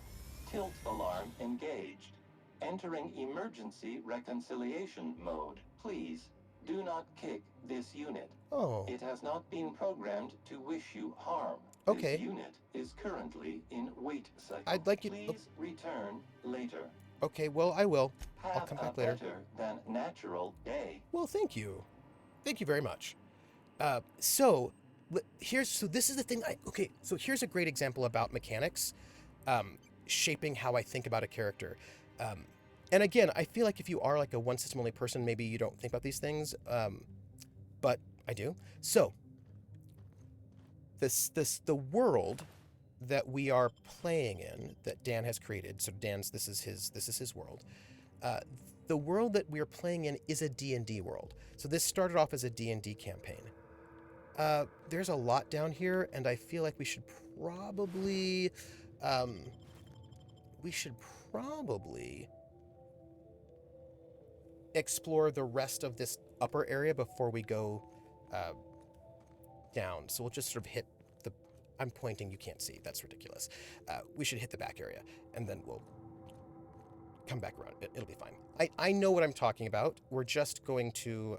Tilt alarm engaged. Entering emergency reconciliation mode. Please do not kick this unit. Oh. It has not been programmed to wish you harm. Okay. This unit is currently in wait cycle. I'd like you. Please return later. Okay, well, I will. Have I'll come back later. Better than natural day. Well, thank you. Thank you very much. So this is the thing. So here's a great example about mechanics shaping how I think about a character. And again, I feel like if you are like a one system only person, maybe you don't think about these things, but I do. So the world that we are playing in, that Dan has created. So this is his world. The world that we are playing in is a D&D world. So this started off as a D&D campaign. There's a lot down here, and I feel like we should probably explore the rest of this upper area before we go down. So we'll just sort of hit the... I'm pointing, you can't see. That's ridiculous. We should hit the back area, and then we'll come back around. It'll be fine. I know what I'm talking about. We're just going to...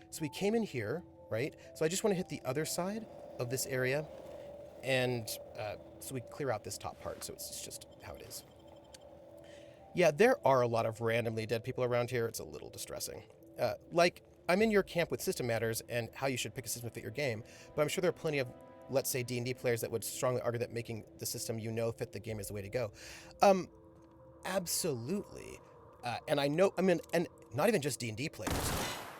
So we came in here, right? So I just want to hit the other side of this area, and so we clear out this top part, so it's just how it is. Yeah, there are a lot of randomly dead people around here. It's a little distressing. Like, I'm in your camp with system matters and how you should pick a system to fit your game, but I'm sure there are plenty of, let's say, D&D players that would strongly argue that making the system fit the game is the way to go. Absolutely. And I know, and not even just D&D players.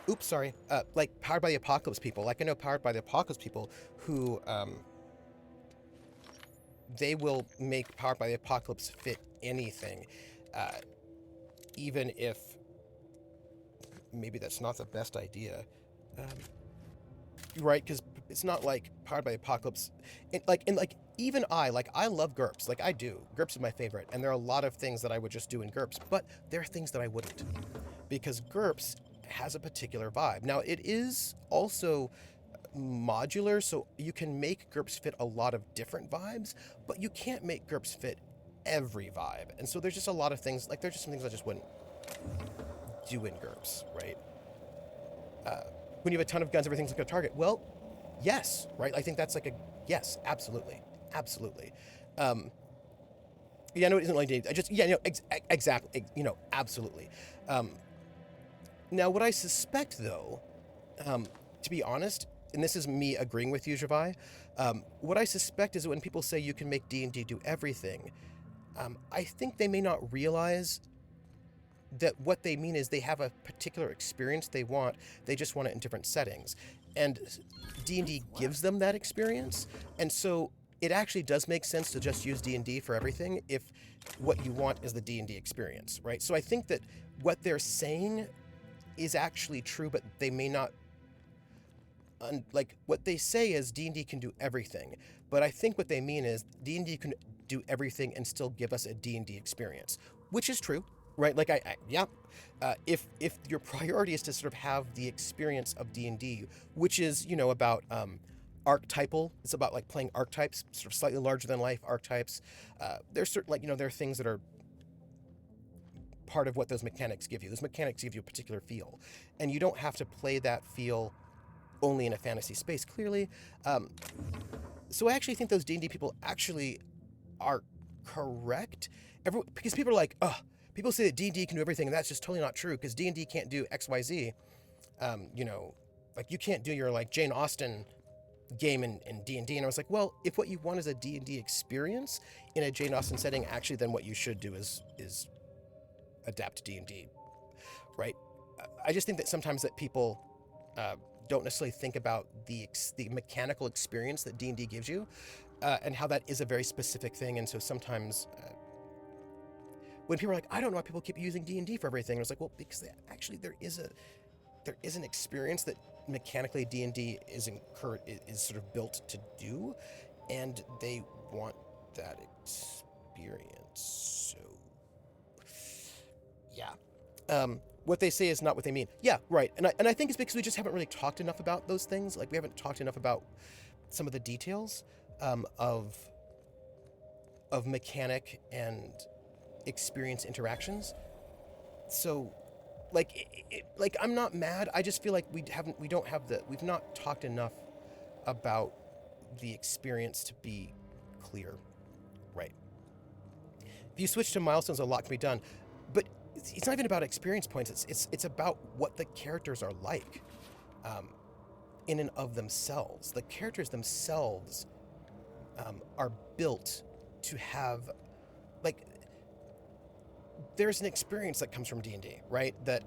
Oops, sorry. Like, Powered by the Apocalypse people. Like, I know Powered by the Apocalypse people who, they will make Powered by the Apocalypse fit anything. Even if maybe that's not the best idea. Right, because it's not like Powered by the Apocalypse. Even I love GURPS. Like, I do. GURPS is my favorite. And there are a lot of things that I would just do in GURPS, but there are things that I wouldn't. Because GURPS has a particular vibe. Now, it is also modular, so you can make GURPS fit a lot of different vibes, but you can't make GURPS fit every vibe. And so there's just a lot of things, like, there's just some things I just wouldn't do in GURPS, right? When you have a ton of guns, everything's like a target. Well, yes, right? I think that's like a yes, absolutely. Absolutely. Yeah, no, it isn't like I just, yeah, no, exactly, absolutely. Now, what I suspect, though, to be honest, and this is me agreeing with you, Javai, what I suspect is that when people say you can make D&D do everything, I think they may not realize that what they mean is they have a particular experience they want, they just want it in different settings. And D&D gives them that experience, and so it actually does make sense to just use D&D for everything if what you want is the D&D experience, right? So I think that what they're saying is actually true, but they may not... like, what they say is D&D can do everything, but I think what they mean is D&D can do everything and still give us a D&D experience, which is true, right? Like, if your priority is to sort of have the experience of D&D, which is, about archetypal, it's about, like, playing archetypes, sort of slightly larger than life archetypes. There's certain, like, there are things that are part of what those mechanics give you. Those mechanics give you a particular feel, and you don't have to play that feel only in a fantasy space, clearly. So I actually think those D&D people actually are correct. Because people are like, people say that D&D can do everything, and that's just totally not true, because D&D can't do XYZ. Like, you can't do your, like, Jane Austen game in D&D. And I was like, well, if what you want is a D&D experience in a Jane Austen setting, actually then what you should do is adapt to D&D, right? I just think that sometimes that people don't necessarily think about the mechanical experience that D&D gives you, and how that is a very specific thing. And so sometimes when people are like, I don't know why people keep using D&D for everything, I was like, well, because there is an experience that mechanically D&D is sort of built to do, and they want that experience. So yeah. What they say is not what they mean. Yeah, right. And I think it's because we just haven't really talked enough about those things. Like, we haven't talked enough about some of the details of mechanic and experience interactions. So, like, I'm not mad. I just feel like we've not talked enough about the experience to be clear, right? If you switch to milestones, a lot can be done, but it's not even about experience points. It's about what the characters are like, in and of themselves. The characters themselves are built to have, like, there's an experience that comes from D&D, right? That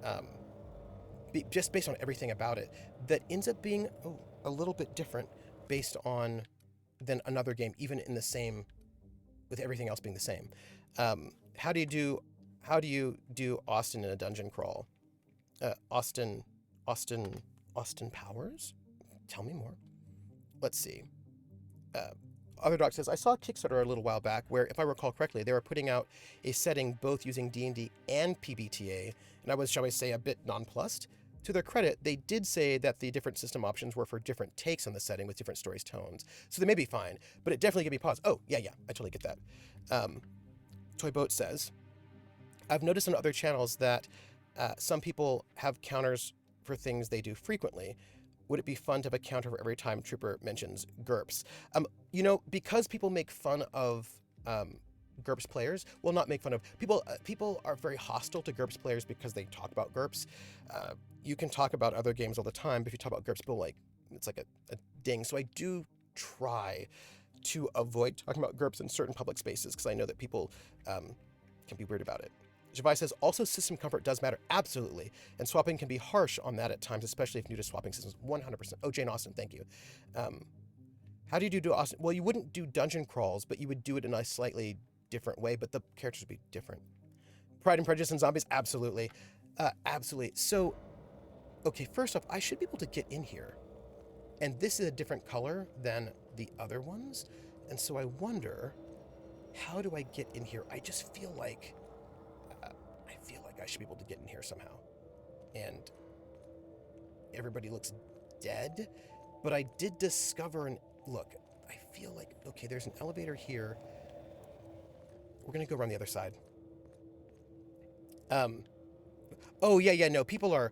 just based on everything about it, that ends up being a little bit different based on than another game, even in the same, with everything else being the same. How do you do Austin in a dungeon crawl? Austin Powers? Tell me more. Let's see. Other Doc says, I saw a Kickstarter a little while back where, if I recall correctly, they were putting out a setting both using D&D and PBTA, and I was, shall I say, a bit nonplussed. To their credit, they did say that the different system options were for different takes on the setting with different stories' tones. So they may be fine, but it definitely gave me pause. Oh, yeah, I totally get that. Toy Boat says, I've noticed on other channels that some people have counters for things they do frequently. Would it be fun to have a counter for every time Trooper mentions GURPS? You know, because people make fun of GURPS players, well, not make fun of, people are very hostile to GURPS players because they talk about GURPS. You can talk about other games all the time, but if you talk about GURPS, people it's like a ding. So I do try to avoid talking about GURPS in certain public spaces because I know that people can be weird about it. Javai says, also system comfort does matter. Absolutely. And swapping can be harsh on that at times, especially if new to swapping systems. 100%. Oh, Jane Austen, thank you. How do you do Austen? Well, you wouldn't do dungeon crawls, but you would do it in a slightly different way, but the characters would be different. Pride and Prejudice and Zombies? Absolutely. Absolutely. So, okay, first off, I should be able to get in here. And this is a different color than the other ones. And so I wonder, how do I get in here? I just feel like I should be able to get in here somehow. And everybody looks dead, but I did discover look, I feel like, okay, there's an elevator here. We're gonna go around the other side. Oh yeah, no, people are,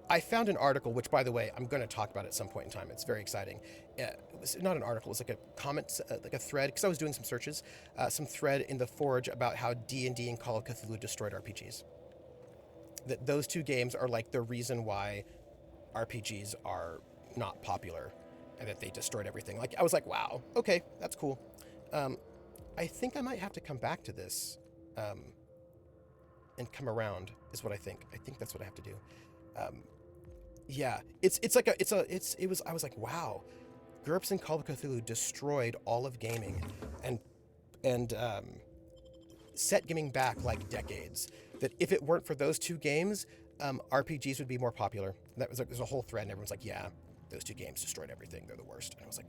I found an article, which, by the way, I'm going to talk about at some point in time. It's very exciting. It was not an article. It was like a comment, like a thread, because I was doing some searches, some thread in the Forge about how D&D and Call of Cthulhu destroyed RPGs. That those two games are like the reason why RPGs are not popular, and that they destroyed everything. Like, I was like, wow, okay, that's cool. I think I might have to come back to this and come around, is what I think. I think that's what I have to do. Yeah, I was like, wow, GURPS and Call of Cthulhu destroyed all of gaming and set gaming back like decades. That if it weren't for those two games, RPGs would be more popular. That was like, there's a whole thread and everyone's like, yeah, those two games destroyed everything. They're the worst. And I was like,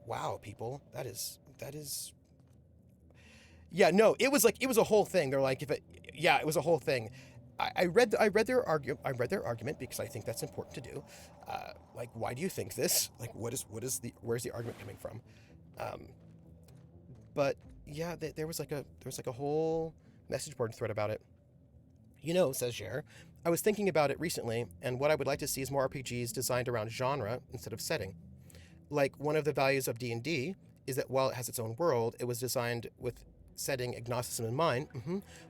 wow, people, that is, yeah, no, it was a whole thing. They're like, it was a whole thing. I read their argument because I think that's important to do. Like, why do you think this? Like, where's the argument coming from? But yeah, there was like a whole message board thread about it. You know, says Jer, I was thinking about it recently, and what I would like to see is more RPGs designed around genre instead of setting. Like, one of the values of D&D is that while it has its own world, it was designed with setting agnosticism in mind,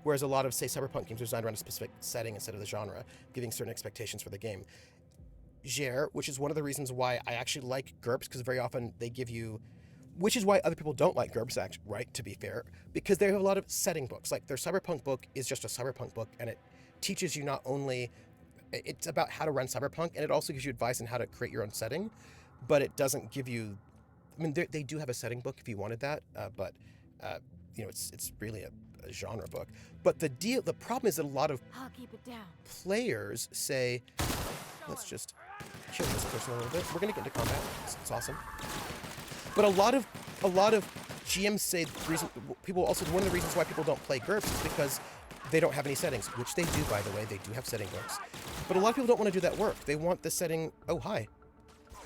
whereas a lot of, say, cyberpunk games are designed around a specific setting instead of the genre, giving certain expectations for the game. Jer, which is one of the reasons why I actually like GURPS, because very often they give you, which is why other people don't like GURPS, right, to be fair, because they have a lot of setting books. Like, their cyberpunk book is just a cyberpunk book, and it teaches you not only, it's about how to run cyberpunk, and it also gives you advice on how to create your own setting, but it doesn't give you, I mean, they do have a setting book if you wanted that, but you know, it's really a genre book. But the problem is that a lot of I'll keep it down. Players say, let's just kill this person a little bit. We're gonna get into combat. It's awesome. But a lot of GMs say one of the reasons why people don't play GURPS is because they don't have any settings, which they do, by the way. They do have setting books. But a lot of people don't want to do that work. They want the setting. Oh, hi.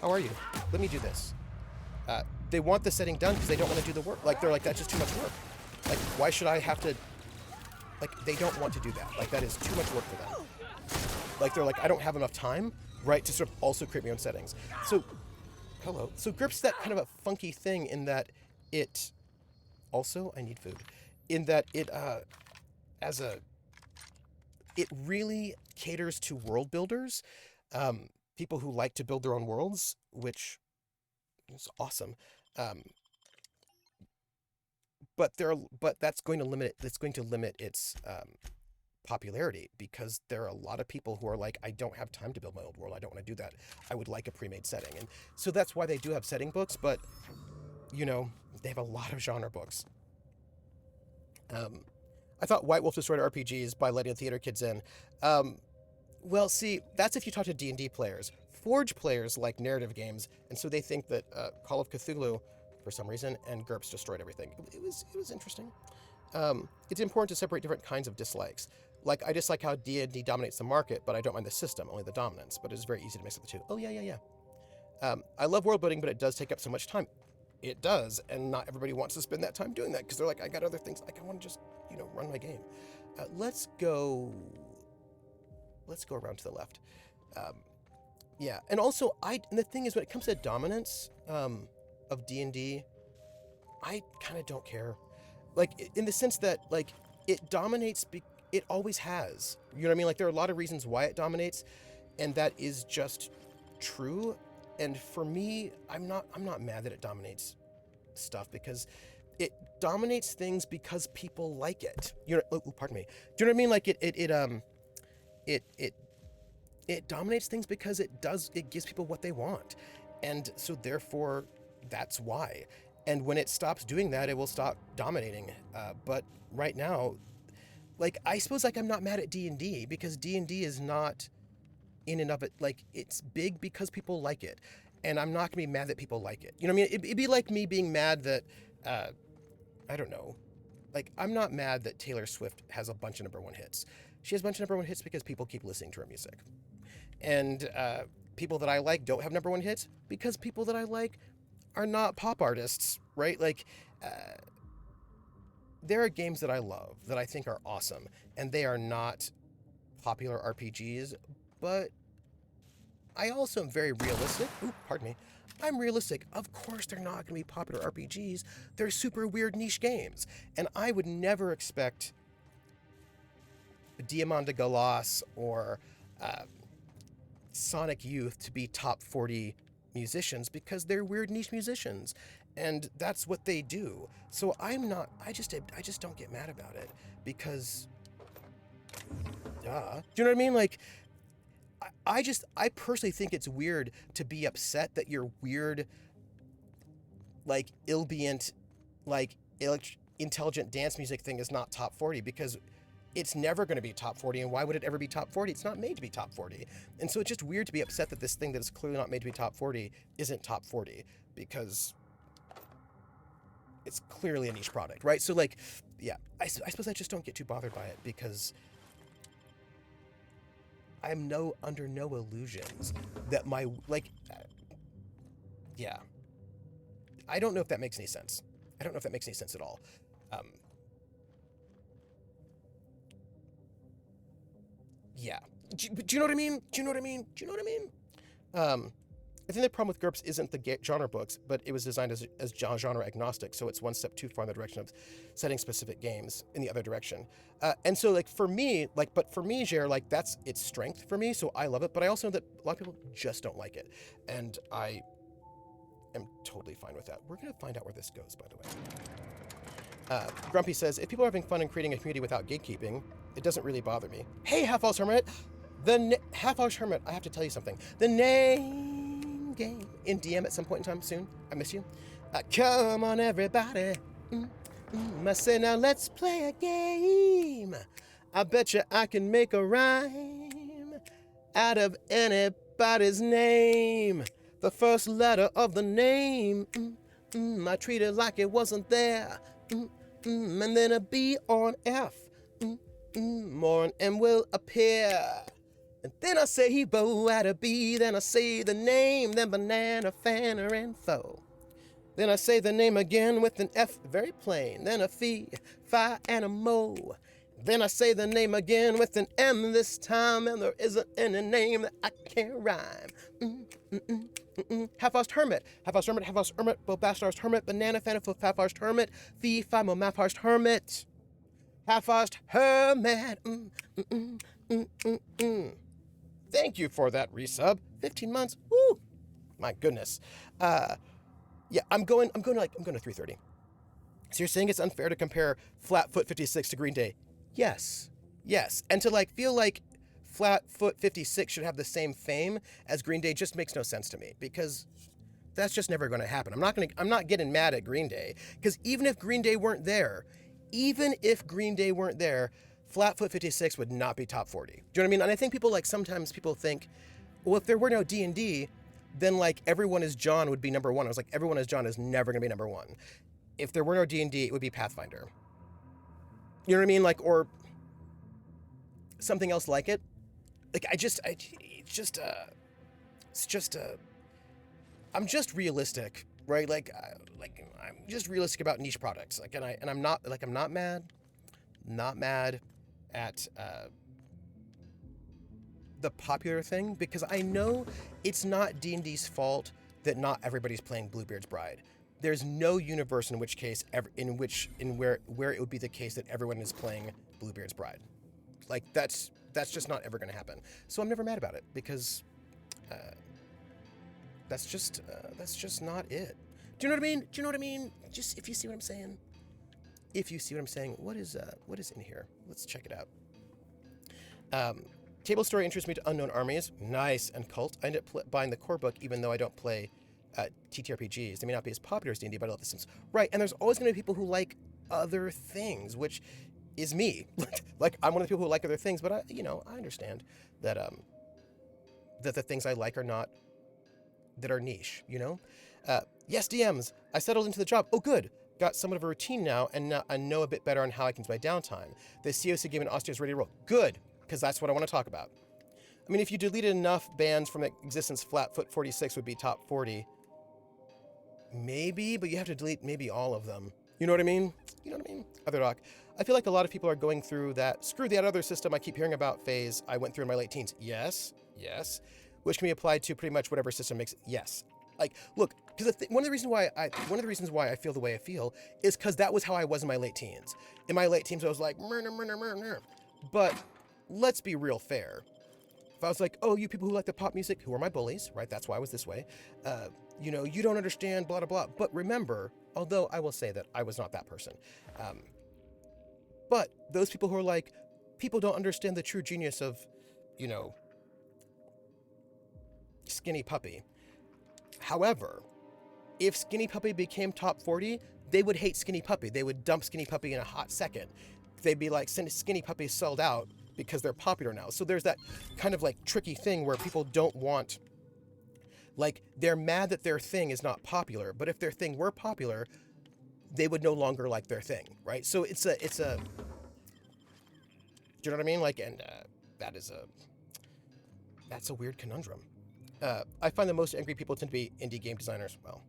How are you? Let me do this. They want the setting done because they don't want to do the work. Like, they're like, that's just too much work. Like, why should I have to, like, they don't want to do that. Like, that is too much work for them. Like, they're like, I don't have enough time, right, to sort of also create my own settings. So, hello. So GURPS is that kind of a funky thing in that it, also, I need food, in that it, it really caters to world builders, people who like to build their own worlds, which is awesome. But that's going to limit its popularity, because there are a lot of people who are like, I don't have time to build my own world. I don't want to do that. I would like a pre-made setting. And so that's why they do have setting books, but you know, they have a lot of genre books. I thought White Wolf destroyed RPGs by letting the theater kids in. Well, see, that's if you talk to D&D players. Forge players like narrative games, and so they think that Call of Cthulhu, for some reason, and GURPS destroyed everything. It was interesting. It's important to separate different kinds of dislikes. Like, I dislike how D&D dominates the market, but I don't mind the system, only the dominance. But it's very easy to mix up the two. Oh, yeah. I love world building, but it does take up so much time. It does, and not everybody wants to spend that time doing that, because they're like, I got other things. Like, I want to just, run my game. Let's go around to the left. Yeah, and also, and the thing is, when it comes to dominance of D&D, I kind of don't care. Like, in the sense that, like, it dominates, it always has. You know what I mean? Like, there are a lot of reasons why it dominates, and that is just true. And for me, I'm not mad that it dominates stuff, because it dominates things because people like it. Pardon me. Do you know what I mean? Like, it dominates things because it gives people what they want. And so therefore, that's why. And when it stops doing that, it will stop dominating. But right now, like, I suppose, like, I'm not mad at D&D, because D&D is not in and of it, like, it's big because people like it. And I'm not gonna be mad that people like it. You know what I mean? It'd be like me being mad that, I don't know, like, I'm not mad that Taylor Swift has a bunch of #1 hits. She has a bunch of #1 hits because people keep listening to her music. And people that I like don't have #1 hits because people that I like are not pop artists, right? Like, there are games that I love that I think are awesome, and they are not popular RPGs, but I also am very realistic. Ooh, pardon me. I'm realistic. Of course they're not going to be popular RPGs. They're super weird niche games. And I would never expect Diamond de Galas or Sonic Youth to be top 40 musicians, because they're weird niche musicians, and that's what they do. So I just don't get mad about it, because duh. Do you know what I mean? Like, I personally think it's weird to be upset that your weird, like, ilbient, like, intelligent dance music thing is not top 40, because it's never going to be top 40, and why would it ever be top 40? It's not made to be top 40. And so it's just weird to be upset that this thing that is clearly not made to be top 40 isn't top 40, because it's clearly a niche product, right? So, like, yeah, I suppose I just don't get too bothered by it, because I'm under no illusions that my, like, yeah. I don't know if that makes any sense. I don't know if that makes any sense at all. Yeah. Do you know what I mean? I think the problem with GURPS isn't the genre books, but it was designed as genre agnostic, so it's one step too far in the direction of setting specific games in the other direction. And so, like, for me, Jer, like, that's its strength for me, so I love it, but I also know that a lot of people just don't like it, and I am totally fine with that. We're going to find out where this goes, by the way. Grumpy says, if people are having fun and creating a community without gatekeeping, it doesn't really bother me. Hey, Half-House Hermit! Half-House Hermit, I have to tell you something. The name game in DM at some point in time soon. I miss you. Come on, everybody. I say, now let's play a game. I bet you I can make a rhyme out of anybody's name. The first letter of the name. I treat it like it wasn't there. And then a B or an F. More an M will appear. And then I say he bow at a B. Then I say the name. Then banana, fanner, and foe. Then I say the name again with an F, very plain. Then a fee, fi, and a mo. Then I say the name again with an M this time. And there isn't any name that I can't rhyme. Half-Housed Hermit, Half-Housed Hermit, Half-Housed Hermit, Bobastar's Hermit, Banana Fan of Half-Housed Hermit, Fee, Fi, Mo, Half-Housed Hermit, Half-Housed Hermit. Thank you for that resub. 15 months. Woo! My goodness. Yeah, I'm going to 330. So you're saying it's unfair to compare Flatfoot 56 to Green Day? Yes. And to, like, feel like Flatfoot 56 should have the same fame as Green Day just makes no sense to me, because that's just never going to happen. I'm not getting mad at Green Day, because even if Green Day weren't there, Flatfoot 56 would not be top 40. Do you know what I mean? And I think sometimes people think well, if there were no D&D, then like everyone is John would be number one. I was like, everyone is John is never going to be number one. If there were no D&D, it would be Pathfinder. You know what I mean? Like, or something else like it. Like, I'm just realistic, right? Like I'm just realistic about niche products. Like, and I'm not mad at the popular thing, because I know it's not D&D's fault that not everybody's playing Bluebeard's Bride. There's no universe in which case where it would be the case that everyone is playing Bluebeard's Bride. Like, that's just not ever going to happen. So I'm never mad about it, because that's just not it. Do you know what I mean? Just if you see what I'm saying. What is in here? Let's check it out. Table story interests me to Unknown Armies. Nice. And Cult. I ended up buying the core book, even though I don't play TTRPGs. They may not be as popular as D&D, but I love the Sims. Right, and there's always going to be people who like other things, which is me. Like, I'm one of the people who like other things, but I understand that that the things I like are not, that are niche, Yes, DMs. I settled into the job. Oh, good. Got somewhat of a routine now, and now I know a bit better on how I can use my downtime. The COC game in Austria is ready to roll. Good, because that's what I want to talk about. I mean, if you deleted enough bands from existence, Flatfoot 46 would be top 40. Maybe, but you have to delete maybe all of them. You know what I mean? Other doc. I feel like a lot of people are going through that screw that other system I keep hearing about phase I went through in my late teens. Yes. Which can be applied to pretty much whatever system makes it. Yes. Like, look, because one of the reasons why I feel the way I feel is because that was how I was in my late teens. In my late teens, I was like, murder. But let's be real fair. If I was like, oh, you people who like the pop music, who are my bullies, right? That's why I was this way. You don't understand, blah, blah, blah. But remember, although I will say that I was not that person. But those people who are like, people don't understand the true genius of, Skinny Puppy. However, if Skinny Puppy became top 40, they would hate Skinny Puppy. They would dump Skinny Puppy in a hot second. They'd be like, Skinny Puppy sold out because they're popular now. So there's that kind of like tricky thing where people don't want, like, they're mad that their thing is not popular, but if their thing were popular, they would no longer like their thing, right? So it's a, do you know what I mean? Like, and that's a weird conundrum. I find the most angry people tend to be indie game designers. Well,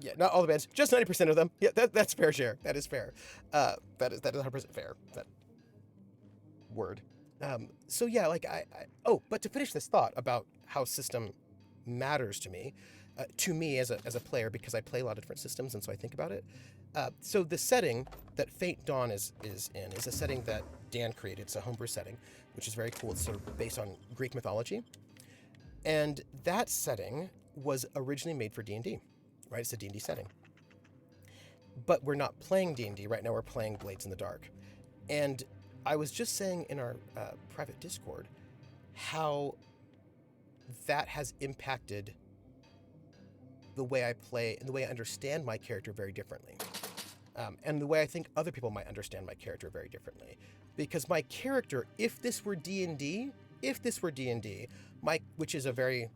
yeah, not all the bands, just 90% of them. Yeah, that's fair share. That is fair. That is 100% fair. That word. So yeah, like but to finish this thought about how system matters to me as a player, because I play a lot of different systems, and so I think about it. So the setting that Fate Dawn is in is a setting that Dan created. It's a homebrew setting, which is very cool. It's sort of based on Greek mythology. And that setting was originally made for D&D, right? It's a D&D setting. But we're not playing D&D right now. We're playing Blades in the Dark. And I was just saying in our private Discord how that has impacted the way I play and the way I understand my character very differently. And the way I think other people might understand my character very differently. Because my character, if this were D&D, which is a very,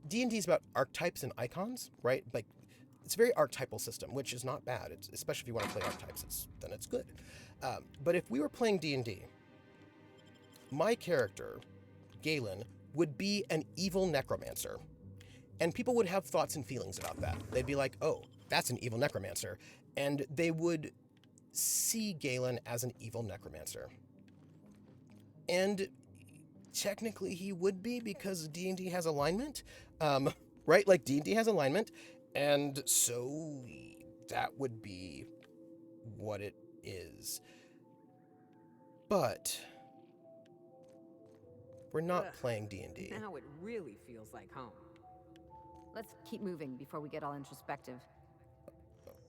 D&D is about archetypes and icons, right? Like, it's a very archetypal system, which is not bad. Especially if you want to play archetypes, then it's good. But if we were playing D&D, my character, Galen, would be an evil necromancer. And people would have thoughts and feelings about that. They'd be like, oh, that's an evil necromancer. And they would see Galen as an evil necromancer. And technically he would be, because D&D has alignment, right? Like, D&D has alignment, and so that would be what it is. But we're not playing D&D. Now it really feels like home. Let's keep moving before we get all introspective.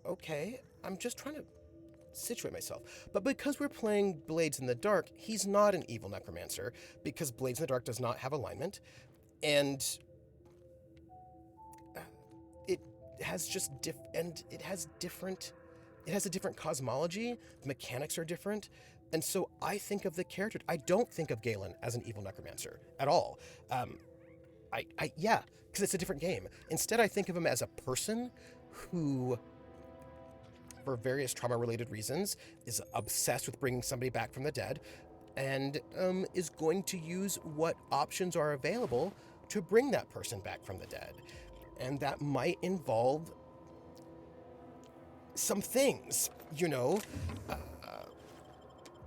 Okay, I'm just trying to situate myself. But because we're playing Blades in the Dark, he's not an evil necromancer, because Blades in the Dark does not have alignment, and it has a different cosmology. The mechanics are different, And so I think of the character. I don't think of Galen as an evil necromancer at all. Yeah, because it's a different game. Instead, I think of him as a person who, for various trauma-related reasons, is obsessed with bringing somebody back from the dead, and is going to use what options are available to bring that person back from the dead. And that might involve some things,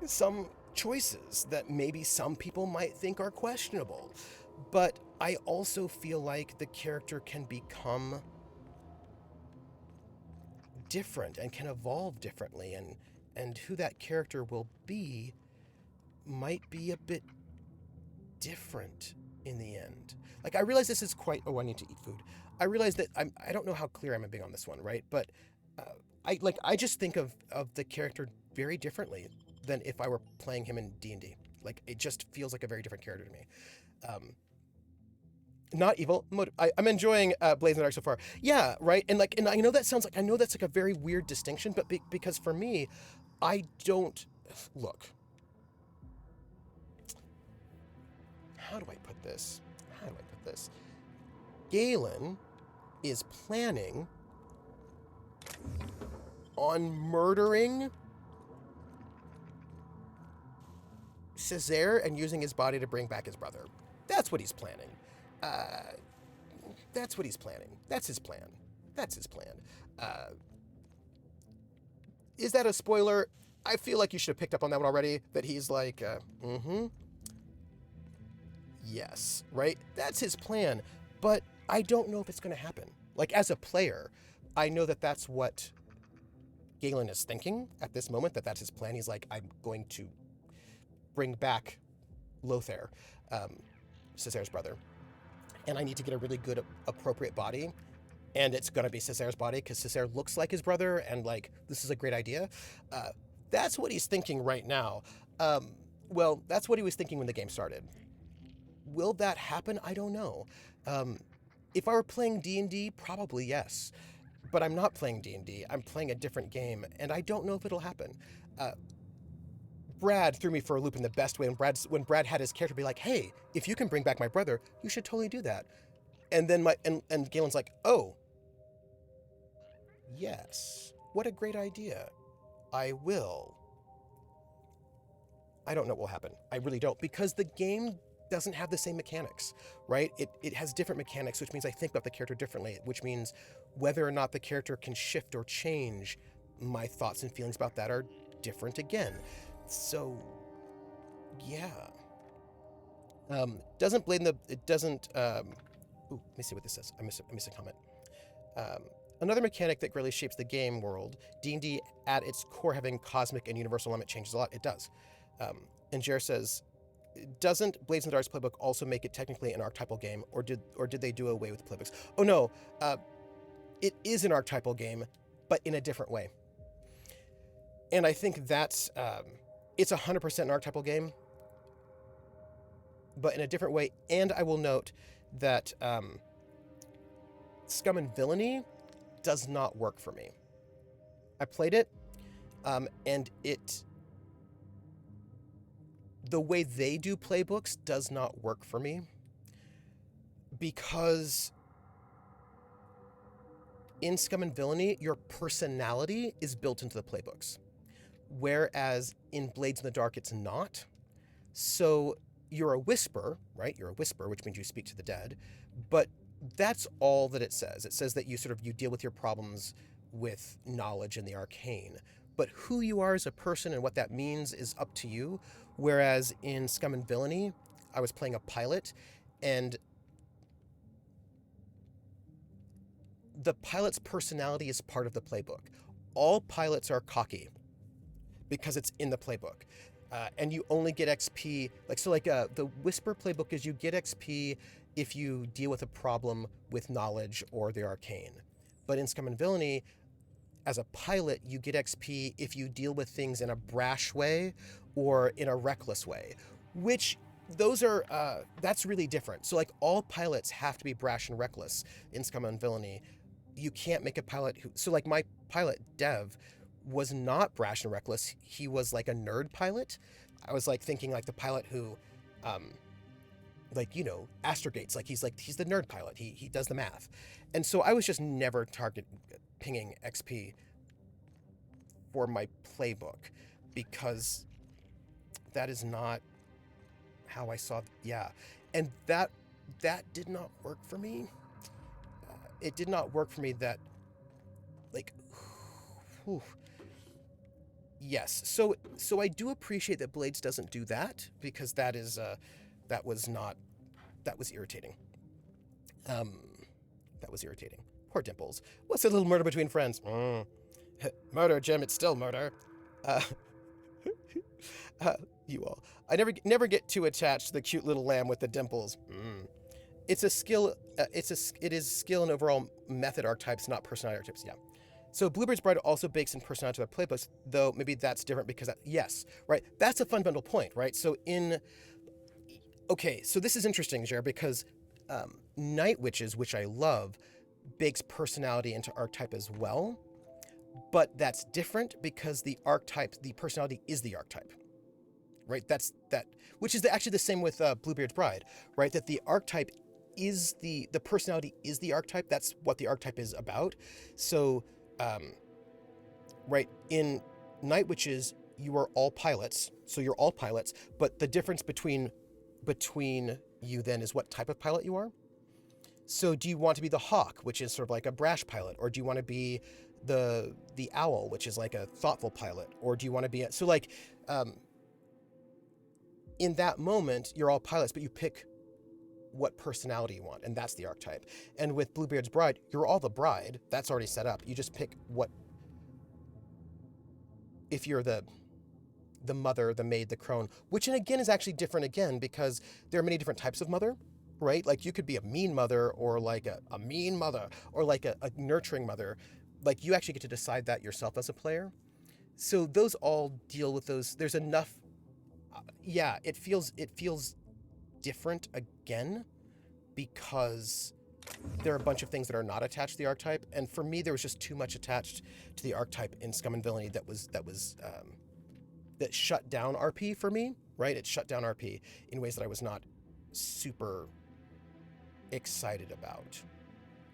some choices that maybe some people might think are questionable. But I also feel like the character can become different and can evolve differently, and who that character will be might be a bit different in the end. Like, I realize this is quite... Oh, I need to eat food. I realize that I don't know how clear I'm being on this one, right? But I just think of the character very differently than if I were playing him in D&D. Like, it just feels like a very different character to me. Not evil. I'm enjoying Blades in the Dark so far. Yeah, right. And I know that's like a very weird distinction, but because for me, I don't look. How do I put this? Galen is planning on murdering Césaire and using his body to bring back his brother. That's what he's planning. That's what he's planning. That's his plan. Is that a spoiler? I feel like you should have picked up on that one already, that he's like, yes, right? That's his plan, but I don't know if it's going to happen. Like, as a player, I know that that's what Galen is thinking at this moment, that's his plan. He's like, I'm going to bring back Lothair, Césaire's brother, and I need to get a really good, appropriate body, and it's going to be Césaire's body because Césaire looks like his brother, and like, this is a great idea. That's what he's thinking right now. Well, that's what he was thinking when the game started. Will that happen? I don't know. If I were playing D&D, probably yes. But I'm not playing D&D. I'm playing a different game, and I don't know if it'll happen. Brad threw me for a loop in the best way when Brad had his character be like, hey, if you can bring back my brother, you should totally do that. And then and Galen's like, oh, yes. What a great idea. I will. I don't know what will happen. I really don't, because the game doesn't have the same mechanics, right? It has different mechanics, which means I think about the character differently, which means whether or not the character can shift or change, my thoughts and feelings about that are different again. So, yeah. Doesn't blame the... It doesn't... Ooh, let me see what this says. I missed a comment. Another mechanic that greatly shapes the game world, D&D at its core having cosmic and universal element changes a lot. It does. And Jer says, doesn't Blades in the Dark's playbook also make it technically an archetypal game, or did they do away with playbooks? Oh no, it is an archetypal game, but in a different way. And I think that's, it's 100% an archetypal game, but in a different way. And I will note that Scum and Villainy does not work for me. I played it, and the way they do playbooks does not work for me, because in Scum and Villainy, your personality is built into the playbooks, whereas in Blades in the Dark, it's not. So you're a whisper, right? You're a whisper, which means you speak to the dead, but that's all that it says. It says that you deal with your problems with knowledge and the arcane, but who you are as a person and what that means is up to you. Whereas in Scum and Villainy, I was playing a pilot, and the pilot's personality is part of the playbook. All pilots are cocky because it's in the playbook. And you only get XP, the Whisper playbook is you get XP if you deal with a problem with knowledge or the arcane. But in Scum and Villainy, as a pilot, you get XP if you deal with things in a brash way or in a reckless way, which those are, that's really different. So all pilots have to be brash and reckless in Scum and Villainy. You can't make a pilot my pilot, Dev, was not brash and reckless. He was like a nerd pilot. I was like thinking like the pilot who, like, you know, astrogates, like he's the nerd pilot. He does the math. And so I was just never pinging XP for my playbook because that is not how I saw, and that did not work for me. It did not work for me that, like, whew. Yes, so I do appreciate that Blades doesn't do that, because that was irritating. That was irritating. Poor Dimples. What's a little murder between friends? Murder, Jim, it's still murder. You all. I never get too attached to the cute little lamb with the dimples. It's a skill, it is skill and overall method archetypes, not personality archetypes, yeah. So Bluebeard's Bride also bakes in personality to their playbooks, though maybe that's different because, yes, right? That's a fundamental point, right? So so this is interesting, Jer, because Night Witches, which I love, bakes personality into archetype as well, but that's different because the personality is the archetype, right? Which is actually the same with Bluebeard's Bride, right? That the archetype is the personality is the archetype. That's what the archetype is about. So, right, in Night Witches, you are all pilots, so you're all pilots, but the difference between you then is what type of pilot you are. So do you want to be the hawk, which is sort of like a brash pilot, or do you want to be the owl, which is like a thoughtful pilot, or do you want to be in that moment you're all pilots, but you pick what personality you want, and that's the archetype. And with Bluebeard's Bride, you're all the bride. That's already set up. You just pick what, if you're the mother, the maid, the crone, which again is actually different again because there are many different types of mother, right? Like you could be a mean mother, or like a mean mother, or like a nurturing mother. Like you actually get to decide that yourself as a player. So those all deal with those. There's enough. It feels different again because there are a bunch of things that are not attached to the archetype, and for me there was just too much attached to the archetype in Scum and Villainy that shut down RP for me, right? It shut down RP in ways that I was not super excited about.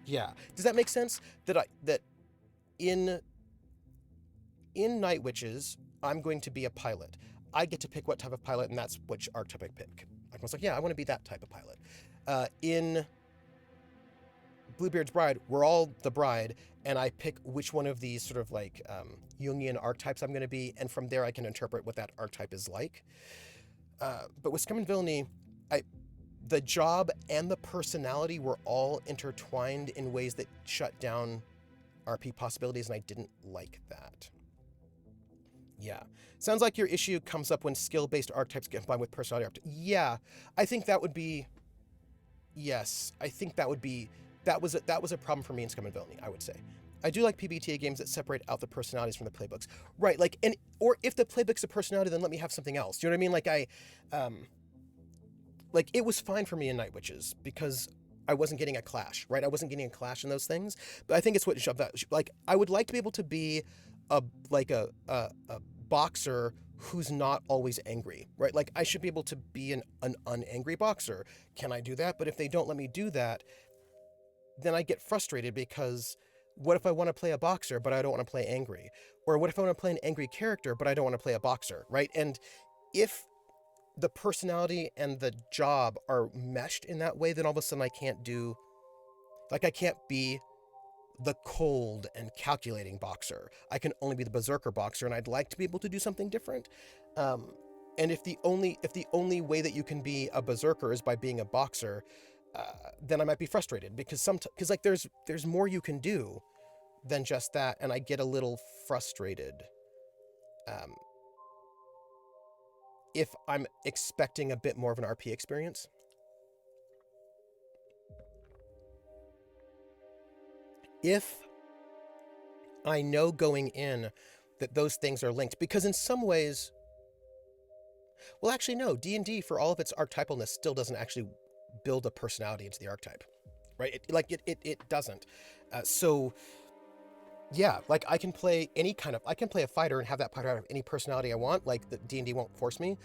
Yeah, does that make sense? That in Night Witches, I'm going to be a pilot. I get to pick what type of pilot, and that's which archetype I pick. I was like, I want to be that type of pilot. In Bluebeard's Bride, we're all the bride, and I pick which one of these sort of like Jungian archetypes I'm going to be, and from there I can interpret what that archetype is like. But with Scum and Villainy, the job and the personality were all intertwined in ways that shut down RP possibilities, and I didn't like that. Yeah. Sounds like your issue comes up when skill-based archetypes get combined with personality archetypes. Yeah, I think that would be... Yes, I think that would be... That was a problem for me in Scum and Villainy, I would say. I do like PBTA games that separate out the personalities from the playbooks. Right, like, or if the playbook's a personality, then let me have something else. Do you know what I mean? Like, it was fine for me in Night Witches because I wasn't getting a clash, right? I wasn't getting a clash in those things. But I think it's what shoved out. Like, I would like to be able to be a boxer who's not always angry, right? Like, I should be able to be an unangry boxer. Can I do that? But if they don't let me do that, then I get frustrated because what if I want to play a boxer, but I don't want to play angry? Or what if I want to play an angry character, but I don't want to play a boxer, right? And if the personality and the job are meshed in that way, then all of a sudden I can't be the cold and calculating boxer. I can only be the berserker boxer, and I'd like to be able to do something different. And if the only way that you can be a berserker is by being a boxer, then I might be frustrated because like there's more you can do than just that, and I get a little frustrated if I'm expecting a bit more of an RP experience. If I know going in that those things are linked, because in some ways, well, actually, no, D&D, for all of its archetypalness, still doesn't actually build a personality into the archetype, right? It doesn't. So Yeah, like I can play I can play a fighter and have that fighter have any personality I want. Like the D&D won't force me,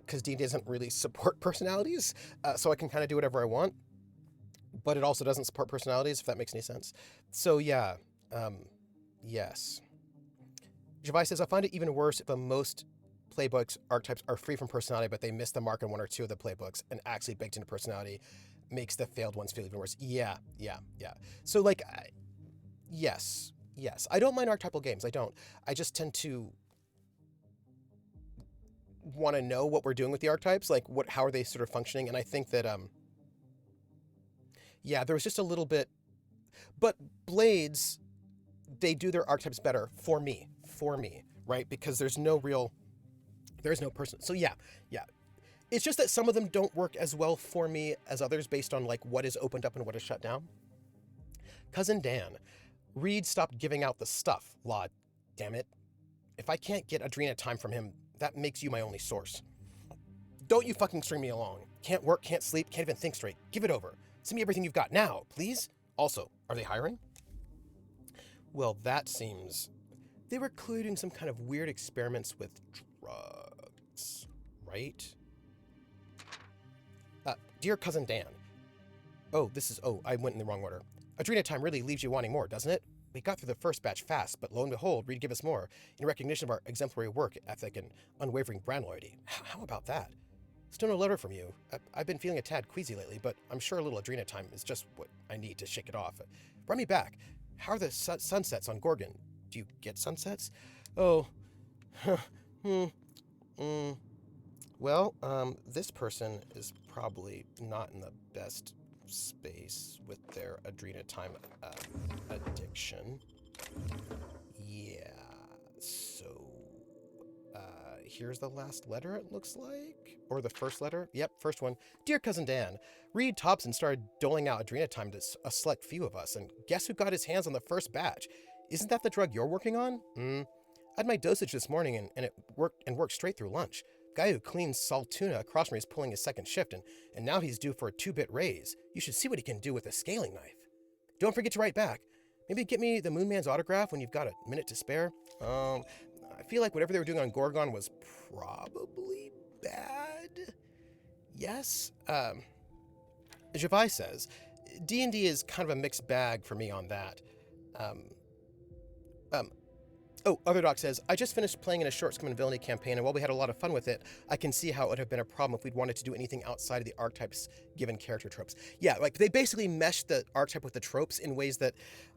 because D&D doesn't really support personalities, so I can kind of do whatever I want. But it also doesn't support personalities, if that makes any sense. So yeah, yes. Javi says, I find it even worse if most playbooks archetypes are free from personality, but they miss the mark on one or two of the playbooks and actually baked into personality makes the failed ones feel even worse. Yeah. So like, yes. I don't mind archetypal games. I don't. I just tend to want to know what we're doing with the archetypes, like how are they sort of functioning? And I think that, yeah, there was just a little bit, but Blades, they do their archetypes better for me, right? Because there's no person. So yeah. It's just that some of them don't work as well for me as others based on like what is opened up and what is shut down. Cousin Dan, Reed stopped giving out the stuff. Law, damn it. If I can't get Adrena-Time from him, that makes you my only source. Don't you fucking string me along. Can't work, can't sleep, can't even think straight. Give it over. Send me everything you've got now, please. Also, are they hiring? Well, that seems... They were clearly doing some kind of weird experiments with drugs, right? Dear Cousin Dan. Oh, I went in the wrong order. Adrena-Time really leaves you wanting more, doesn't it? We got through the first batch fast, but lo and behold, Reed gave us more in recognition of our exemplary work ethic and unwavering brand loyalty. How about that? Still no letter from you. I've been feeling a tad queasy lately, but I'm sure a little Adrena-Time is just what I need to shake it off. Bring me back. How are the sunsets on Gorgon? Do you get sunsets? Oh, Well, this person is probably not in the best space with their Adrena-Time addiction. Yeah, so here's the last letter, it looks like. Or the first letter. Yep, first one. Dear Cousin Dan, Reed Thompson started doling out Adrena-Time to a select few of us, and guess who got his hands on the first batch? Isn't that the drug you're working on? I had my dosage this morning, and it worked straight through lunch. Guy who cleans salt tuna across from me is pulling his second shift, and now he's due for a 2-bit raise. You should see what he can do with a scaling knife. Don't forget to write back. Maybe get me the Moon Man's autograph when you've got a minute to spare. I feel like whatever they were doing on Gorgon was probably bad. Yes? Javi says, D&D is kind of a mixed bag for me on that. Otherdoc says, I just finished playing in a short scum and villainy campaign, and while we had a lot of fun with it, I can see how it would have been a problem if we'd wanted to do anything outside of the archetypes given character tropes. Yeah, like they basically meshed the archetype with the tropes in ways that,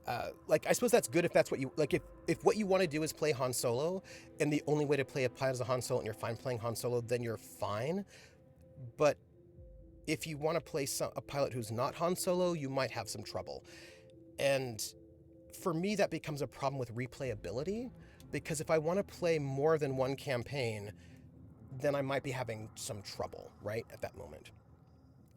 I suppose that's good if that's what you, like if what you want to do is play Han Solo, and the only way to play a pilot is a Han Solo and you're fine playing Han Solo, then you're fine. But if you want to play a pilot who's not Han Solo, you might have some trouble. And for me, that becomes a problem with replayability, because if I want to play more than one campaign, then I might be having some trouble, right, at that moment.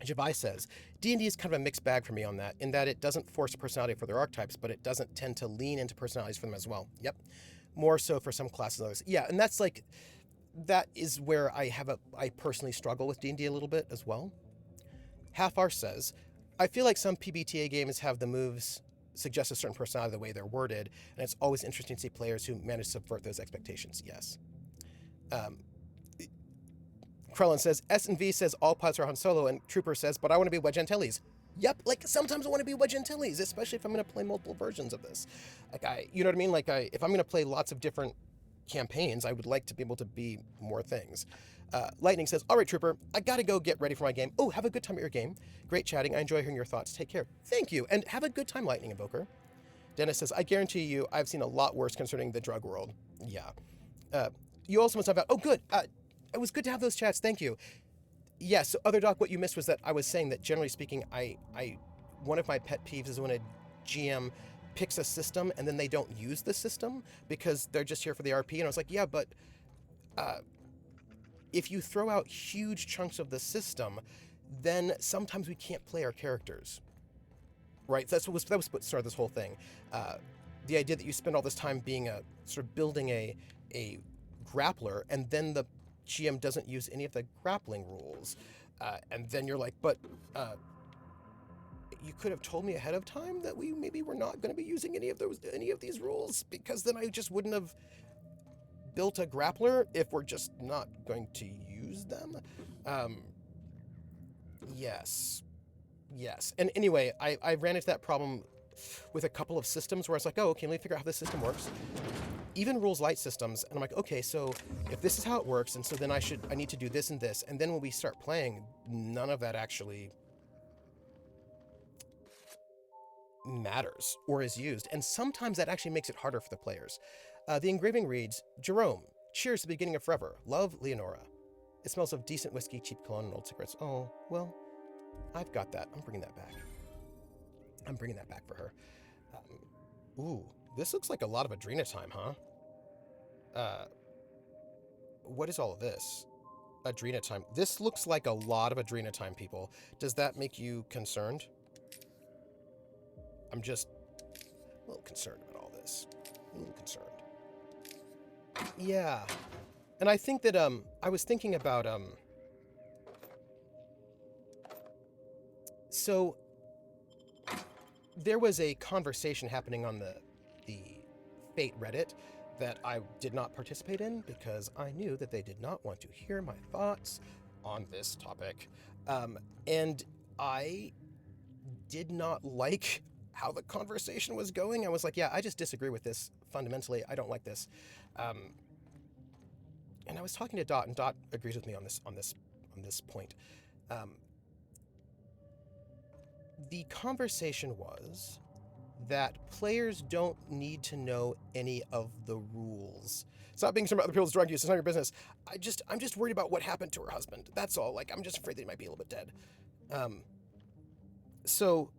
Javi says, D&D is kind of a mixed bag for me on that, in that it doesn't force a personality for their archetypes, but it doesn't tend to lean into personalities for them as well. Yep. More so for some classes than others. Yeah, and that is where I personally struggle with D&D a little bit as well. Half-R says, I feel like some PBTA games have the moves suggest a certain personality the way they're worded, and it's always interesting to see players who manage to subvert those expectations. Yes. Krellin says, S&V says all pilots are Han Solo, and Trooper says, but I want to be Wedge Antilles. Yep, like sometimes I want to be Wedge Antilles, especially if I'm going to play multiple versions of this. You know what I mean? If I'm going to play lots of different campaigns, I would like to be able to be more things. Lightning says, all right, Trooper, I gotta go get ready for my game. Oh, have a good time at your game. Great chatting. I enjoy hearing your thoughts. Take care. Thank you. And have a good time, Lightning Invoker. Dennis says, I guarantee you, I've seen a lot worse concerning the drug world. Yeah. You also must have, oh, good. It was good to have those chats. Thank you. Yes, so Otherdoc, what you missed was that I was saying that generally speaking, one of my pet peeves is when a GM picks a system and then they don't use the system because they're just here for the RP. And I was like, yeah, but if you throw out huge chunks of the system, then sometimes we can't play our characters, right? That was what started this whole thing. The idea that you spend all this time being building a grappler, and then the GM doesn't use any of the grappling rules, and then you're like, but you could have told me ahead of time that we maybe were not going to be using any of these rules, because then I just wouldn't have built a grappler if we're just not going to use them. Yes. And anyway, I ran into that problem with a couple of systems where I was like, oh, okay, let me figure out how this system works. Even rules light systems, and I'm like, okay, so if this is how it works, and so then I need to do this and this, and then when we start playing, none of that actually matters or is used, and sometimes that actually makes it harder for the players. The engraving reads, Jerome, cheers to the beginning of forever. Love, Leonora. It smells of decent whiskey, cheap cologne, and old cigarettes. Oh, well, I've got that. I'm bringing that back. I'm bringing that back for her. Ooh, this looks like a lot of Adrena-Time, huh? What is all of this? Adrena-Time. This looks like a lot of Adrena-Time, people. Does that make you concerned? I'm just a little concerned about all this. A little concerned. Yeah. And I think that, I was thinking about, so there was a conversation happening on the Fate Reddit that I did not participate in because I knew that they did not want to hear my thoughts on this topic. And I did not like how the conversation was going. I was like, yeah, I just disagree with this fundamentally. I don't like this. And I was talking to Dot, and Dot agrees with me on this point. The conversation was that players don't need to know any of the rules. Stop being concerned about other people's drug use. It's not your business. I'm just worried about what happened to her husband. That's all. Like, I'm just afraid that he might be a little bit dead. So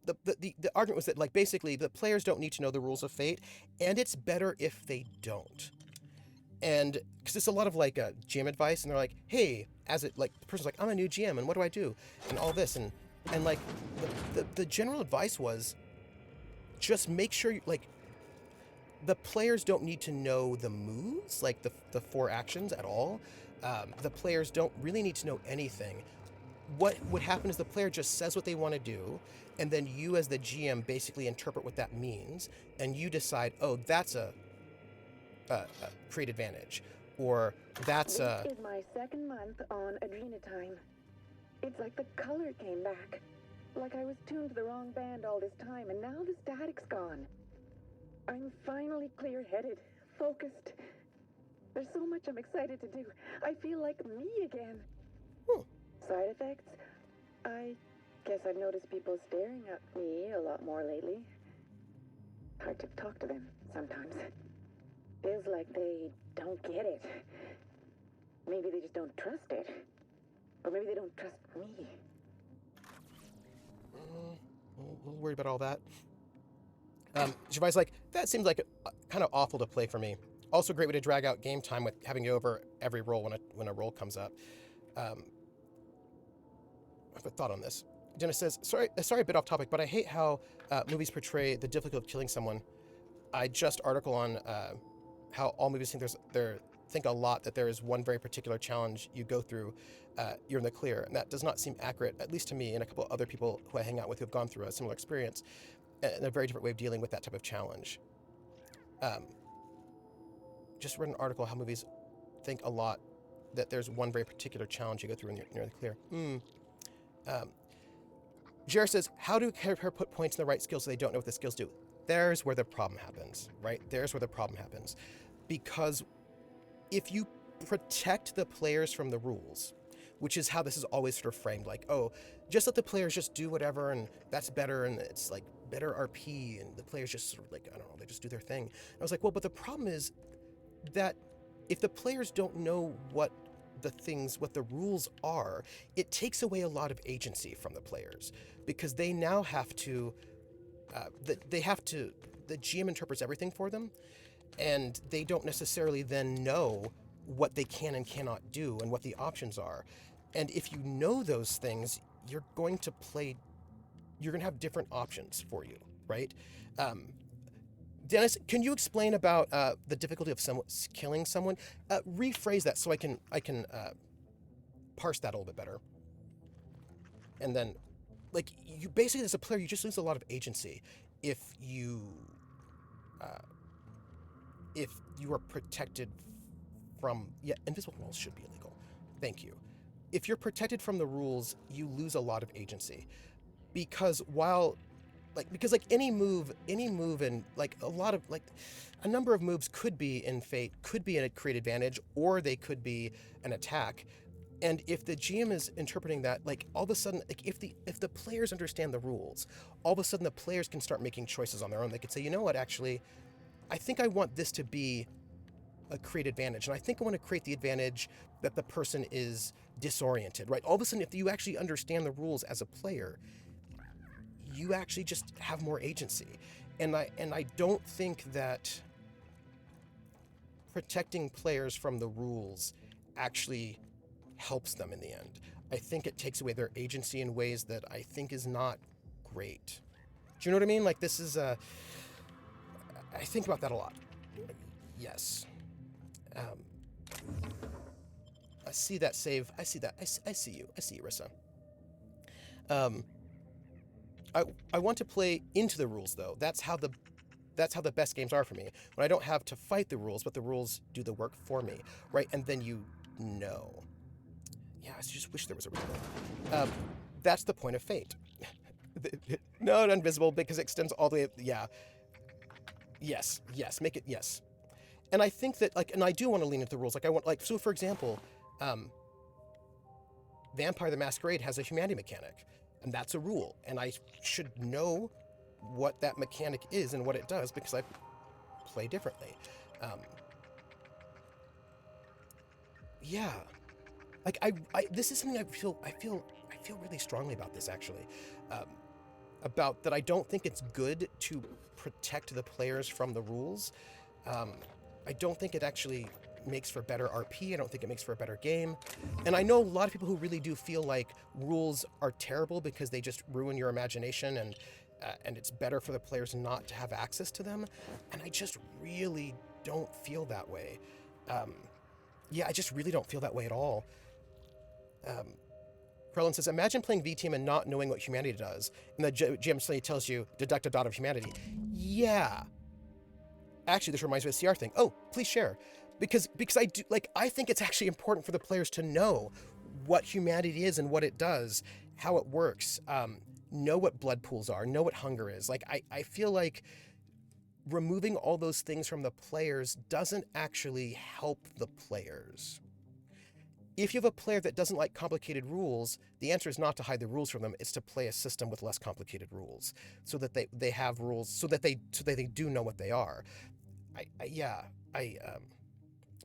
the argument was that, like, basically the players don't need to know the rules of Fate, and it's better if they don't. And because it's a lot of like GM advice, and they're like, hey, the person's like, I'm a new GM, and what do I do? And all this, and like the general advice was just make sure the players don't need to know the moves, like the 4 actions at all. The players don't really need to know anything. What would happen is the player just says what they want to do, and then you as the GM basically interpret what that means, and you decide, oh, that's a create advantage, or that's This is my 2nd month on Adrena-Time. It's like the color came back. Like I was tuned to the wrong band all this time, and now the static's gone. I'm finally clear-headed, focused. There's so much I'm excited to do. I feel like me again. Side effects? I guess I've noticed people staring at me a lot more lately. Hard to talk to them sometimes. Feels like they don't get it. Maybe they just don't trust it. Or maybe they don't trust me. A little worried about all that. Javai's like, that seems like kind of awful to play for me. Also a great way to drag out game time with having you over every roll when a roll comes up. I have a thought on this. Dennis says, sorry a bit off topic, but I hate how movies portray the difficulty of killing someone. I just article on how all movies think a lot that there is one very particular challenge you go through, you're in the clear, and that does not seem accurate, at least to me and a couple of other people who I hang out with who have gone through a similar experience, and a very different way of dealing with that type of challenge. Just read an article how movies think a lot that there's one very particular challenge you go through when you're in the clear. Jared says, how do characters put points in the right skills so they don't know what the skills do? There's where the problem happens, right? There's where the problem happens. Because if you protect the players from the rules, which is how this is always sort of framed, like, oh, just let the players just do whatever, and that's better, and it's like better RP, and the players just sort of like, I don't know, they just do their thing. And I was like, well, but the problem is that if the players don't know what the rules are, it takes away a lot of agency from the players, because they now have to, the GM interprets everything for them, and they don't necessarily then know what they can and cannot do and what the options are. And if you know those things, you're going to have different options for you, right? Dennis, can you explain about the difficulty of killing someone? Rephrase that so I can parse that a little bit better. And then like, you basically, as a player, you just lose a lot of agency if you are protected from, yeah, invisible walls should be illegal. Thank you. If you're protected from the rules, you lose a lot of agency. Because like any move and like a number of moves could be in Fate, could be a create advantage, or they could be an attack. And if the GM is interpreting that, like, all of a sudden, like, if the players understand the rules, all of a sudden the players can start making choices on their own. They could say, you know what, actually, I think I want this to be a create advantage, and I think I want to create the advantage that the person is disoriented, right? All of a sudden, if you actually understand the rules as a player, you actually just have more agency. And I don't think that protecting players from the rules actually helps them in the end. I think it takes away their agency in ways that I think is not great. Do you know what I mean? Like, this is I think about that a lot. Yes. I see that save. I see that. I see you. I see you, Rissa. I want to play into the rules, though. That's how the best games are for me. When I don't have to fight the rules, but the rules do the work for me, right? And then you know. Yeah, I just wish there was a rule. That's the point of Fate. No, invisible, because it extends all the way. Yeah. Yes. Make it yes. And I think that, like, and I do want to lean into the rules. Like, I want, like, so for example, Vampire the Masquerade has a humanity mechanic, and that's a rule. And I should know what that mechanic is and what it does because I play differently. Yeah. Like, this is something I feel really strongly about this, actually. About that I don't think it's good to protect the players from the rules. I don't think it actually makes for better RP. I don't think it makes for a better game. And I know a lot of people who really do feel like rules are terrible because they just ruin your imagination and it's better for the players not to have access to them. And I just really don't feel that way. Yeah, I just really don't feel that way at all. Krellin says, imagine playing V-Team and not knowing what humanity does, and the GM suddenly tells you, deduct a dot of humanity. Yeah. Actually, this reminds me of the CR thing. Oh, please share. Because I think it's actually important for the players to know what humanity is and what it does, how it works, know what blood pools are, know what hunger is. Like, I feel like removing all those things from the players doesn't actually help the players. If you have a player that doesn't like complicated rules, the answer is not to hide the rules from them, it's to play a system with less complicated rules, so that they have rules, so that they do know what they are.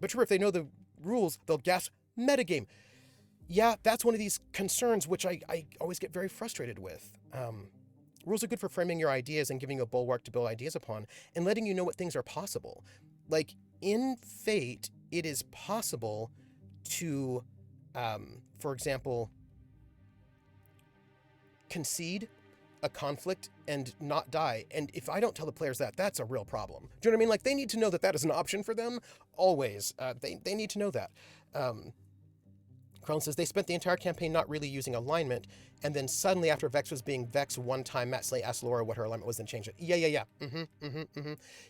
But sure, if they know the rules, they'll gasp, metagame. Yeah, that's one of these concerns which I always get very frustrated with. Rules are good for framing your ideas and giving you a bulwark to build ideas upon, and letting you know what things are possible. Like, in Fate, it is possible to, for example, concede a conflict and not die. And if I don't tell the players that, that's a real problem. Do you know what I mean? Like, they need to know that that is an option for them, always. They need to know that. Krellin says, they spent the entire campaign not really using alignment, and then suddenly, after Vex was being Vex one time, Matt Slay asked Laura what her alignment was and changed it. Yeah.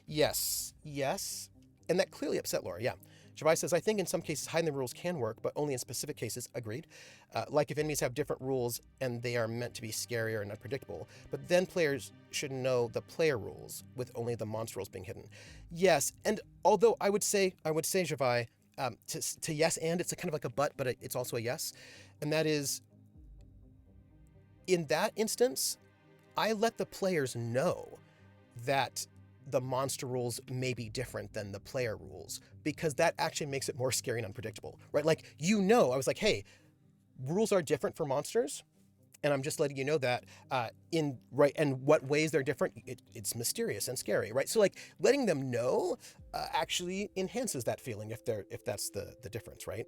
Yes. And that clearly upset Laura, yeah. Javai says, I think in some cases hiding the rules can work, but only in specific cases. Agreed. Like if enemies have different rules and they are meant to be scarier and unpredictable. But then players should know the player rules with only the monster rules being hidden. Yes, and although I would say Javai, to yes and, it's a kind of like a but it's also a yes. And that is, in that instance, I let the players know that the monster rules may be different than the player rules, because that actually makes it more scary and unpredictable, right? Like, I was like, hey, rules are different for monsters, and I'm just letting you know that and what ways they're different, it's mysterious and scary, right? So, like, letting them know actually enhances that feeling if that's the difference, right?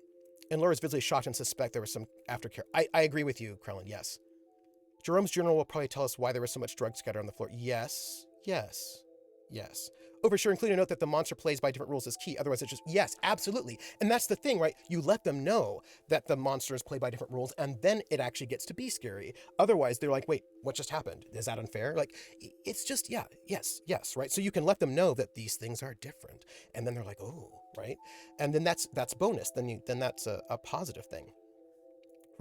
And Laura's visibly shocked and suspect there was some aftercare. I agree with you, Krellin, yes. Jerome's journal will probably tell us why there was so much drug scatter on the floor. Yes. Oversure, including a note that the monster plays by different rules is key. Otherwise, it's just, yes, absolutely. And that's the thing, right? You let them know that the monsters play by different rules, and then it actually gets to be scary. Otherwise, they're like, wait, what just happened? Is that unfair? Like, it's just, yeah, yes, right? So you can let them know that these things are different. And then they're like, oh, right? And then that's bonus. Then that's a positive thing.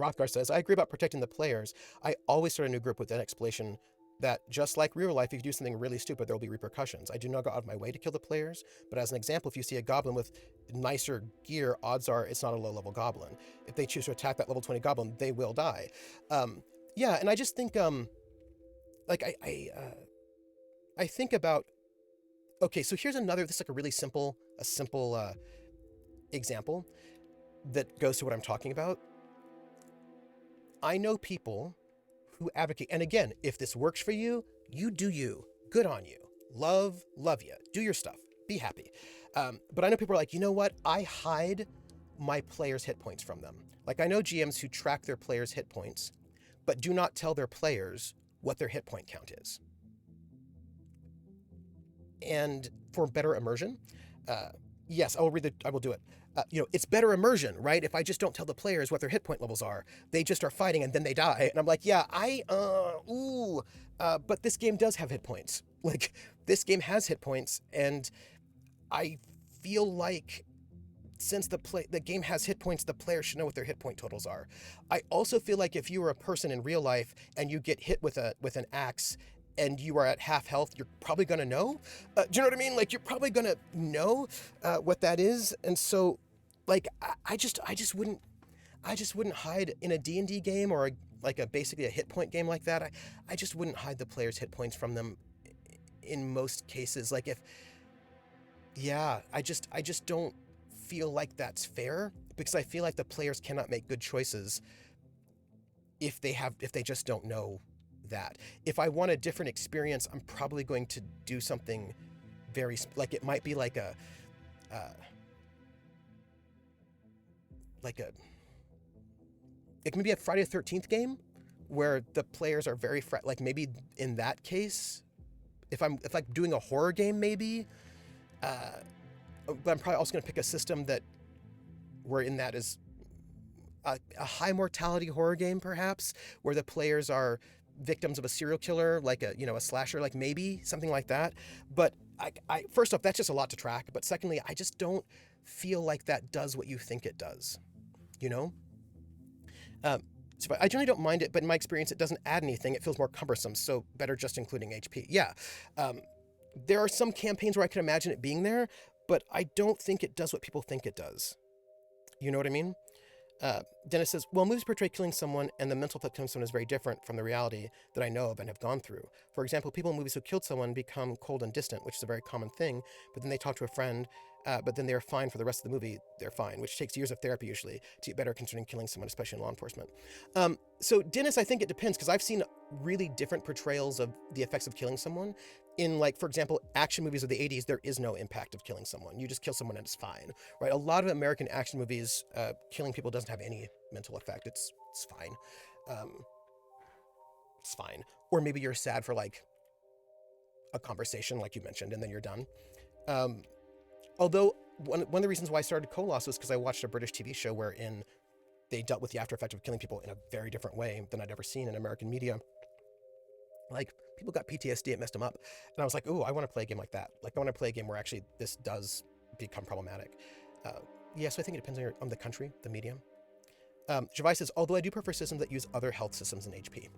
Rothgar says, I agree about protecting the players. I always start a new group with an explanation that just like real life, if you do something really stupid, there will be repercussions. I do not go out of my way to kill the players, but as an example, if you see a goblin with nicer gear, odds are it's not a low-level goblin. If they choose to attack that level 20 goblin, they will die. Yeah, and I just think, like, I think about, okay, so here's another, this is like a really simple example that goes to what I'm talking about. I know people who advocate, and again, if this works for you, you do you. Good on you. Love you. Do your stuff. Be happy. But I know people are like, you know what? I hide my players' hit points from them. Like, I know GMs who track their players' hit points, but do not tell their players what their hit point count is. And for better immersion, yes, I will do it. It's better immersion, right? If I just don't tell the players what their hit point levels are, they just start fighting and then they die. And I'm like, yeah, but this game does have hit points. Like, this game has hit points, and I feel like since the game has hit points, the player should know what their hit point totals are. I also feel like if you were a person in real life and you get hit with an axe and you are at half health, you're probably going to know. Do you know what I mean? Like, you're probably going to know what that is. And so, like, I just wouldn't hide in a D&D game or basically a hit point game like that. I just wouldn't hide the players' hit points from them in most cases. Like, I just don't feel like that's fair, because I feel like the players cannot make good choices if they just don't know that. If I want a different experience, I'm probably going to do something very, like, it might be like it can be a Friday the 13th game where the players are very, like, maybe in that case, if I'm doing a horror game, maybe, but I'm probably also going to pick a system that where in that is a high mortality horror game, perhaps, where the players are victims of a serial killer, like a slasher, like maybe something like that. But I first off, that's just a lot to track. But secondly, I just don't feel like that does what you think it does, So I generally don't mind it, but in my experience, it doesn't add anything. It feels more cumbersome, so better just including HP. Yeah, there are some campaigns where I can imagine it being there, but I don't think it does what people think it does. You know what I mean? Dennis says, well, movies portray killing someone, and the mental effect of killing someone is very different from the reality that I know of and have gone through. For example, people in movies who killed someone become cold and distant, which is a very common thing, but then they talk to a friend, but then they're fine for the rest of the movie. They're fine, which takes years of therapy usually to get better concerning killing someone, especially in law enforcement. So Dennis, I think it depends, because I've seen really different portrayals of the effects of killing someone. In, like, for example, action movies of the 80s, there is no impact of killing someone. You just kill someone and it's fine, right? A lot of American action movies, killing people doesn't have any mental effect. It's fine. It's fine. Or maybe you're sad for, like, a conversation, like you mentioned, and then you're done. Although, one of the reasons why I started Kolos was because I watched a British TV show wherein they dealt with the after effect of killing people in a very different way than I'd ever seen in American media. Like, people got PTSD, it messed them up. And I was like, ooh, I want to play a game like that. Like, I want to play a game where actually this does become problematic. So I think it depends on the country, the medium. Gervais says, although I do prefer systems that use other health systems than HP.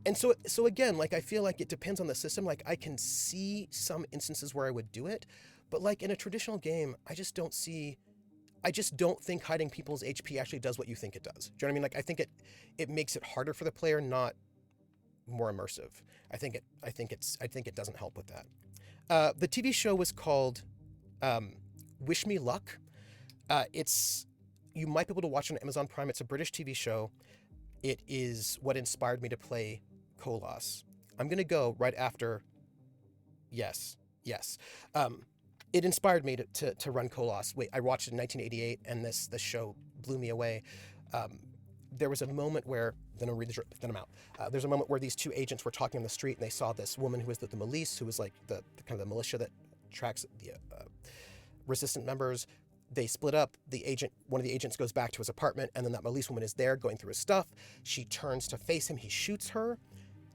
And so again, like, I feel like it depends on the system. Like, I can see some instances where I would do it, but like in a traditional game, I just don't think hiding people's HP actually does what you think it does. Do you know what I mean? Like, I think it makes it harder for the player, not more immersive. I think it doesn't help with that. The TV show was called Wish Me Luck. You might be able to watch it on Amazon Prime. It's a British TV show. It is what inspired me to play Kolos. I'm gonna go right after. Yes. It inspired me to run Kolos. Wait, I watched it in 1988, and this show blew me away. there was a moment where, then I'll read the, then I'm out. There's a moment where these two agents were talking on the street and they saw this woman who was the milice, who was like the kind of the militia that tracks the resistant members. They split up. One of the agents goes back to his apartment, and then that milice woman is there going through his stuff. She turns to face him. He shoots her,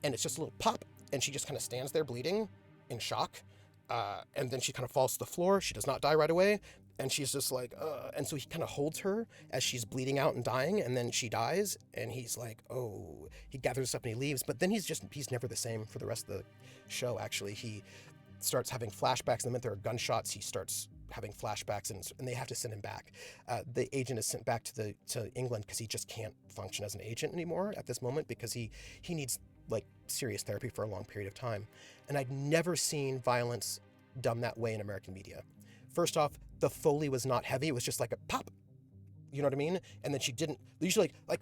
and it's just a little pop, and she just kind of stands there bleeding in shock. And then she kind of falls to the floor. She does not die right away. And she's just like, and so he kind of holds her as she's bleeding out and dying, and then she dies, and he's like, oh, he gathers up and he leaves. But then he's never the same for the rest of the show, actually. He starts having flashbacks, and the minute there are gunshots, he starts having flashbacks, and they have to send him back. The agent is sent back to England because he just can't function as an agent anymore at this moment, because he needs like serious therapy for a long period of time. And I'd never seen violence done that way in American media. First off, the Foley was not heavy. It was just like a pop. You know what I mean? And then she didn't, usually like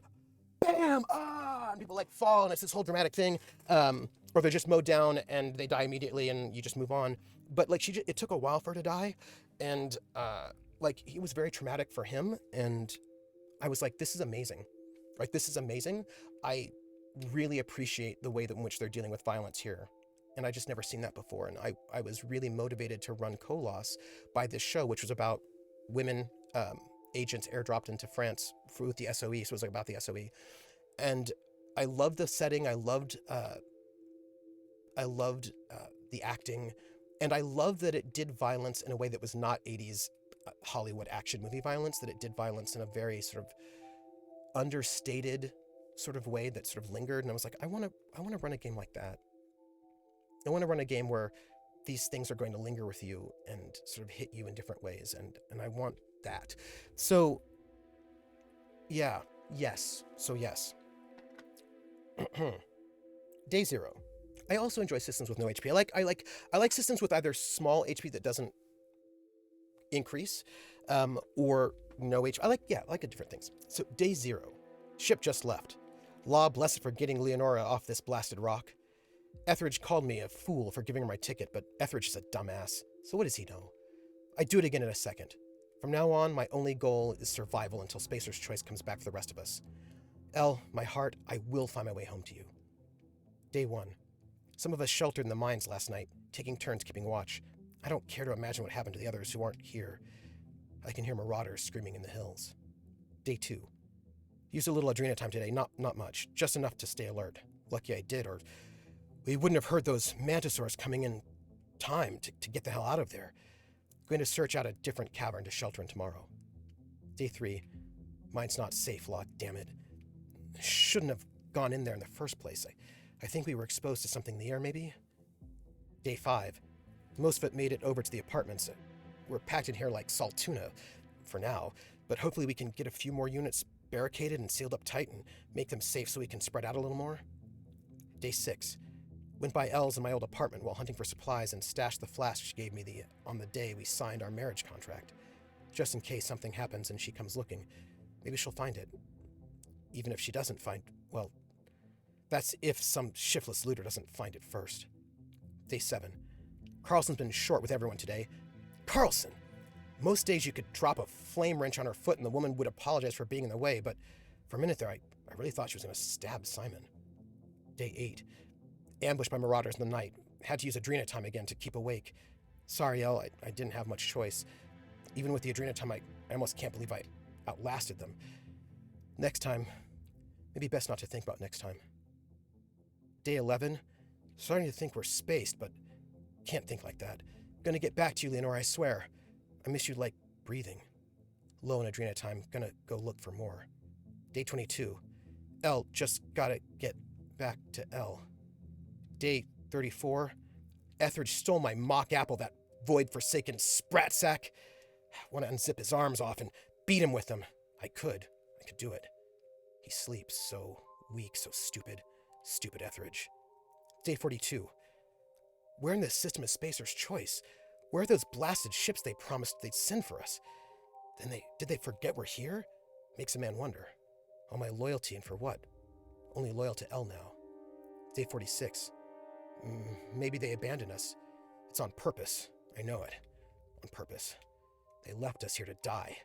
bam, and people like fall, and it's this whole dramatic thing. Or they're just mowed down and they die immediately and you just move on. But like it took a while for her to die. And like it was very traumatic for him. And I was like, this is amazing. Right? This is amazing. I really appreciate the way in which they're dealing with violence here. And I just never seen that before. And I was really motivated to run Colos by this show, which was about women agents airdropped into France with the SOE. So it was like about the SOE. And I loved the setting. I loved the acting. And I loved that it did violence in a way that was not 80s Hollywood action movie violence, that it did violence in a very sort of understated sort of way that sort of lingered. And I was like, I want to run a game like that. I want to run a game where these things are going to linger with you and sort of hit you in different ways. And I want that. So yeah, yes. So yes. Day 0. I also enjoy systems with no HP. I like systems with either small HP that doesn't increase, or no HP. I like different things. So day 0. Ship just left. Law bless it for getting Leonora off this blasted rock. Etheridge called me a fool for giving her my ticket, but Etheridge is a dumbass, so what does he know? I'd do it again in a second. From now on, my only goal is survival until Spacer's Choice comes back for the rest of us. Elle, my heart, I will find my way home to you. Day 1. Some of us sheltered in the mines last night, taking turns keeping watch. I don't care to imagine what happened to the others who aren't here. I can hear marauders screaming in the hills. Day 2. Used a little Adrena-Time today, not much, just enough to stay alert. Lucky I did, or we wouldn't have heard those mantisaurs coming in time to get the hell out of there. Going to search out a different cavern to shelter in tomorrow. Day 3. Mine's not safe, Locke, damn it. Shouldn't have gone in there in the first place. I think we were exposed to something in the air, maybe? Day 5. Most of it made it over to the apartments. We're packed in here like salt tuna, for now, but hopefully we can get a few more units barricaded and sealed up tight and make them safe so we can spread out a little more. Day 6. Went by Elle's in my old apartment while hunting for supplies and stashed the flask she gave me on the day we signed our marriage contract. Just in case something happens and she comes looking. Maybe she'll find it. Even if she doesn't well, that's if some shiftless looter doesn't find it first. Day 7. Carlson's been short with everyone today. Carlson! Most days you could drop a flame wrench on her foot and the woman would apologize for being in the way, but for a minute there I really thought she was going to stab Simon. Day 8. Ambushed by marauders in the night. Had to use Adrena-Time again to keep awake. Sorry, Elle, I didn't have much choice. Even with the Adrena-Time, I almost can't believe I outlasted them. Next time, maybe best not to think about next time. Day 11. Starting to think we're spaced, but can't think like that. Gonna get back to you, Leonora, I swear. I miss you like breathing. Low in Adrena-Time, gonna go look for more. Day 22. Elle, just gotta get back to Elle. Day 34. Etheridge stole my mock apple, that void-forsaken Sprat Shack. Want to unzip his arms off and beat him with them. I could do it. He sleeps so weak, so stupid. Stupid Etheridge. Day 42. Where in this system is Spacer's Choice? Where are those blasted ships they promised they'd send for us? Did they forget we're here? Makes a man wonder. All my loyalty, and for what? Only loyal to Elle now. Day 46. Maybe they abandoned us. It's on purpose. I know it. On purpose. They left us here to die.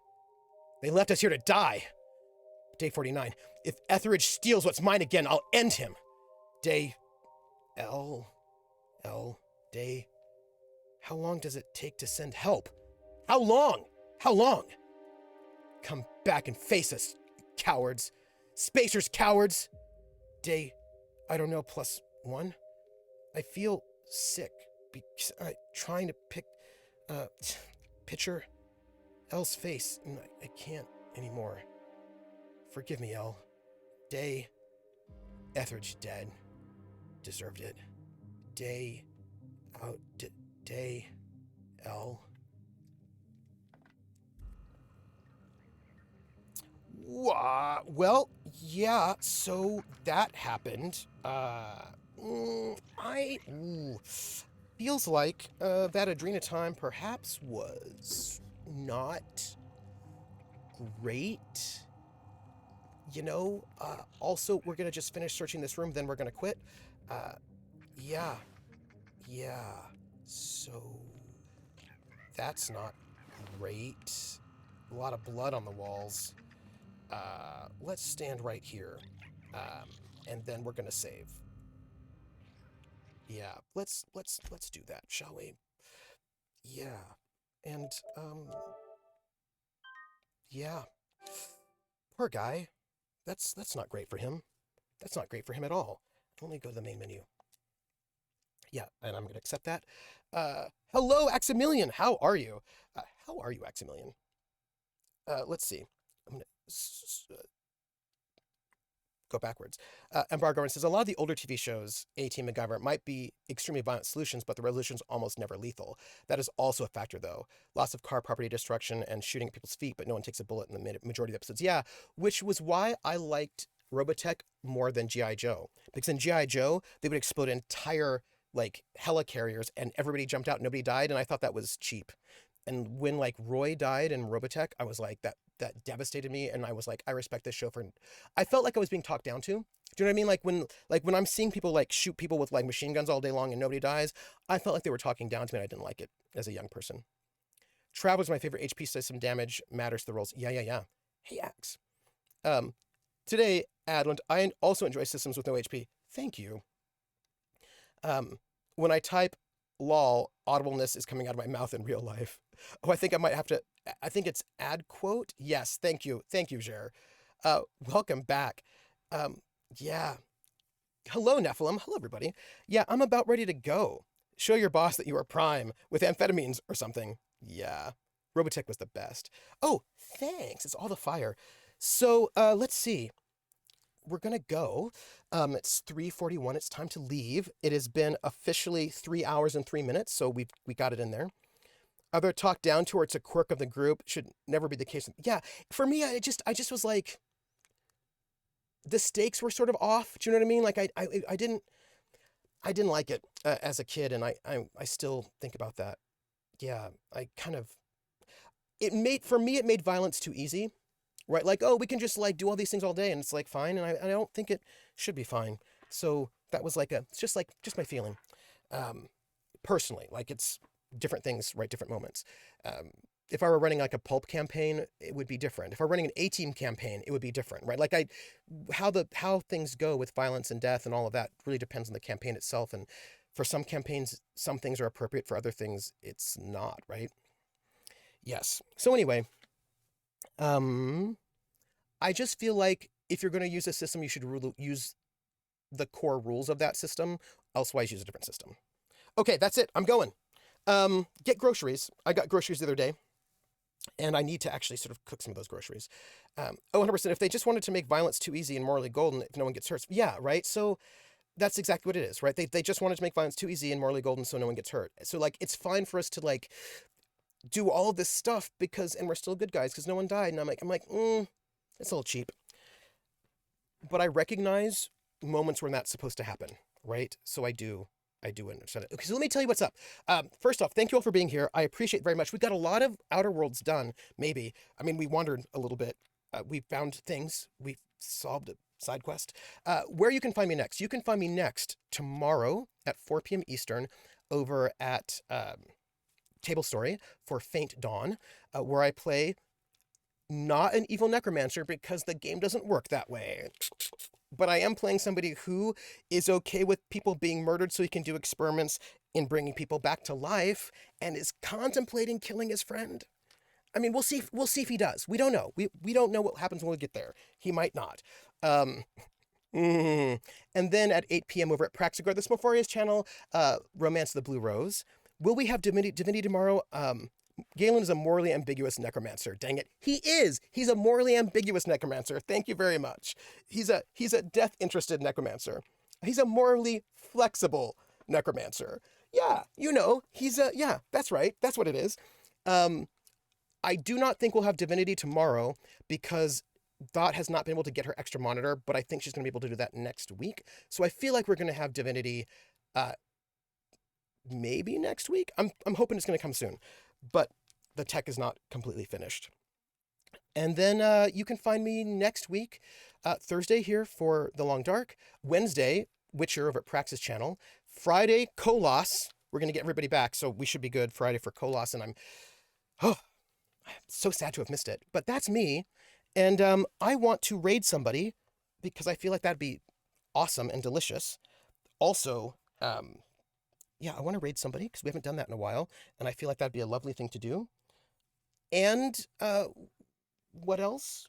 They left us here to die! Day 49. If Etheridge steals what's mine again, I'll end him. Day... Day... How long does it take to send help? How long? How long? Come back and face us, cowards. Spacers, cowards. Day... I don't know, +1? I feel sick because I'm trying to picture Elle's face, and I can't anymore. Forgive me, Elle. Day... Etheridge dead. Deserved it. Day... Day... Elle... Well, yeah, so that happened. Feels like that Adrena-Time perhaps was not great. You know, also, we're gonna just finish searching this room, then we're gonna quit. Yeah, so that's not great. A lot of blood on the walls. Let's stand right here, and then we're gonna save. Yeah, let's do that, shall we? Yeah, and yeah, poor guy. That's not great for him. That's not great for him at all. Only go to the main menu. Yeah, and I'm gonna accept that. Hello, Aximilian. How are you? How are you, Aximilian? Let's see. I'm gonna go backwards. Embargo says, a lot of the older TV shows, A-Team, MacGyver, might be extremely violent solutions, but the resolution's almost never lethal. That is also a factor, though. Lots of car property destruction and shooting at people's feet, but no one takes a bullet in the majority of the episodes. Yeah, which was why I liked Robotech more than G.I. Joe. Because in G.I. Joe, they would explode entire, like, helicarriers, and everybody jumped out, nobody died, and I thought that was cheap. And when, like, Roy died in Robotech, I was like, that devastated me, and I was like, I respect this show for... I felt like I was being talked down to. Do you know what I mean? Like when I'm seeing people, like, shoot people with, like, machine guns all day long and nobody dies, I felt like they were talking down to me, and I didn't like it as a young person. Traveler's my favorite HP system. Damage matters to the rolls. Yeah. Hey, Axe. Today, Adland, I also enjoy systems with no HP. Thank you. When I type lol, audibleness is coming out of my mouth in real life. Oh, I think I might have to... I think it's ad quote. Yes, thank you. Thank you, Jer. Welcome back. Yeah. Hello, Nephilim. Hello, everybody. Yeah, I'm about ready to go. Show your boss that you are prime with amphetamines or something. Yeah. Robotech was the best. Oh, thanks. It's all the fire. So, let's see. We're gonna go. It's 3:41. It's time to leave. It has been officially 3 hours and 3 minutes, so we got it in there. Other talk down to, or it's a quirk of the group, should never be the case. Yeah, for me, I just was like, the stakes were sort of off. Do you know what I mean? Like I didn't like it as a kid, and I still think about that. Yeah, I kind of, it made violence too easy, right? Like, oh, we can just like do all these things all day, and it's like fine, and I don't think it should be fine. So that was like it's just my feeling, personally. Like it's different things, right? Different moments. If I were running like a pulp campaign, it would be different. If I were running an A-Team campaign, it would be different, right? Like how things go with violence and death and all of that really depends on the campaign itself. And for some campaigns, some things are appropriate. For other things, it's not, right? Yes. So anyway, I just feel like if you're going to use a system, you should use the core rules of that system. Elsewise, use a different system. Okay, that's it. I'm going. Get groceries. I got groceries the other day, and I need to actually sort of cook some of those groceries. 100%. If they just wanted to make violence too easy and morally golden, if no one gets hurt. Yeah, right? So that's exactly what it is, right? They just wanted to make violence too easy and morally golden so no one gets hurt. So, like, it's fine for us to, like, do all this stuff and we're still good guys because no one died. And I'm like, it's a little cheap. But I recognize moments when that's supposed to happen, right? So I do understand it. Okay, so let me tell you what's up. First off, thank you all for being here. I appreciate it very much. We got a lot of Outer Worlds done, maybe. I mean, we wandered a little bit. We found things. We solved a side quest. Where you can find me next. You can find me next tomorrow at 4 p.m. Eastern over at Table Story for Faint Dawn, where I play not an evil necromancer because the game doesn't work that way. But I am playing somebody who is okay with people being murdered so he can do experiments in bringing people back to life and is contemplating killing his friend. I mean, we'll see if he does. We don't know. We don't know what happens when we get there. He might not. And then at 8 p.m. over at Praxigor, the Smorforia's channel, Romance of the Blue Rose. Will we have Divinity tomorrow? Galen is a morally ambiguous necromancer. Dang it. He is. He's a morally ambiguous necromancer. Thank you very much. He's a death-interested necromancer. He's a morally flexible necromancer. Yeah, yeah, that's right. That's what it is. I do not think we'll have Divinity tomorrow because Dot has not been able to get her extra monitor, but I think she's going to be able to do that next week. So I feel like we're going to have Divinity maybe next week. I'm hoping it's going to come soon, but the tech is not completely finished. And then you can find me next week, Thursday here for The Long Dark, Wednesday, Witcher over at Praxis channel, Friday, Kolos. We're going to get everybody back, so we should be good Friday for Kolos, and I'm so sad to have missed it. But that's me, and I want to raid somebody because I feel like that'd be awesome and delicious. Also, yeah, I want to raid somebody because we haven't done that in a while, and I feel like that'd be a lovely thing to do. And what else?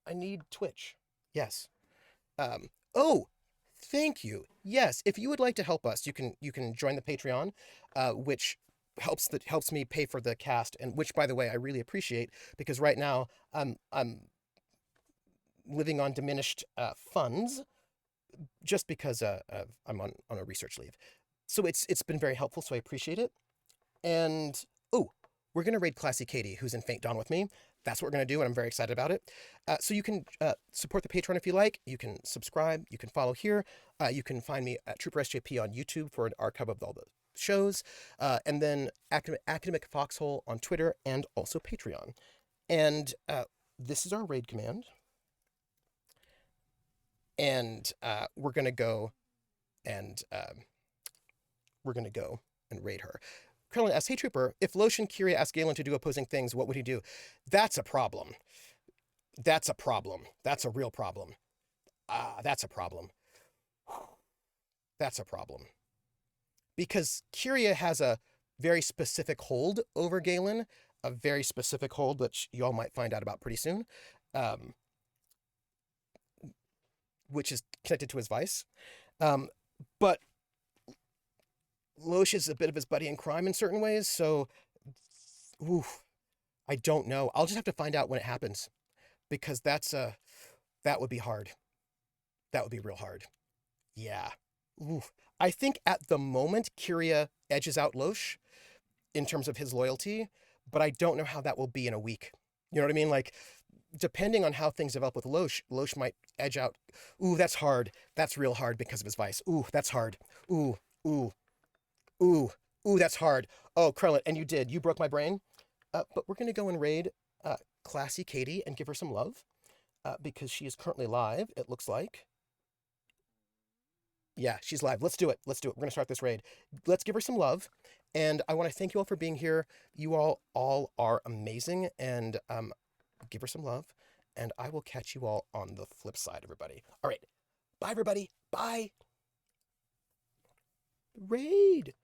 I need Twitch. Yes. Oh, thank you. Yes, if you would like to help us, you can join the Patreon, which helps me pay for the cast, and which, by the way, I really appreciate because right now I'm living on diminished funds just because I'm on a research leave. So it's been very helpful, so I appreciate it. And we're going to raid Classy Katie, who's in Faint Dawn with me. That's what we're going to do, and I'm very excited about it. So you can support the Patreon if you like. You can subscribe. You can follow here. You can find me at Trooper SJP on YouTube for an archive of all the shows. And then Academic Foxhole on Twitter and also Patreon. And this is our raid command. And we're going to go and raid her. Krillin asks, hey Trooper, if Lotion Kyria asked Galen to do opposing things, what would he do? That's a problem. That's a problem. That's a real problem. That's a problem. That's a problem. Because Kyria has a very specific hold over Galen, a very specific hold, which you all might find out about pretty soon, which is connected to his vice. But Loesch is a bit of his buddy in crime in certain ways, so I don't know. I'll just have to find out when it happens, because that would be hard. That would be real hard. Yeah. I think at the moment Kyria edges out Loesch in terms of his loyalty, but I don't know how that will be in a week. You know what I mean? Like, depending on how things develop with Loesch might edge out. That's hard. That's real hard because of his vice. That's hard. That's hard. Oh, Krellin, and you broke my brain. But we're going to go and raid Classy Katie and give her some love because she is currently live, it looks like. Yeah, she's live. Let's do it. We're going to start this raid. Let's give her some love. And I want to thank you all for being here. You all are amazing. And give her some love. And I will catch you all on the flip side, everybody. All right. Bye, everybody. Bye. Raid.